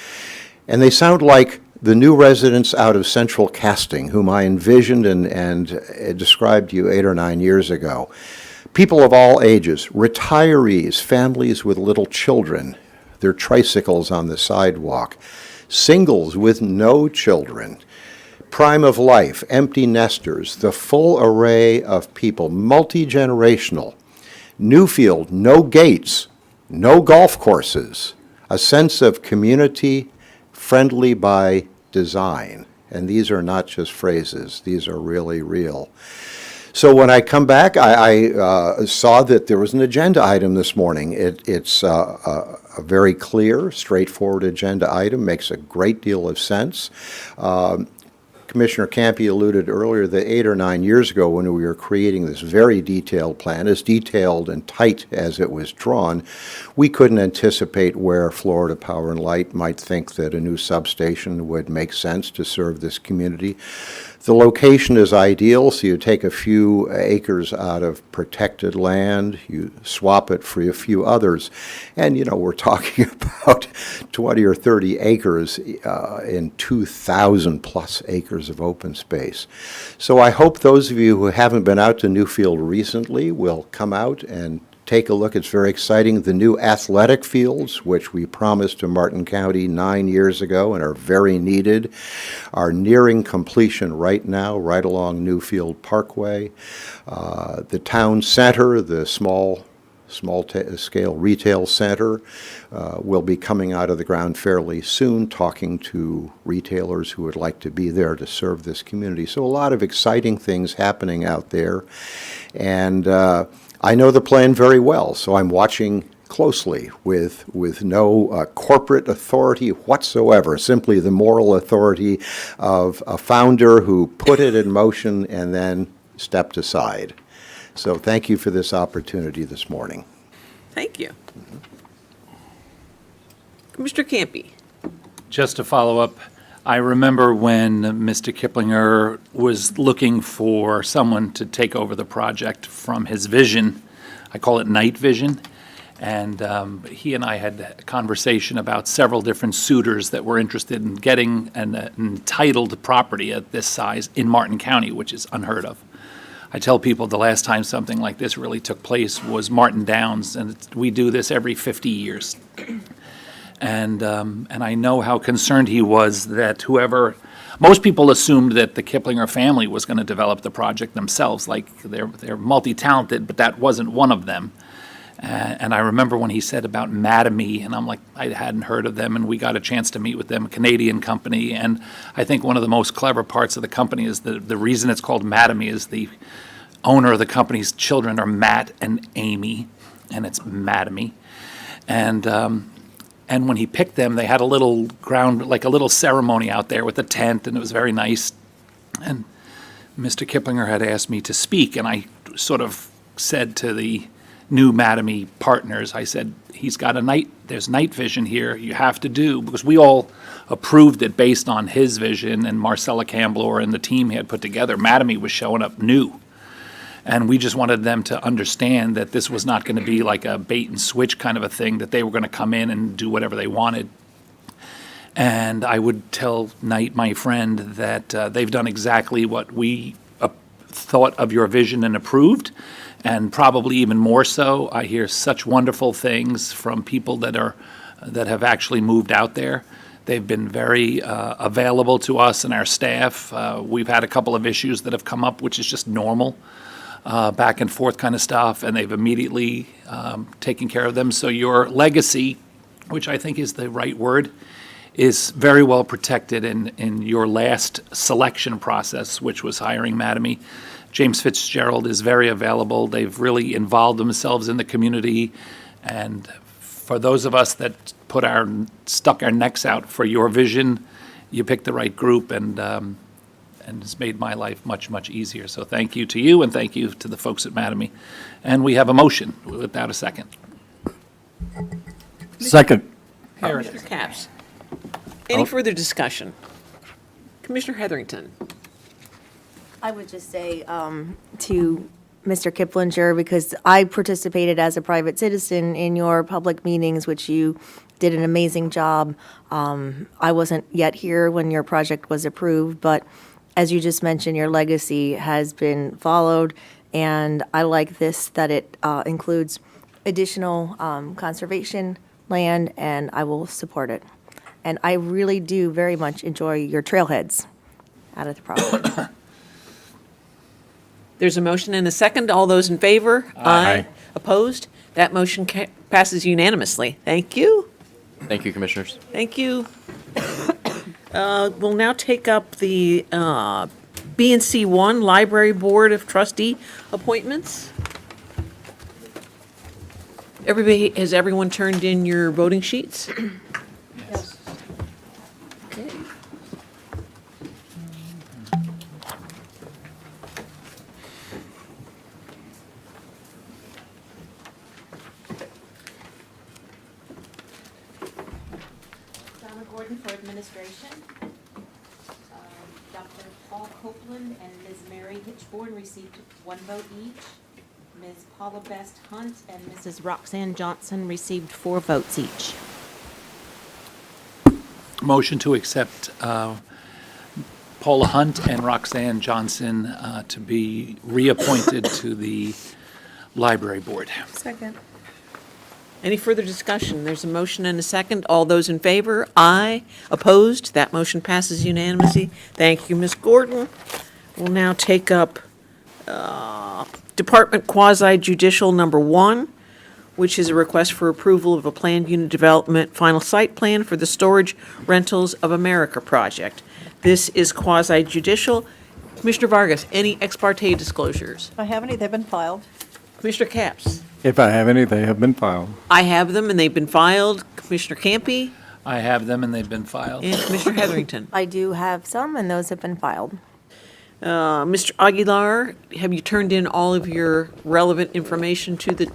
And they sound like the new residents out of Central Casting, whom I envisioned and described to you 8 or 9 years ago. People of all ages, retirees, families with little children, their tricycles on the sidewalk, singles with no children, prime of life, empty nesters, the full array of people, multi-generational. Newfield, no gates, no golf courses, a sense of community friendly by design. And these are not just phrases, these are really real. So when I come back, I saw that there was an agenda item this morning. It's a very clear, straightforward agenda item, makes a great deal of sense. Commissioner Campy alluded earlier that 8 or 9 years ago when we were creating this very detailed plan, as detailed and tight as it was drawn, we couldn't anticipate where Florida Power and Light might think that a new substation would make sense to serve this community. The location is ideal, so you take a few acres out of protected land, you swap it for a few others, and we're talking about 20 or 30 acres in 2,000 plus acres of open space. So I hope those of you who haven't been out to Newfield recently will come out and take a look. It's very exciting. The new athletic fields, which we promised to Martin County 9 years ago and are very needed, are nearing completion right now, right along Newfield Parkway. The town center, the small small-scale retail center will be coming out of the ground fairly soon, talking to retailers who would like to be there to serve this community. So a lot of exciting things happening out there. And I know the plan very well, so I'm watching closely with no corporate authority whatsoever, simply the moral authority of a founder who put it in motion and then stepped aside. So thank you for this opportunity this morning. Thank you. Commissioner Campy. Just to follow up, I remember when Mr. Kiplinger was looking for someone to take over the project from his vision. I call it night vision. And he and I had a conversation about several different suitors that were interested in getting an entitled property at this size in Martin County, which is unheard of. I tell people the last time something like this really took place was Martin Downs, and we do this every 50 years. And I know how concerned he was that most people assumed that the Kiplinger family was going to develop the project themselves, like they're multi-talented, but that wasn't one of them. And I remember when he said about Mattamy, and I'm like, I hadn't heard of them, and we got a chance to meet with them, a Canadian company. And I think one of the most clever parts of the company is the reason it's called Mattamy is the owner of the company's children are Matt and Amy, and it's Mattamy. And when he picked them, they had a little like a little ceremony out there with a tent, and it was very nice. And Mr. Kiplinger had asked me to speak, and I sort of said to the new Mattamy partners, I said, there's night vision here, you have to do, because we all approved it based on his vision, and Marcella Camblor and the team he had put together. Mattamy was showing up new. And we just wanted them to understand that this was not going to be like a bait and switch kind of a thing, that they were going to come in and do whatever they wanted. And I would tell Knight, my friend, that they've done exactly what we thought of your vision and approved, and probably even more so. I hear such wonderful things from people that have actually moved out there. They've been very available to us and our staff. We've had a couple of issues that have come up, which is just normal. Back and forth kind of stuff, and they've immediately taken care of them. So your legacy, which I think is the right word, is very well protected in your last selection process, which was hiring Mattamy. James Fitzgerald is very available. They've really involved themselves in the community. And for those of us that stuck our necks out for your vision, you picked the right group, and it's made my life much, much easier. So thank you to you, and thank you to the folks at Mattamy. And we have a motion without a second. Second. Commissioner Capps. Any further discussion? Commissioner Heatherington. I would just say to Mr. Kiplinger, because I participated as a private citizen in your public meetings, which you did an amazing job. I wasn't yet here when your project was approved, but as you just mentioned, your legacy has been followed, and I like this, that it includes additional conservation land, and I will support it. And I really do very much enjoy your trailheads out of the property. There's a motion and a second. All those in favor? Aye. Opposed? That motion passes unanimously. Thank you. Thank you, Commissioners. Thank you. We'll now take up the B&C 1 Library Board of Trustee appointments. Has everyone turned in your voting sheets? Yes. Okay. Donna Gordon for administration. Dr. Paul Copeland and Ms. Mary Hitchborn received 1 vote each. Ms. Paula Best Hunt and Mrs. Roxanne Johnson received 4 votes each. Motion to accept Paula Hunt and Roxanne Johnson to be reappointed to the Library Board. Second. Any further discussion? There's a motion and a second. All those in favor? Aye. Opposed? That motion passes unanimously. Thank you, Ms. Gordon. We'll now take up Department Quasi Judicial Number 1, which is a request for approval of a planned unit development final site plan for the Storage Rentals of America project. This is quasi-judicial. Commissioner Vargas, any ex parte disclosures? If I have any, they've been filed. Commissioner Capps? If I have any, they have been filed. I have them, and they've been filed. Commissioner Campy I have them, and they've been filed. and Commissioner Heatherington. I do have some, and those have been filed. Mr. Aguilar, have you turned in all of your relevant information to the,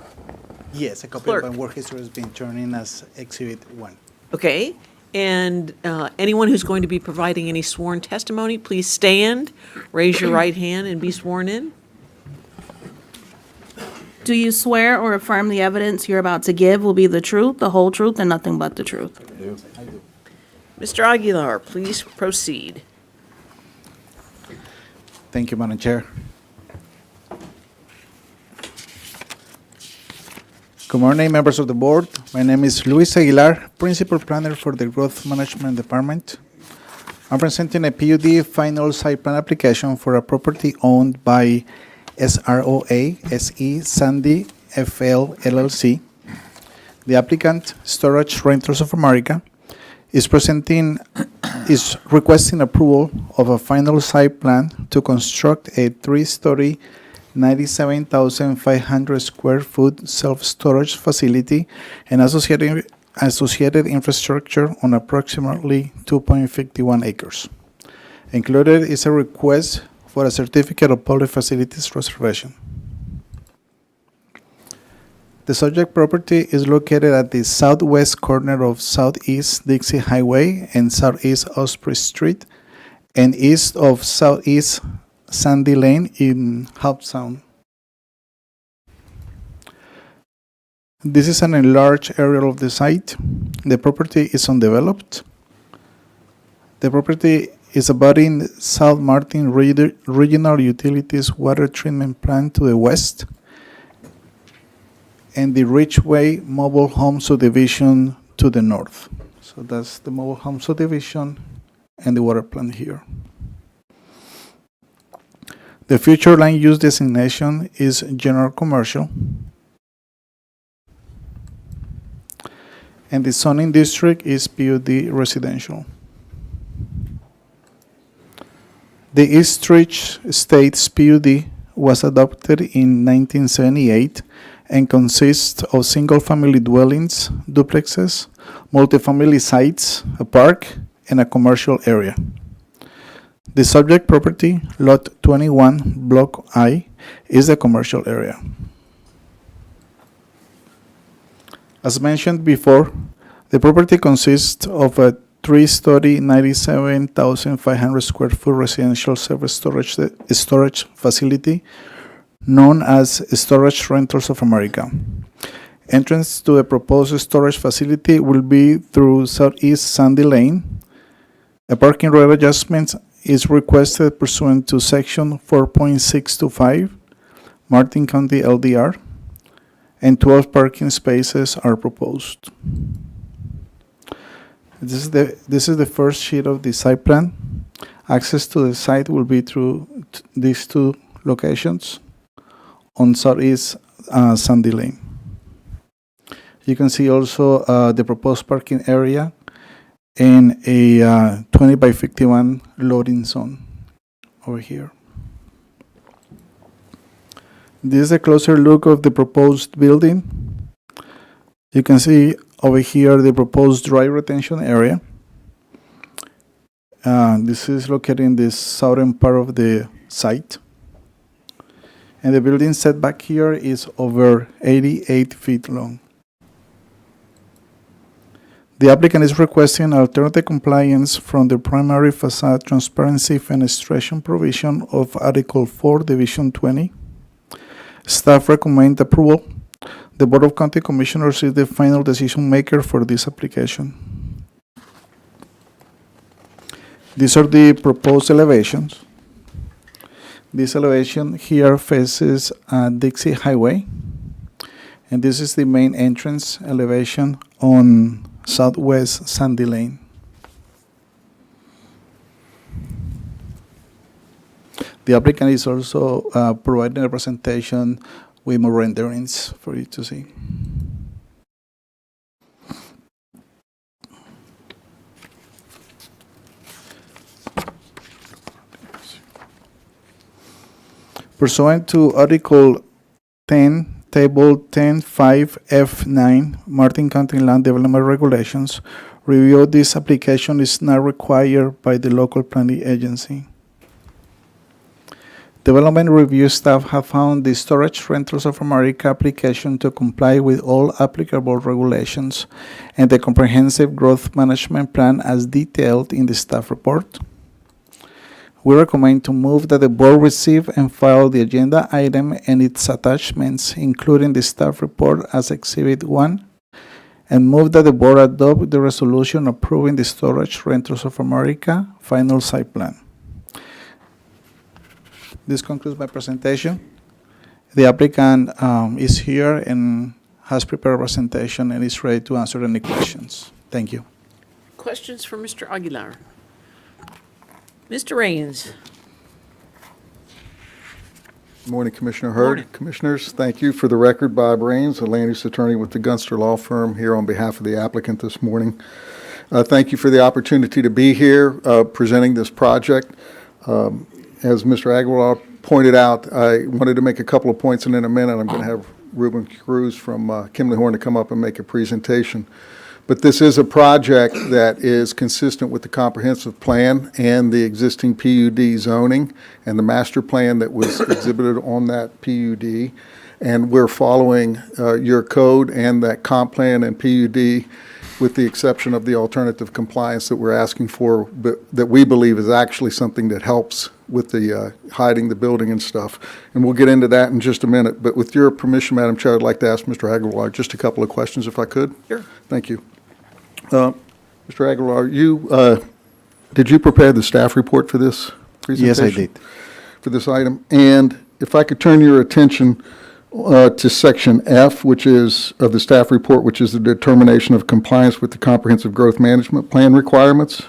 Yes, a copy Clerk. of my work history has been turned in as Exhibit 1. okay? And anyone who's going to be providing any sworn testimony, please stand, raise your right hand, and be sworn in. Do you swear or affirm the evidence you're about to give will be the truth, the whole truth, and nothing but the truth? Mr. Aguilar, please proceed. Thank you, Madam Chair. Good morning, members of the board. My name is Luis Aguilar, Principal Planner for the Growth Management Department. I'm presenting a PUD final site plan application for a property owned by SROA SE Sandy FL LLC. The applicant, Storage Rentals of America, is requesting approval of a final site plan to construct a 3-story, 97,500 square foot self-storage facility and associated infrastructure on approximately 2.51 acres. Included is a request for a certificate of public facilities reservation. The subject property is located at the southwest corner of Southeast Dixie Highway and Southeast Osprey Street and east of Southeast Sandy Lane in Hobbs Sound. This is an enlarged area of the site. The property is undeveloped. The property is abutting South Martin Regional Utilities Water Treatment Plant to the west and the Ridgeway Mobile Home Subdivision to the north. So that's the mobile home subdivision and the water plant here. The future land use designation is general commercial. And the zoning district is PUD residential. The East Ridge Estates PUD was adopted in 1978 and consists of single-family dwellings, duplexes, multifamily sites, a park, and a commercial area. The subject property, Lot 21, Block I, is the commercial area. As mentioned before, the property consists of a 3-story, 97,500 square foot residential storage facility known as Storage Rentals of America. Entrance to the proposed storage facility will be through Southeast Sandy Lane. A parking rate adjustment is requested pursuant to Section 4.625, Martin County LDR, and 12 parking spaces are proposed. This is the first sheet of the site plan. Access to the site will be through these two locations on Southeast Sandy Lane. You can see also the proposed parking area and a 20 by 51 loading zone over here. This is a closer look of the proposed building. You can see over here the proposed dry retention area. This is located in the southern part of the site. And the building setback here is over 88 feet long. The applicant is requesting alternative compliance from the primary facade transparency fenestration provision of Article 4, Division 20. Staff recommend approval. The Board of County Commissioners is the final decision maker for this application. These are the proposed elevations. This elevation here faces Dixie Highway, and this is the main entrance elevation on Southwest Sandy Lane. The applicant is also providing a presentation with more renderings for you to see. Pursuant to Article 10, Table 10.5F9, Martin County Land Development Regulations, review of this application is not required by the local planning agency. Development review staff have found the Storage Rentals of America application to comply with all applicable regulations and the comprehensive growth management plan as detailed in the staff report. We recommend to move that the board receive and file the agenda item and its attachments, including the staff report as Exhibit 1, and move that the board adopt the resolution approving the Storage Rentals of America final site plan. This concludes my presentation. The applicant is here and has prepared a presentation and is ready to answer any questions. Thank you. Questions for Mr. Aguilar? Mr. Raines? Good morning, Commissioner Hurd. Morning. Commissioners, thank you. For the record, Bob Raines, a land use attorney with the Gunster Law Firm, here on behalf of the applicant this morning. Thank you for the opportunity to be here presenting this project. As Mr. Aguilar pointed out, I wanted to make a couple of points, and in a minute I'm going to have Ruben Cruz from Kimley Horn to come up and make a presentation. But this is a project that is consistent with the comprehensive plan and the existing PUD zoning and the master plan that was exhibited on that PUD. And we're following your code and that comp plan and PUD, with the exception of the alternative compliance that we're asking for, but that we believe is actually something that helps with the hiding the building and stuff. And we'll get into that in just a minute. But with your permission, Madam Chair, I'd like to ask Mr. Aguilar just a couple of questions, if I could. Sure. Thank you. Mr. Aguilar, did you prepare the staff report for this presentation? Yes, I did. For this item. And if I could turn your attention to Section F, which is of the staff report, which is the determination of compliance with the Comprehensive Growth Management Plan requirements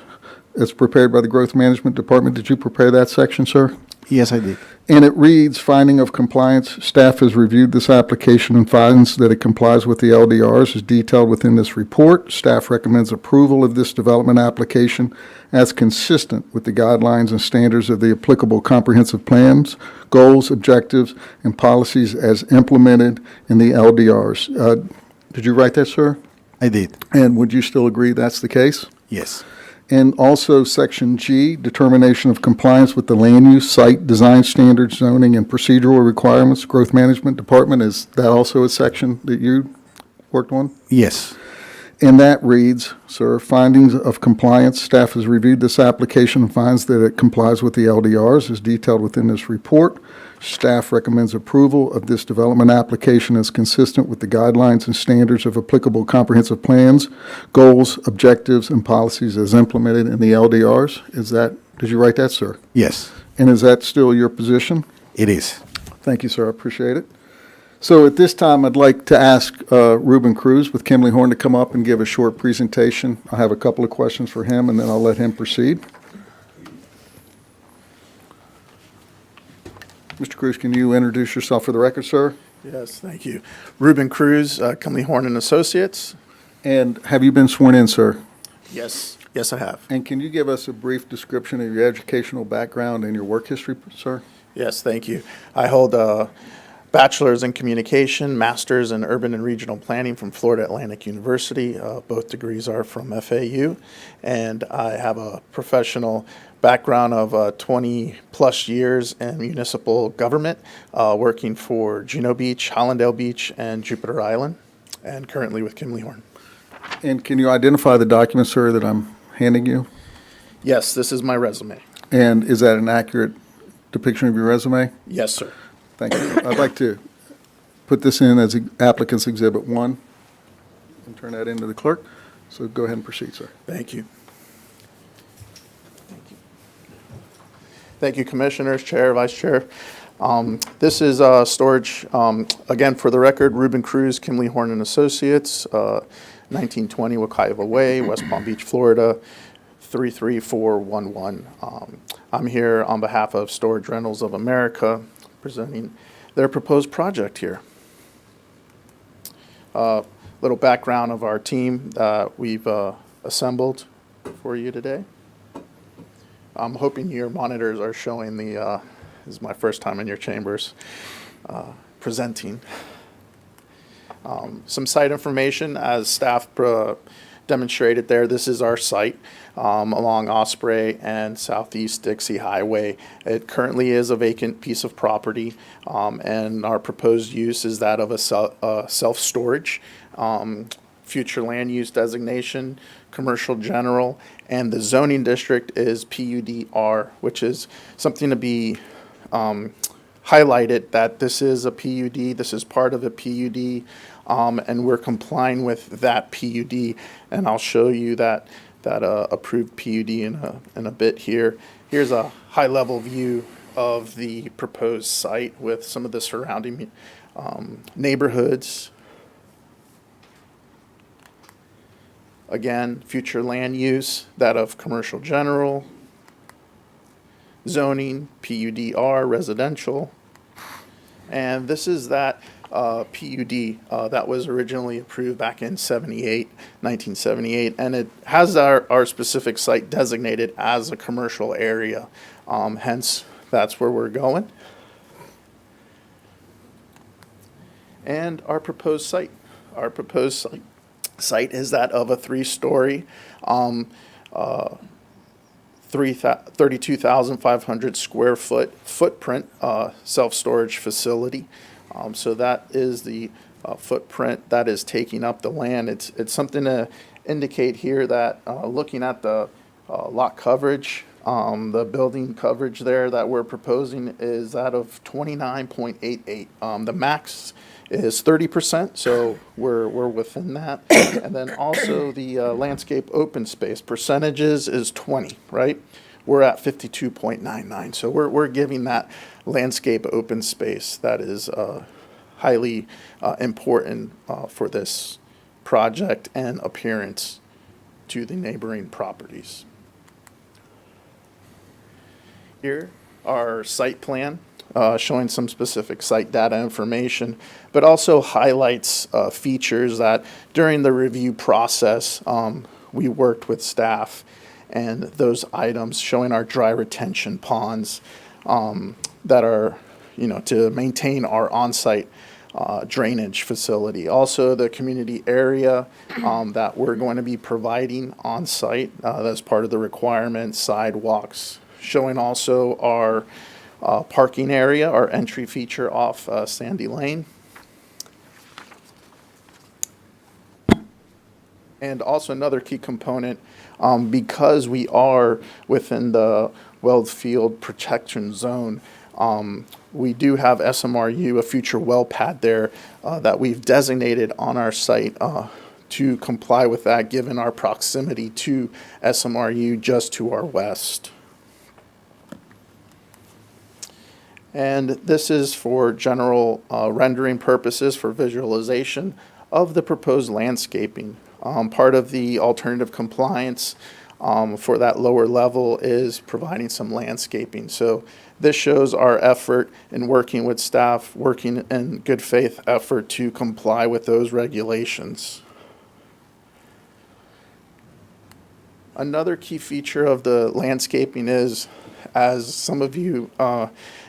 as prepared by the Growth Management Department. Did you prepare that section, sir? Yes, I did. And it reads, finding of compliance, staff has reviewed this application and finds that it complies with the LDRs as detailed within this report. Staff recommends approval of this development application as consistent with the guidelines and standards of the applicable comprehensive plans, goals, objectives, and policies as implemented in the LDRs. Did you write that, sir? I did. And would you still agree that's the case? Yes. And also Section G, determination of compliance with the land use, site, design standards, zoning, and procedural requirements, Growth Management Department. Is that also a section that you worked on? Yes. And that reads, sir, findings of compliance. Staff has reviewed this application and finds that it complies with the LDRs as detailed within this report. Staff recommends approval of this development application as consistent with the guidelines and standards of applicable comprehensive plans, goals, objectives, and policies as implemented in the LDRs. Did you write that, sir? Yes. And is that still your position? It is. Thank you, sir. I appreciate it. So at this time, I'd like to ask Ruben Cruz with Kimley Horn to come up and give a short presentation. I have a couple of questions for him, and then I'll let him proceed. Mr. Cruz, can you introduce yourself for the record, sir? Yes, thank you. Ruben Cruz, Cumley Horn and Associates. And have you been sworn in, sir? Yes, I have. And can you give us a brief description of your educational background and your work history, sir? Yes, thank you. I hold a bachelor's in communication, master's in urban and regional planning from Florida Atlantic University. Both degrees are from FAU. And I have a professional background of 20-plus years in municipal government, working for Juno Beach, Hollandale Beach, and Jupiter Island, and currently with Kimley Horn. And can you identify the document, sir, that I'm handing you? Yes, this is my resume. And is that an accurate depiction of your resume? Yes, sir. Thank you. I'd like to put this in as applicant's Exhibit 1 and turn that into the clerk. So go ahead and proceed, sir. Thank you. Thank you, Commissioners, Chair, Vice Chair. This is storage, again, for the record, Ruben Cruz, Kimley Horn and Associates, 1920 Wekiva Way, West Palm Beach, Florida, 33411. I'm here on behalf of Storage Rentals of America, presenting their proposed project here. Little background of our team that we've assembled for you today. I'm hoping your monitors are showing the This is my first time in your chambers presenting. Some site information, as staff demonstrated there. This is our site along Osprey and Southeast Dixie Highway. It currently is a vacant piece of property, and our proposed use is that of a self-storage. Future land use designation, commercial general, and the zoning district is PUD-R, which is something to be highlighted, that this is a PUD, this is part of a PUD, and we're complying with that PUD. And I'll show you that approved PUD in a bit here. Here's a high-level view of the proposed site with some of the surrounding neighborhoods. Again, future land use, that of commercial general, zoning, PUD-R, residential. And this is that PUD that was originally approved back in 1978, and it has our specific site designated as a commercial area. Hence, that's where we're going. And our proposed site. Our proposed site is that of a 3-story, 32,500 square foot footprint self-storage facility. So that is the footprint that is taking up the land. It's something to indicate here that looking at the lot coverage, the building coverage there that we're proposing is that of 29.88. The max is 30%, so we're within that. And then also the landscape open space percentages is 20, right? We're at 52.99, so we're giving that landscape open space that is highly important for this project and appearance to the neighboring properties. Here, our site plan, showing some specific site data information, but also highlights features that during the review process, we worked with staff, and those items showing our dry retention ponds that are, to maintain our on-site drainage facility. Also, the community area that we're going to be providing on-site, that's part of the requirements, sidewalks, showing also our parking area, our entry feature off Sandy Lane. And also another key component, because we are within the Wellfield Protection Zone, we do have SMRU, a future well pad there that we've designated on our site to comply with that, given our proximity to SMRU just to our west. And this is for general rendering purposes for visualization of the proposed landscaping. Part of the alternative compliance for that lower level is providing some landscaping. So this shows our effort in working with staff, working in good faith effort to comply with those regulations. Another key feature of the landscaping is, as some of you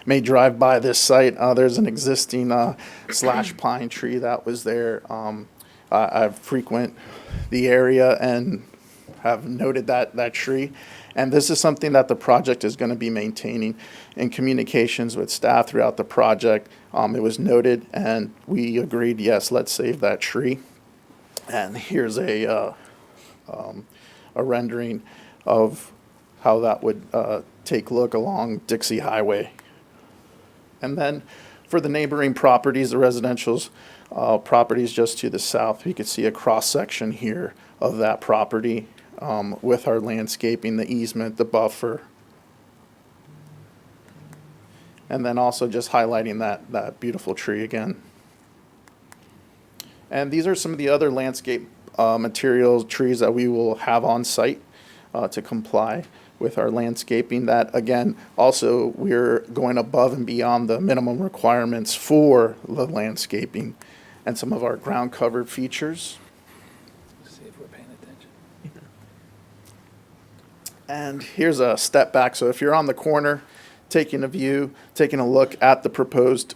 may drive by this site, there's an existing slash pine tree that was there. I frequent the area and have noted that tree. And this is something that the project is going to be maintaining. In communications with staff throughout the project, it was noted, and we agreed, yes, let's save that tree. And here's a rendering of how that would take a look along Dixie Highway. And then for the neighboring properties, the residential's properties just to the south, you can see a cross-section here of that property with our landscaping, the easement, the buffer. And then also just highlighting that beautiful tree again. And these are some of the other landscape materials, trees that we will have on site to comply with our landscaping. That, again, also we're going above and beyond the minimum requirements for the landscaping and some of our ground cover features. Let's see if we're paying attention. And here's a step back. So if you're on the corner, taking a look at the proposed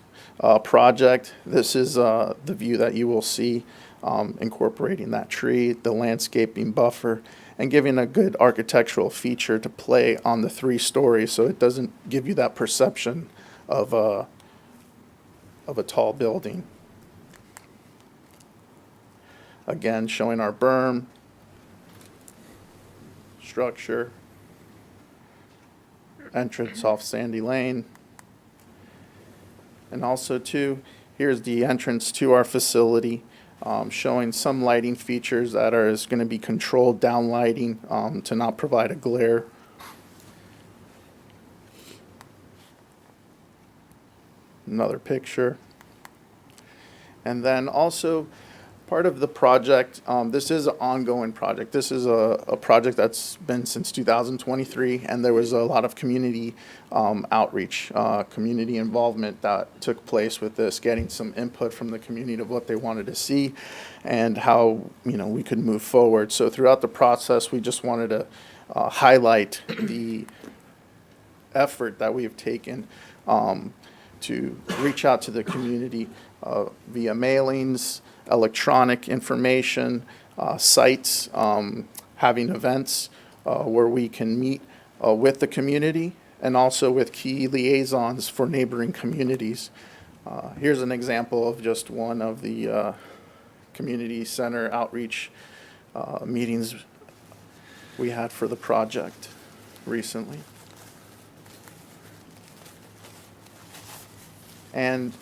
project. This is the view that you will see, incorporating that tree, the landscaping buffer, and giving a good architectural feature to play on the 3 stories, so it doesn't give you that perception of a tall building. Again, showing our berm, structure, entrance off Sandy Lane. And also too, here's the entrance to our facility, showing some lighting features that is going to be controlled down lighting to not provide a glare. Another picture. And then also, part of the project, this is an ongoing project. This is a project that's been since 2023, and there was a lot of community outreach, community involvement that took place with this, getting some input from the community of what they wanted to see and how, we could move forward. So throughout the process, we just wanted to highlight the effort that we have taken to reach out to the community via mailings, electronic information, sites, having events where we can meet with the community and also with key liaisons for neighboring communities. Here's an example of just one of the community center outreach meetings we had for the project recently. And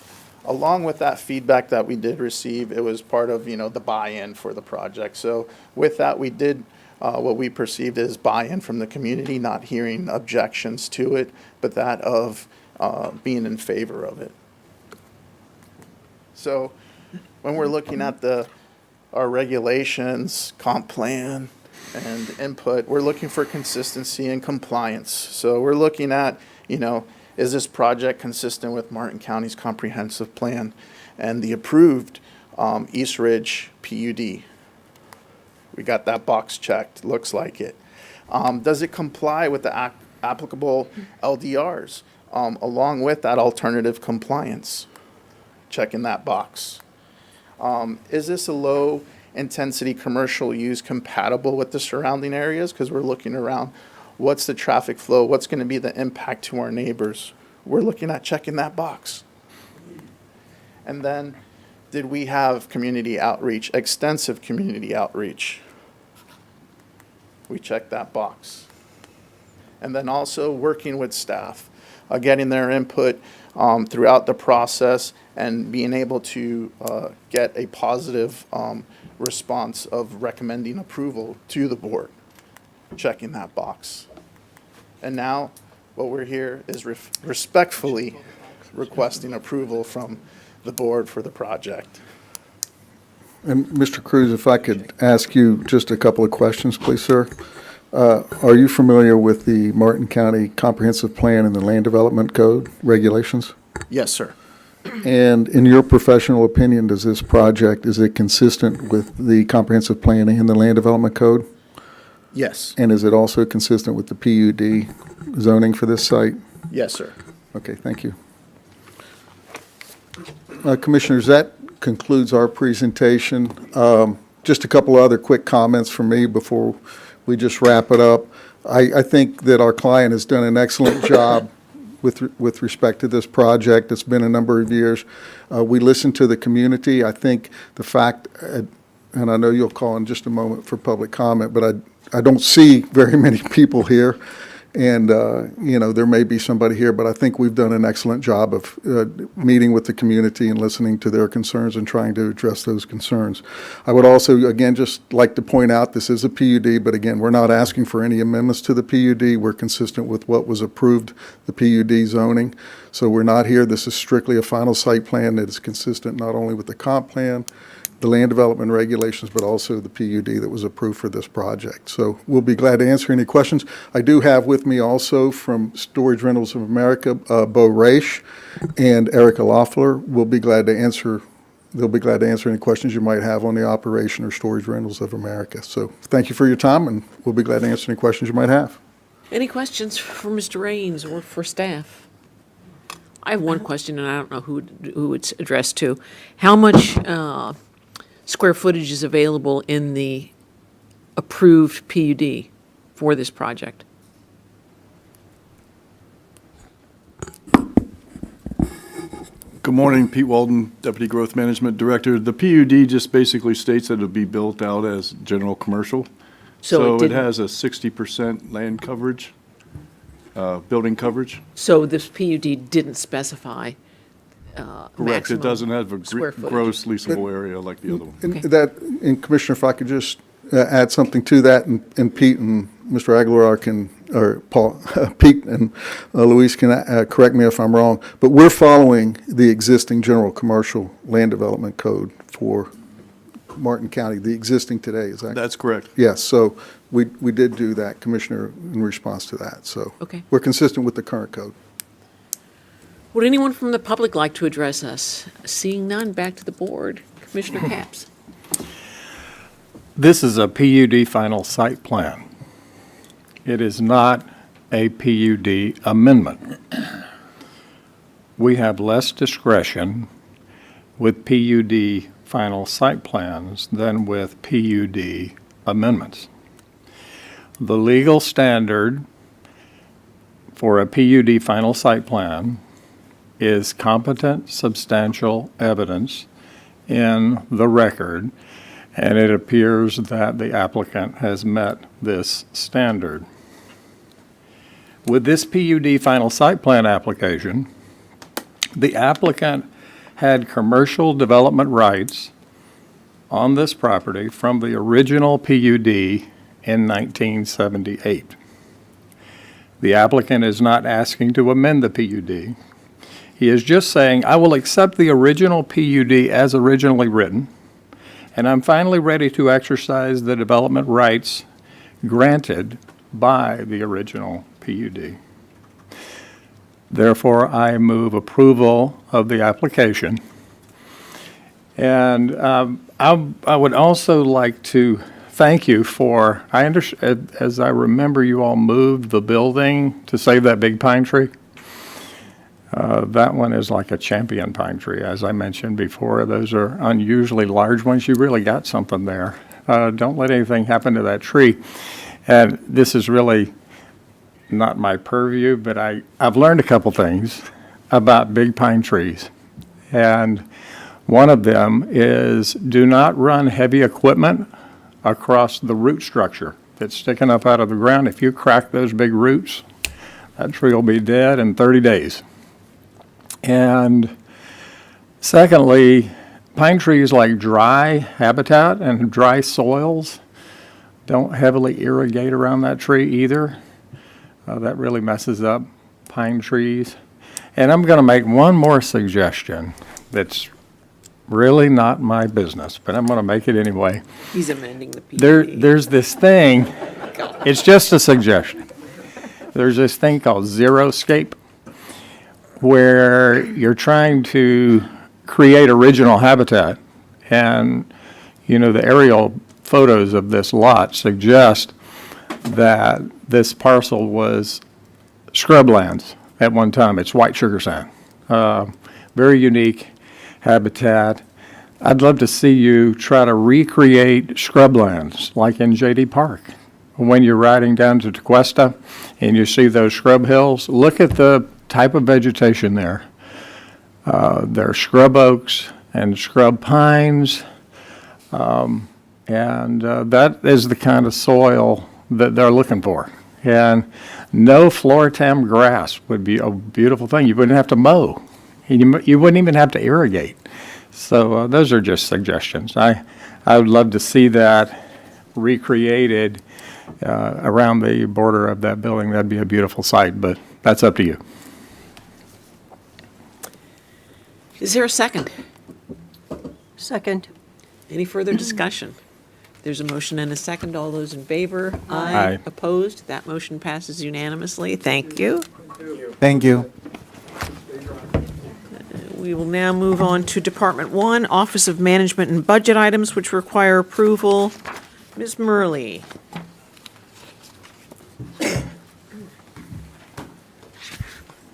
along with that feedback that we did receive, it was part of, the buy-in for the project. So with that, we did what we perceived as buy-in from the community, not hearing objections to it, but that of being in favor of it. So when we're looking at our regulations, comp plan, and input, we're looking for consistency and compliance. So we're looking at, is this project consistent with Martin County's comprehensive plan and the approved East Ridge PUD? We got that box checked, looks like it. Does it comply with the applicable LDRs along with that alternative compliance? Checking that box. Is this a low intensity commercial use compatible with the surrounding areas? Because we're looking around. What's the traffic flow? What's going to be the impact to our neighbors? We're looking at checking that box. And then, did we have community outreach, extensive community outreach? We checked that box. And then also working with staff, getting their input throughout the process and being able to get a positive response of recommending approval to the board. Checking that box. And now what we're here is respectfully requesting approval from the board for the project. And Mr. Cruz, if I could ask you just a couple of questions, please, sir. Are you familiar with the Martin County Comprehensive Plan and the Land Development Code regulations? Yes, sir. And in your professional opinion, is it consistent with the Comprehensive Planning and the Land Development Code? Yes. And is it also consistent with the PUD zoning for this site? Yes, sir. Okay, thank you. Commissioners, that concludes our presentation. Just a couple other quick comments from me before we just wrap it up. I think that our client has done an excellent job with respect to this project. It's been a number of years. We listened to the community. I think the fact, and I know you'll call in just a moment for public comment, but I don't see very many people here. And, there may be somebody here, but I think we've done an excellent job of meeting with the community and listening to their concerns and trying to address those concerns. I would also, again, just like to point out this is a PUD, but again, we're not asking for any amendments to the PUD. We're consistent with what was approved, the PUD zoning. So we're not here. This is strictly a final site plan that is consistent not only with the comp plan, the land development regulations, but also the PUD that was approved for this project. So we'll be glad to answer any questions. I do have with me also from Storage Rentals of America, Bo Raish and Erica Loeffler. They'll be glad to answer any questions you might have on the operation or Storage Rentals of America. So thank you for your time, and we'll be glad to answer any questions you might have. Any questions for Mr. Raines or for staff? I have one question, and I don't know who it's addressed to. How much square footage is available in the approved PUD for this project? Good morning, Pete Walden, Deputy Growth Management Director. The PUD just basically states that it'll be built out as general commercial. So it it didn't- has a 60% land coverage, building coverage. So this PUD didn't specify Correct. maximum It doesn't have a square footage. gross leasable area like the other one. And Commissioner, if I could just add something to that, and Pete and Mr. Aguilar can, or Paul, Pete and Luis can correct me if I'm wrong, but we're following the existing general commercial land development code for Martin County, the existing today, is that? That's correct. Yes, so we did do that, Commissioner, in response to that, so. Okay. We're consistent with the current code. Would anyone from the public like to address us? Seeing none, back to the board. Commissioner Capps. This is a PUD final site plan. It is not a PUD amendment. We have less discretion with PUD final site plans than with PUD amendments. The legal standard for a PUD final site plan is competent, substantial evidence in the record, and it appears that the applicant has met this standard. With this PUD final site plan application, the applicant had commercial development rights on this property from the original PUD in 1978. The applicant is not asking to amend the PUD. He is just saying, I will accept the original PUD as originally written, and I'm finally ready to exercise the development rights granted by the original PUD. Therefore, I move approval of the application. And I would also like to thank you for, as I remember, you all moved the building to save that big pine tree. That one is like a champion pine tree, as I mentioned before. Those are unusually large ones. You really got something there. Don't let anything happen to that tree. And this is really not my purview, but I've learned a couple things about big pine trees. And one of them is do not run heavy equipment across the root structure that's sticking up out of the ground. If you crack those big roots, that tree will be dead in 30 days. And secondly, pine trees like dry habitat and dry soils don't heavily irrigate around that tree either. That really messes up pine trees. And I'm going to make one more suggestion that's really not my business, but I'm going to make it anyway. He's amending the PUD. There's this thing, it's just a suggestion. There's this thing called xeriscape, where you're trying to create original habitat. And, you know, the aerial photos of this lot suggest that this parcel was scrublands at one time. It's white sugar sand. Very unique habitat. I'd love to see you try to recreate scrublands like in J.D. Park. When you're riding down to Tequesta and you see those scrub hills, look at the type of vegetation there. There are scrub oaks and scrub pines, and that is the kind of soil that they're looking for. And no floor-tam grass would be a beautiful thing. You wouldn't have to mow. You wouldn't even have to irrigate. So those are just suggestions. I would love to see that recreated around the border of that building. That'd be a beautiful sight, but that's up to you. Is there a second? Second. Any further discussion? There's a motion and a second. All those in favor? Aye. Opposed? That motion passes unanimously. Thank you. Thank you. We will now move on to Department 1, Office of Management and Budget items which require approval. Ms. Murley.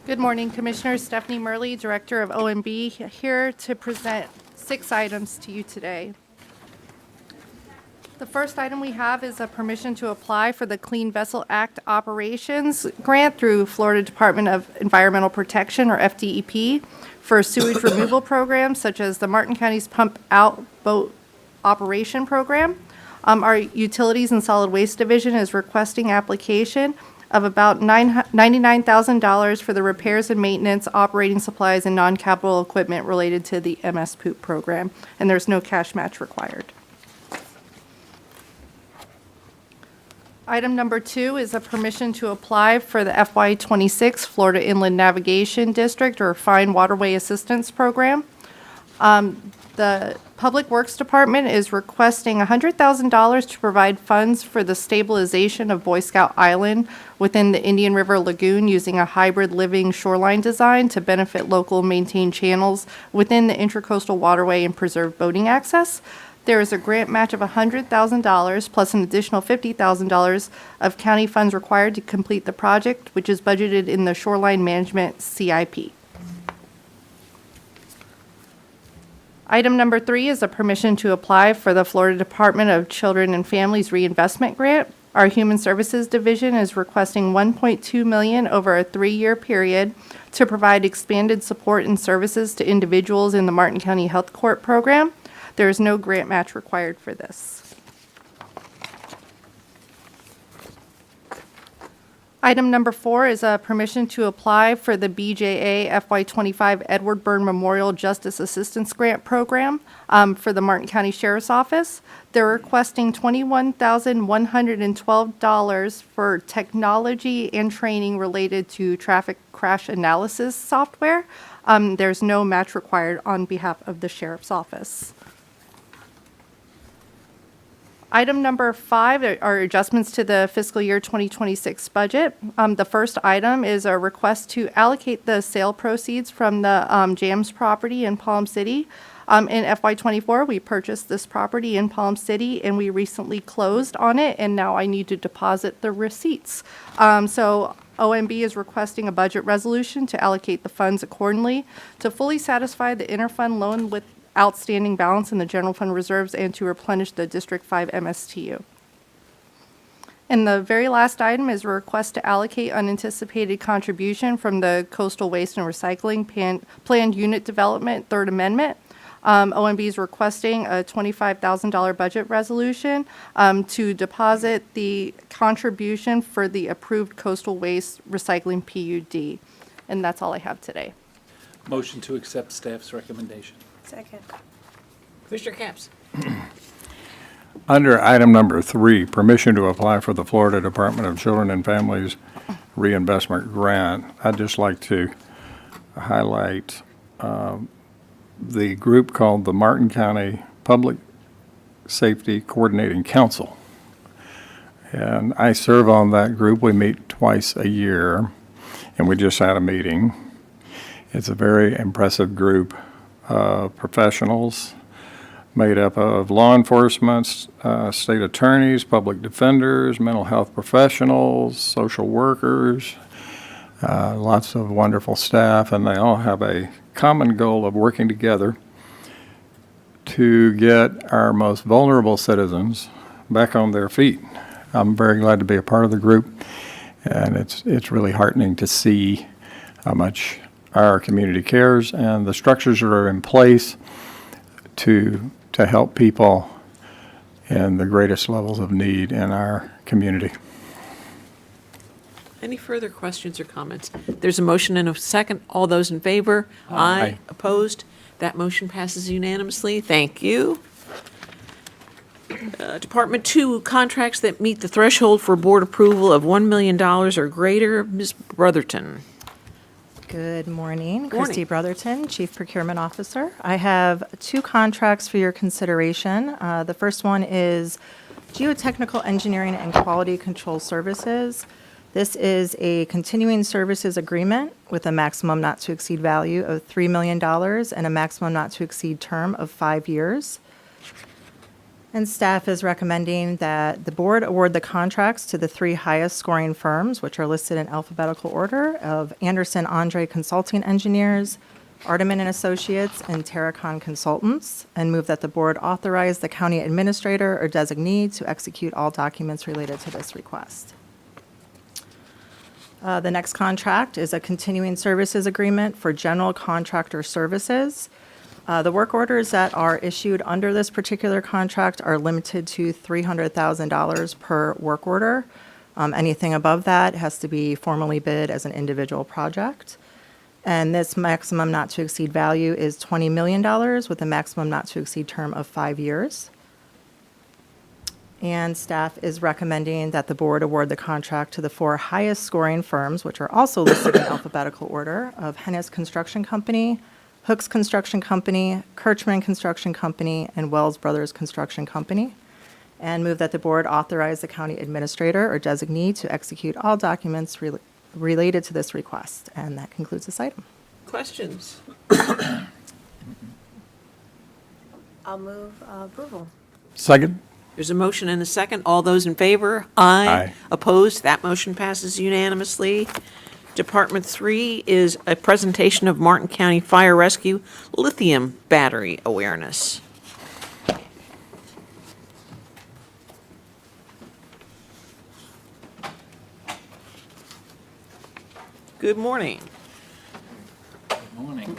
Good morning, Commissioners. Stephanie Murley, Director of OMB, here to present 6 items to you today. The first item we have is a permission to apply for the Clean Vessel Act Operations Grant through Florida Department of Environmental Protection, or FDEP, for sewage removal programs such as the Martin County's Pump Out Boat Operation Program. Our Utilities and Solid Waste Division is requesting application of about $99,000 for the repairs and maintenance, operating supplies, and non-capital equipment related to the MS Poop program, and there's no cash match required. Item number 2 is a permission to apply for the FY26 Florida Inland Navigation District, or Fine Waterway Assistance Program. The Public Works Department is requesting $100,000 to provide funds for the stabilization of Boy Scout Island within the Indian River Lagoon using a hybrid living shoreline design to benefit local maintained channels within the intracoastal waterway and preserve boating access. There is a grant match of $100,000 plus an additional $50,000 of county funds required to complete the project, which is budgeted in the Shoreline Management CIP. Item number 3 is a permission to apply for the Florida Department of Children and Families Reinvestment Grant. Our Human Services Division is requesting $1.2 million over a 3-year period to provide expanded support and services to individuals in the Martin County Health Court program. There is no grant match required for this. Item number 4 is a permission to apply for the BJA FY25 Edward Byrne Memorial Justice Assistance Grant Program for the Martin County Sheriff's Office. They're requesting $21,112 for technology and training related to traffic crash analysis software. There's no match required on behalf of the Sheriff's Office. Item number 5 are adjustments to the fiscal year 2026 budget. The first item is a request to allocate the sale proceeds from the Jams property in Palm City. In FY24, we purchased this property in Palm City, and we recently closed on it, and now I need to deposit the receipts. So OMB is requesting a budget resolution to allocate the funds accordingly to fully satisfy the interfund loan with outstanding balance in the general fund reserves and to replenish the District 5 MSTU. And the very last item is a request to allocate unanticipated contribution from the Coastal Waste and Recycling Planned Unit Development Third Amendment. OMB is requesting a $25,000 budget resolution to deposit the contribution for the approved Coastal Waste Recycling PUD. And that's all I have today. Motion to accept staff's recommendation. Second. Commissioner Capps. Under item number 3, permission to apply for the Florida Department of Children and Families Reinvestment Grant, I'd just like to highlight the group called the Martin County Public Safety Coordinating Council. And I serve on that group. We meet twice a year, and we just had a meeting. It's a very impressive group of professionals made up of law enforcement, state attorneys, public defenders, mental health professionals, social workers, lots of wonderful staff, and they all have a common goal of working together to get our most vulnerable citizens back on their feet. I'm very glad to be a part of the group, and it's really heartening to see how much our community cares and the structures that are in place to help people in the greatest levels of need in our community. Any further questions or comments? There's a motion and a second. All those in favor? Aye. Opposed? That motion passes unanimously. Thank you. Department 2, contracts that meet the threshold for board approval of $1 million or greater. Ms. Brotherton. Good morning. Morning. Christy Brotherton, Chief Procurement Officer. I have 2 contracts for your consideration. The first one is Geotechnical Engineering and Quality Control Services. This is a continuing services agreement with a maximum not to exceed value of $3 million and a maximum not to exceed term of 5 years. And staff is recommending that the board award the contracts to the 3 highest scoring firms, which are listed in alphabetical order of Anderson Andre Consulting Engineers, Ardeman and Associates, and Terracon Consultants, and move that the board authorize the county administrator or designee to execute all documents related to this request. The next contract is a continuing services agreement for general contractor services. The work orders that are issued under this particular contract are limited to $300,000 per work order. Anything above that has to be formally bid as an individual project. And this maximum not to exceed value is $20 million with a maximum not to exceed term of 5 years. And staff is recommending that the board award the contract to the 4 highest scoring firms, which are also listed in alphabetical order, of Hennis Construction Company, Hooks Construction Company, Kirchman Construction Company, and Wells Brothers Construction Company, and move that the board authorize the county administrator or designee to execute all documents related to this request. And that concludes this item. Questions? I'll move approval. Second? There's a motion and a second. All those in favor? Aye. Aye. Opposed? That motion passes unanimously. Department 3 is a presentation of Martin County Fire Rescue lithium battery awareness. Good morning. Good morning.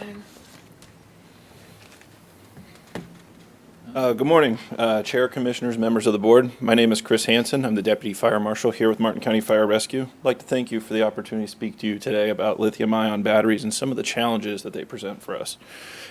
Good morning, Chair, Commissioners, members of the board. My name is Chris Hansen. I'm the Deputy Fire Marshal here with Martin County Fire Rescue. I'd like to thank you for the opportunity to speak to you today about lithium-ion batteries and some of the challenges that they present for us.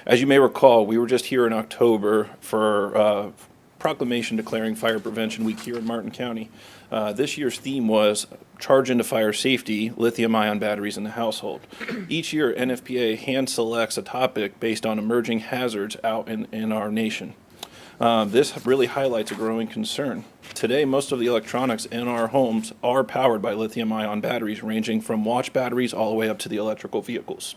As you may recall, we were just here in October for Proclamation declaring Fire Prevention Week here in Martin County. This year's theme was Charge into Fire Safety, Lithium-Ion Batteries in the Household. Each year, NFPA hand selects a topic based on emerging hazards out in our nation. This really highlights a growing concern. Today, most of the electronics in our homes are powered by lithium-ion batteries, ranging from watch batteries all the way up to the electrical vehicles.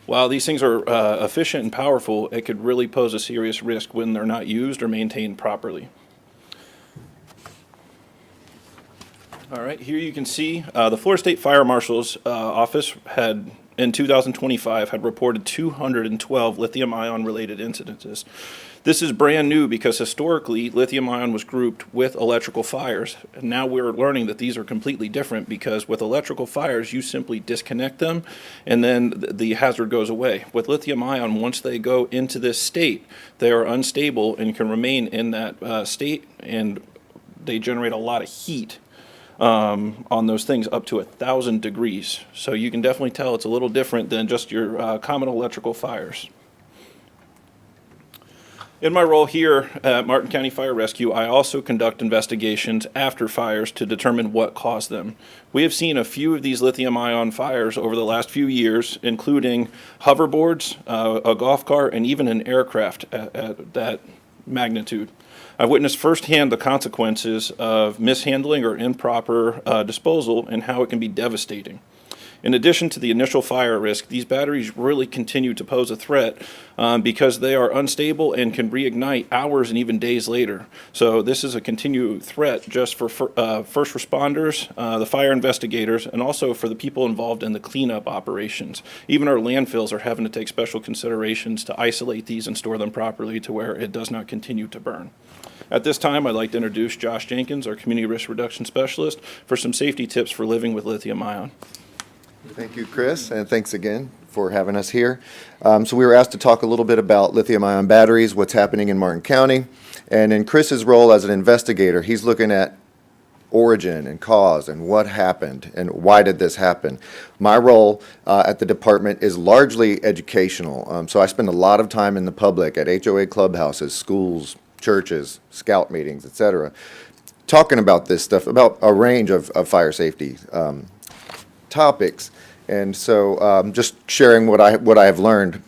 While these things are efficient and powerful, it could really pose a serious risk when they're not used or maintained properly. All right, here you can see the Florida State Fire Marshal's office had, in 2025, had reported 212 lithium-ion related incidences. This is brand new because historically lithium-ion was grouped with electrical fires. And now we're learning that these are completely different because with electrical fires you simply disconnect them and then the hazard goes away. With lithium-ion, once they go into this state, they are unstable and can remain in that state, and they generate a lot of heat on those things up to 1,000 degrees. So you can definitely tell it's a little different than just your common electrical fires. In my role here at Martin County Fire Rescue, I also conduct investigations after fires to determine what caused them. We have seen a few of these lithium-ion fires over the last few years, including hoverboards, a golf cart, and even an aircraft at that magnitude. I've witnessed firsthand the consequences of mishandling or improper disposal and how it can be devastating. In addition to the initial fire risk, these batteries really continue to pose a threat because they are unstable and can reignite hours and even days later. So this is a continued threat just for first responders, the fire investigators, and also for the people involved in the cleanup operations. Even our landfills are having to take special considerations to isolate these and store them properly to where it does not continue to burn. At this time, I'd like to introduce Josh Jenkins, our Community Risk Reduction Specialist, for some safety tips for living with lithium-ion. Thank you, Chris, and thanks again for having us here. So we were asked to talk a little bit about lithium-ion batteries, what's happening in Martin County, and in Chris's role as an investigator, he's looking at origin and cause and what happened and why did this happen. My role at the department is largely educational, so I spend a lot of time in the public at HOA clubhouses, schools, churches, scout meetings, etc., talking about this stuff, about a range of fire safety topics. And so just sharing what I have learned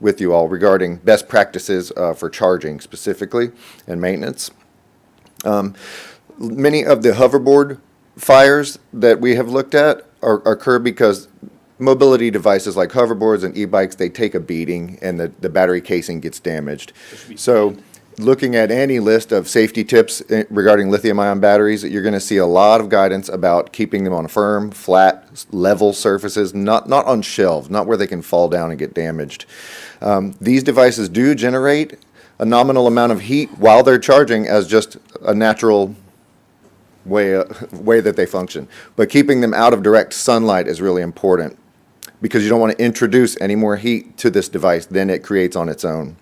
with you all regarding best practices for charging specifically and maintenance. Many of the hoverboard fires that we have looked at occur because mobility devices like hoverboards and e-bikes, they take a beating and the battery casing gets damaged. So looking at any list of safety tips regarding lithium-ion batteries, you're going to see a lot of guidance about keeping them on firm, flat, level surfaces, not on shelves, not where they can fall down and get damaged. These devices do generate a nominal amount of heat while they're charging as just a natural way that they function. But keeping them out of direct sunlight is really important because you don't want to introduce any more heat to this device than it creates on its own.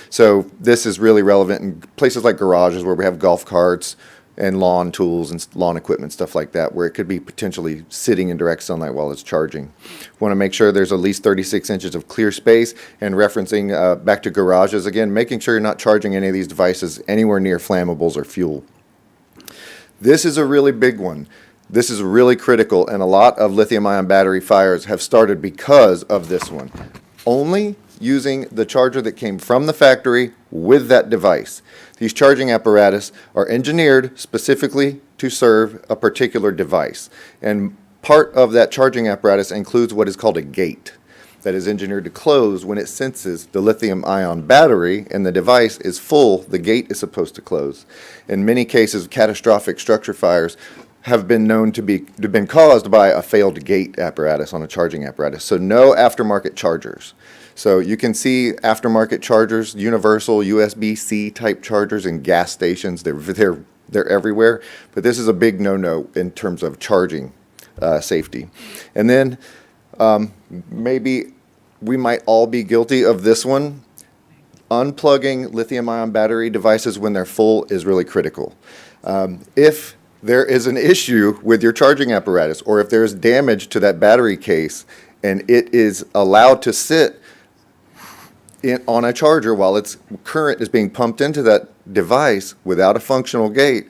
So this is really relevant in places like garages where we have golf carts and lawn tools and lawn equipment, stuff like that, where it could be potentially sitting in direct sunlight while it's charging. Want to make sure there's at least 36 inches of clear space, and referencing back to garages again, making sure you're not charging any of these devices anywhere near flammables or fuel. This is a really big one. This is really critical, and a lot of lithium-ion battery fires have started because of this one. Only using the charger that came from the factory with that device. These charging apparatus are engineered specifically to serve a particular device. And part of that charging apparatus includes what is called a gate that is engineered to close when it senses the lithium-ion battery and the device is full. The gate is supposed to close. In many cases, catastrophic structure fires have been known to have been caused by a failed gate apparatus on a charging apparatus. So no aftermarket chargers. So you can see aftermarket chargers, universal USB-C type chargers in gas stations. They're everywhere, but this is a big no-no in terms of charging safety. And then maybe we might all be guilty of this one. Unplugging lithium-ion battery devices when they're full is really critical. If there is an issue with your charging apparatus, or if there's damage to that battery case and it is allowed to sit on a charger while its current is being pumped into that device without a functional gate,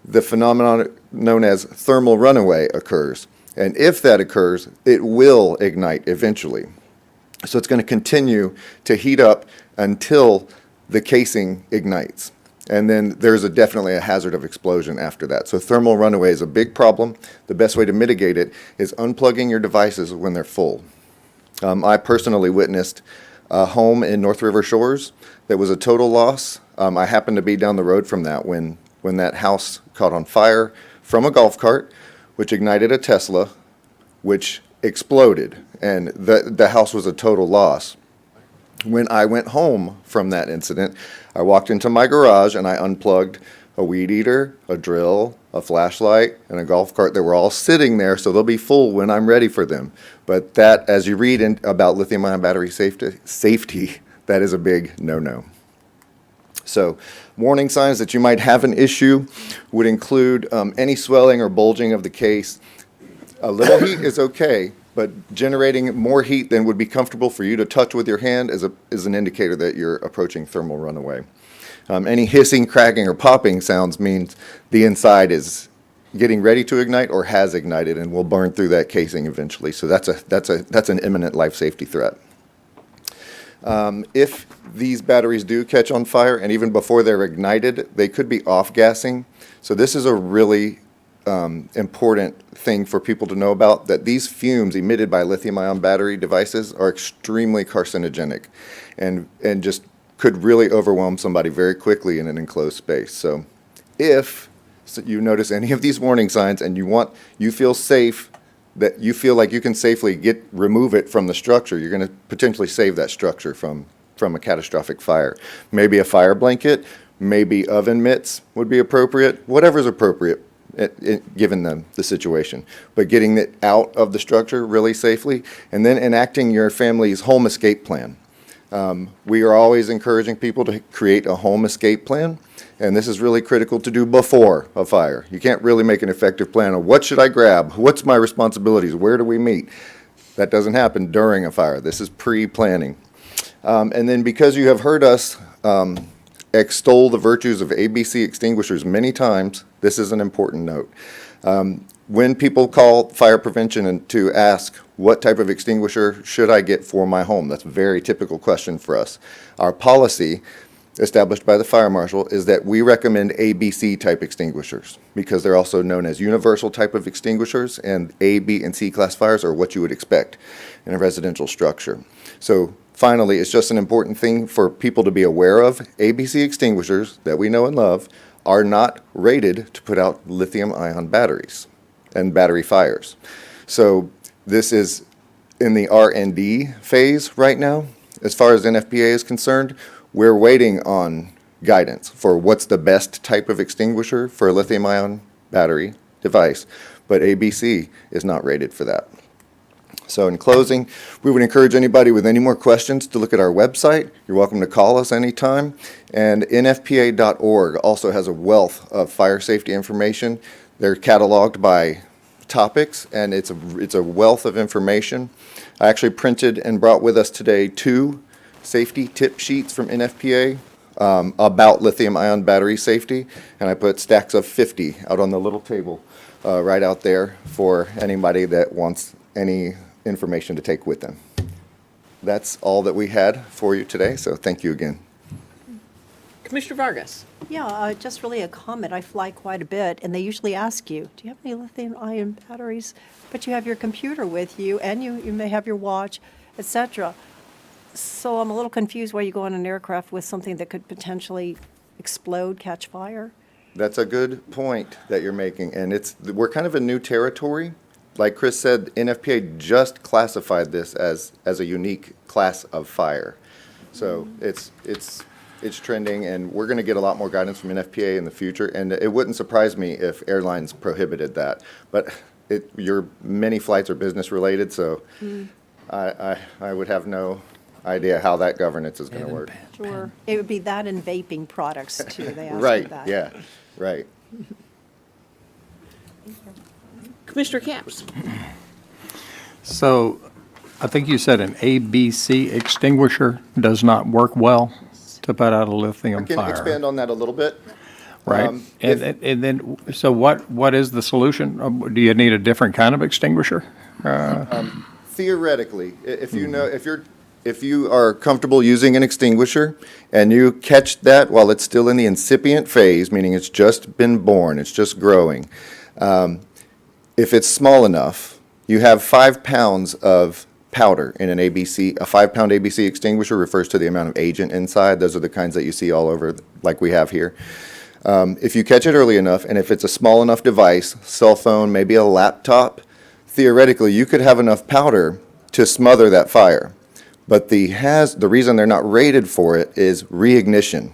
the phenomenon known as thermal runaway occurs. And if that occurs, it will ignite eventually. So it's going to continue to heat up until the casing ignites. And then there's definitely a hazard of explosion after that. So thermal runaway is a big problem. The best way to mitigate it is unplugging your devices when they're full. I personally witnessed a home in North River Shores that was a total loss. I happened to be down the road from that when that house caught on fire from a golf cart, which ignited a Tesla, which exploded, and the house was a total loss. When I went home from that incident, I walked into my garage and I unplugged a weed eater, a drill, a flashlight, and a golf cart that were all sitting there, so they'll be full when I'm ready for them. But that, as you read about lithium-ion battery safety, that is a big no-no. So warning signs that you might have an issue would include any swelling or bulging of the case. A little heat is okay, but generating more heat than would be comfortable for you to touch with your hand is an indicator that you're approaching thermal runaway. Any hissing, cracking, or popping sounds means the inside is getting ready to ignite or has ignited and will burn through that casing eventually. So that's an imminent life safety threat. If these batteries do catch on fire, and even before they're ignited, they could be off-gassing. So this is a really important thing for people to know about, that these fumes emitted by lithium-ion battery devices are extremely carcinogenic and just could really overwhelm somebody very quickly in an enclosed space. So if you notice any of these warning signs and you feel safe, that you feel like you can safely remove it from the structure, you're going to potentially save that structure from a catastrophic fire. Maybe a fire blanket, maybe oven mitts would be appropriate, whatever's appropriate given the situation. But getting it out of the structure really safely, and then enacting your family's home escape plan. We are always encouraging people to create a home escape plan, and this is really critical to do before a fire. You can't really make an effective plan of what should I grab, what's my responsibilities, where do we meet. That doesn't happen during a fire. This is pre-planning. And then because you have heard us extol the virtues of ABC extinguishers many times, this is an important note. When people call fire prevention and to ask what type of extinguisher should I get for my home, that's a very typical question for us. Our policy, established by the fire marshal, is that we recommend ABC type extinguishers because they're also known as universal type of extinguishers, and A, B, and C class fires are what you would expect in a residential structure. So finally, it's just an important thing for people to be aware of. ABC extinguishers that we know and love are not rated to put out lithium-ion batteries and battery fires. So this is in the R&D phase right now. As far as NFPA is concerned, we're waiting on guidance for what's the best type of extinguisher for a lithium-ion battery device, but ABC is not rated for that. So in closing, we would encourage anybody with any more questions to look at our website. You're welcome to call us anytime. And nfpa.org also has a wealth of fire safety information. They're cataloged by topics, and it's a wealth of information. I actually printed and brought with us today 2 safety tip sheets from NFPA about lithium-ion battery safety, and I put stacks of 50 out on the little table right out there for anybody that wants any information to take with them. That's all that we had for you today, so thank you again. Commissioner Vargas. Yeah, just really a comment. I fly quite a bit, and they usually ask you, do you have any lithium-ion batteries? But you have your computer with you, and you may have your watch, etc. So I'm a little confused why you go on an aircraft with something that could potentially explode, catch fire. That's a good point that you're making, and we're kind of a new territory. Like Chris said, NFPA just classified this as a unique class of fire. So it's trending, and we're going to get a lot more guidance from NFPA in the future, and it wouldn't surprise me if airlines prohibited that. But your many flights are business related, so I would have no idea how that governance is going to work. Sure. It would be that and vaping products, too. They ask Right, for that. yeah, right. Commissioner Capps. So I think you said an ABC extinguisher does not work well to put out a lithium I can fire. expand on that a little bit. Right. And then, so what is the solution? Do you need a different kind of extinguisher? Theoretically, if you are comfortable using an extinguisher and you catch that while it's still in the incipient phase, meaning it's just been born, it's just growing, if it's small enough, you have 5 pounds of powder in an ABC. A 5-pound ABC extinguisher refers to the amount of agent inside. Those are the kinds that you see all over, like we have here. If you catch it early enough, and if it's a small enough device, cell phone, maybe a laptop, theoretically, you could have enough powder to smother that fire. But the reason they're not rated for it is reignition.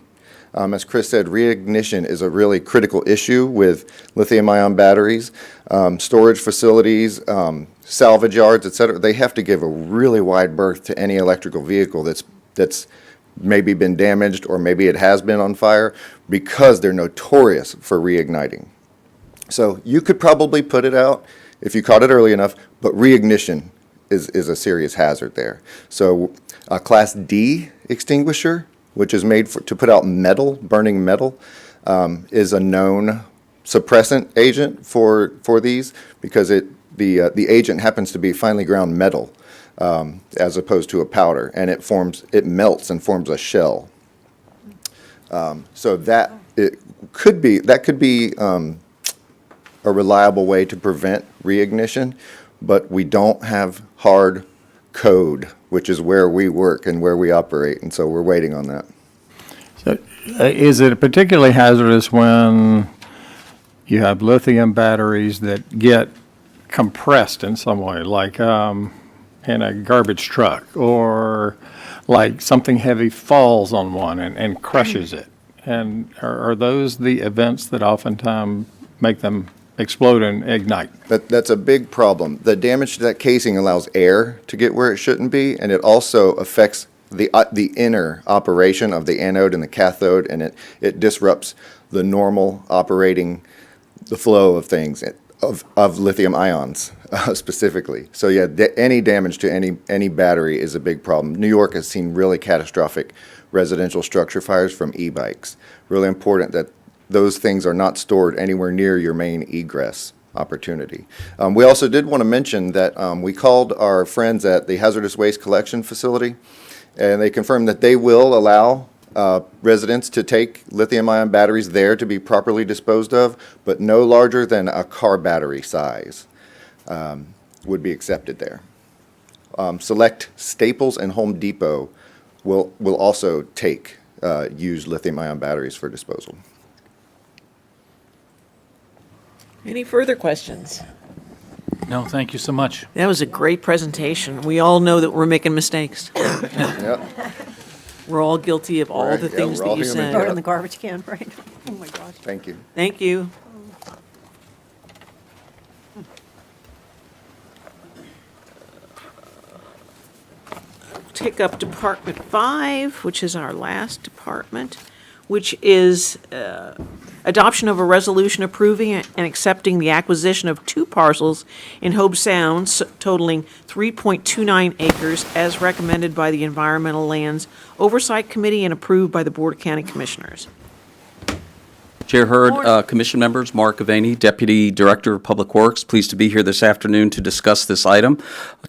As Chris said, reignition is a really critical issue with lithium-ion batteries. Storage facilities, salvage yards, et cetera, they have to give a really wide berth to any electrical vehicle that's maybe been damaged or maybe it has been on fire because they're notorious for reigniting. So you could probably put it out if you caught it early enough, but reignition is a serious hazard there. So a Class D extinguisher, which is made to put out metal, burning metal, is a known suppressant agent for these because the agent happens to be finely ground metal as opposed to a powder, and it melts and forms a shell. So that could be a reliable way to prevent reignition, but we don't have hard code, which is where we work and where we operate, and so we're waiting on that. So, is it particularly hazardous when you have lithium batteries that get compressed in some way, like in a garbage truck, or like something heavy falls on one and crushes it? And are those the events that oftentimes make them explode and ignite? That's a big problem. The damage to that casing allows air to get where it shouldn't be, and it also affects the inner operation of the anode and the cathode, and it disrupts the normal operating, the flow of things, of lithium ions specifically. So yeah, any damage to any battery is a big problem. New York has seen really catastrophic residential structure fires from e-bikes. Really important that those things are not stored anywhere near your main egress opportunity. We also did want to mention that we called our friends at the Hazardous Waste Collection Facility, and they confirmed that they will allow residents to take lithium-ion batteries there to be properly disposed of, but no larger than a car battery size would be accepted there. Select Staples and Home Depot will also take used lithium-ion batteries for disposal. Any further questions? No, thank you so much. That was a great presentation. We all know that we're making mistakes. Yep. We're all guilty of all Right, the yeah, things we're that all you human. said. Throw it in the garbage can, right? Oh, my gosh. Thank you. Thank you. Take up Department 5, which is our last department, which is adoption of a resolution approving and accepting the acquisition of 2 parcels in Hobe Sound totaling 3.29 acres as recommended by the Environmental Lands Oversight Committee and approved by the Board of County Commissioners. Chair Hurd, Commission members, Mark Avaney, Deputy Director of Public Works, pleased to be here this afternoon to discuss this item.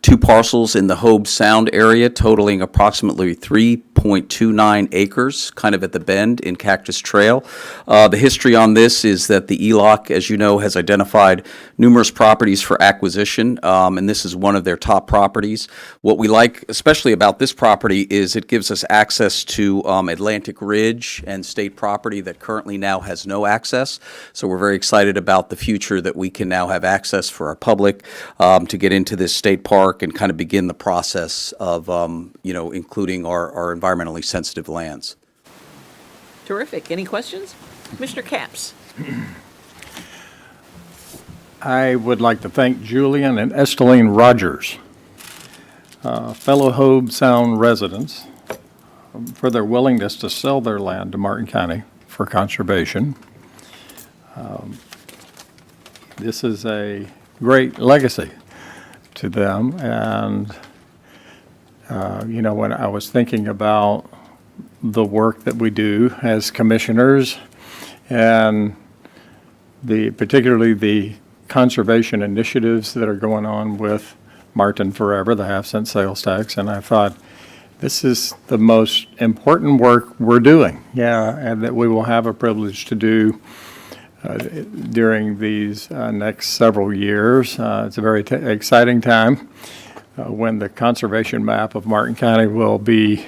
2 parcels in the Hobe Sound area totaling approximately 3.29 acres, kind of at the bend in Cactus Trail. The history on this is that the ELOC, as you know, has identified numerous properties for acquisition, and this is one of their top properties. What we like especially about this property is it gives us access to Atlantic Ridge and state property that currently now has no access. So we're very excited about the future that we can now have access for our public to get into this state park and kind of begin the process of, including our environmentally sensitive lands. Terrific. Any questions? Commissioner Capps. I would like to thank Julian and Esteline Rogers, fellow Hobe Sound residents, for their willingness to sell their land to Martin County for conservation. This is a great legacy to them, and when I was thinking about the work that we do as commissioners and particularly the conservation initiatives that are going on with Martin Forever, the half-cent sales tax, and I thought, this is the most important work we're doing, and that we will have a privilege to do during these next several years. It's a very exciting time when the conservation map of Martin County will be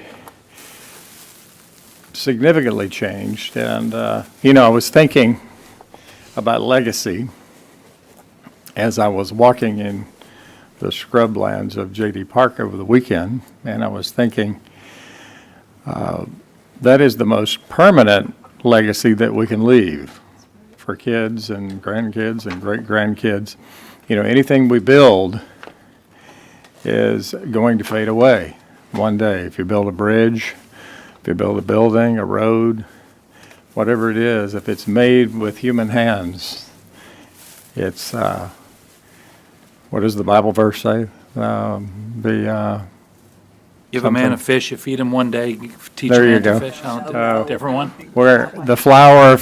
significantly changed. And, I was thinking about legacy as I was walking in the scrublands of J.D. Park over the weekend, and I was thinking that is the most permanent legacy that we can leave for kids and grandkids and great-grandkids. Anything we build is going to fade away one day. If you build a bridge, if you build a building, a road, whatever it is, if it's made with human hands, it's what does the Bible verse say? Give a man a fish, you feed him one day, teach a There you man to go. fish. Different one? Where the flower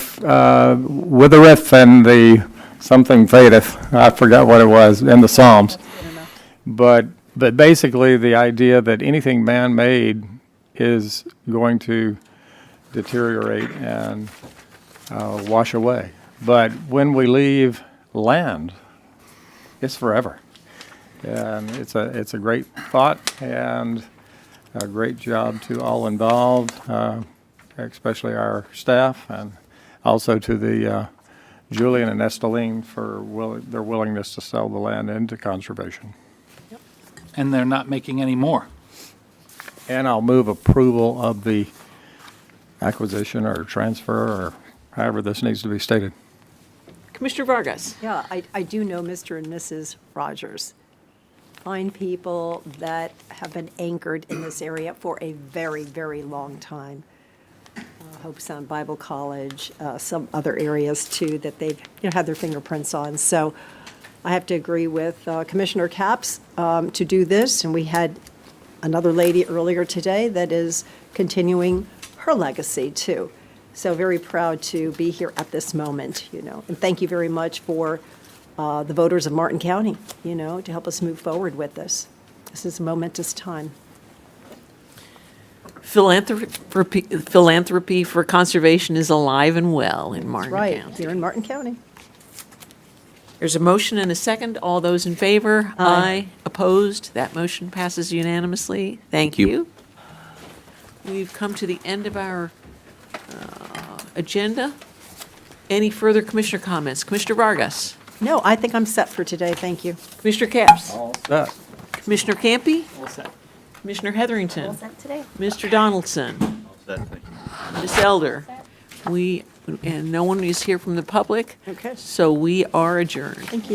withereth and the something fadeth. I forgot what it was in the Psalms. But basically the idea that anything man-made is going to deteriorate and wash away. But when we leave land, it's forever. And it's a great thought and a great job to all involved, especially our staff, and also to the Julian and Esteline for their willingness to sell the land into conservation. And they're not making any more. And I'll move approval of the acquisition or transfer, or however this needs to be stated. Commissioner Vargas. Yeah, I do know Mr. and Mrs. Rogers. Fine people that have been anchored in this area for a very, very long time. Hope Sound Bible College, some other areas too that they've had their fingerprints on. So I have to agree with Commissioner Capps to do this, and we had another lady earlier today that is continuing her legacy too. So very proud to be here at this moment, and thank you very much for the voters of Martin County, to help us move forward with this. This is a momentous time. Philanthropy for conservation is alive and well in Martin That's right, County. here in Martin County. There's a motion and a second. All those in favor? Aye. Opposed? That motion passes unanimously. Thank you. We've come to the end of our agenda. Any further commissioner comments? Commissioner Vargas? No, I think I'm set for today. Thank you. Commissioner Capps? All set. Commissioner Campy? All set. Commissioner Heatherington? All set today? Mr. Donaldson? Ms. Elder? And no one is here from the public. Okay. So we are adjourned. Thank you.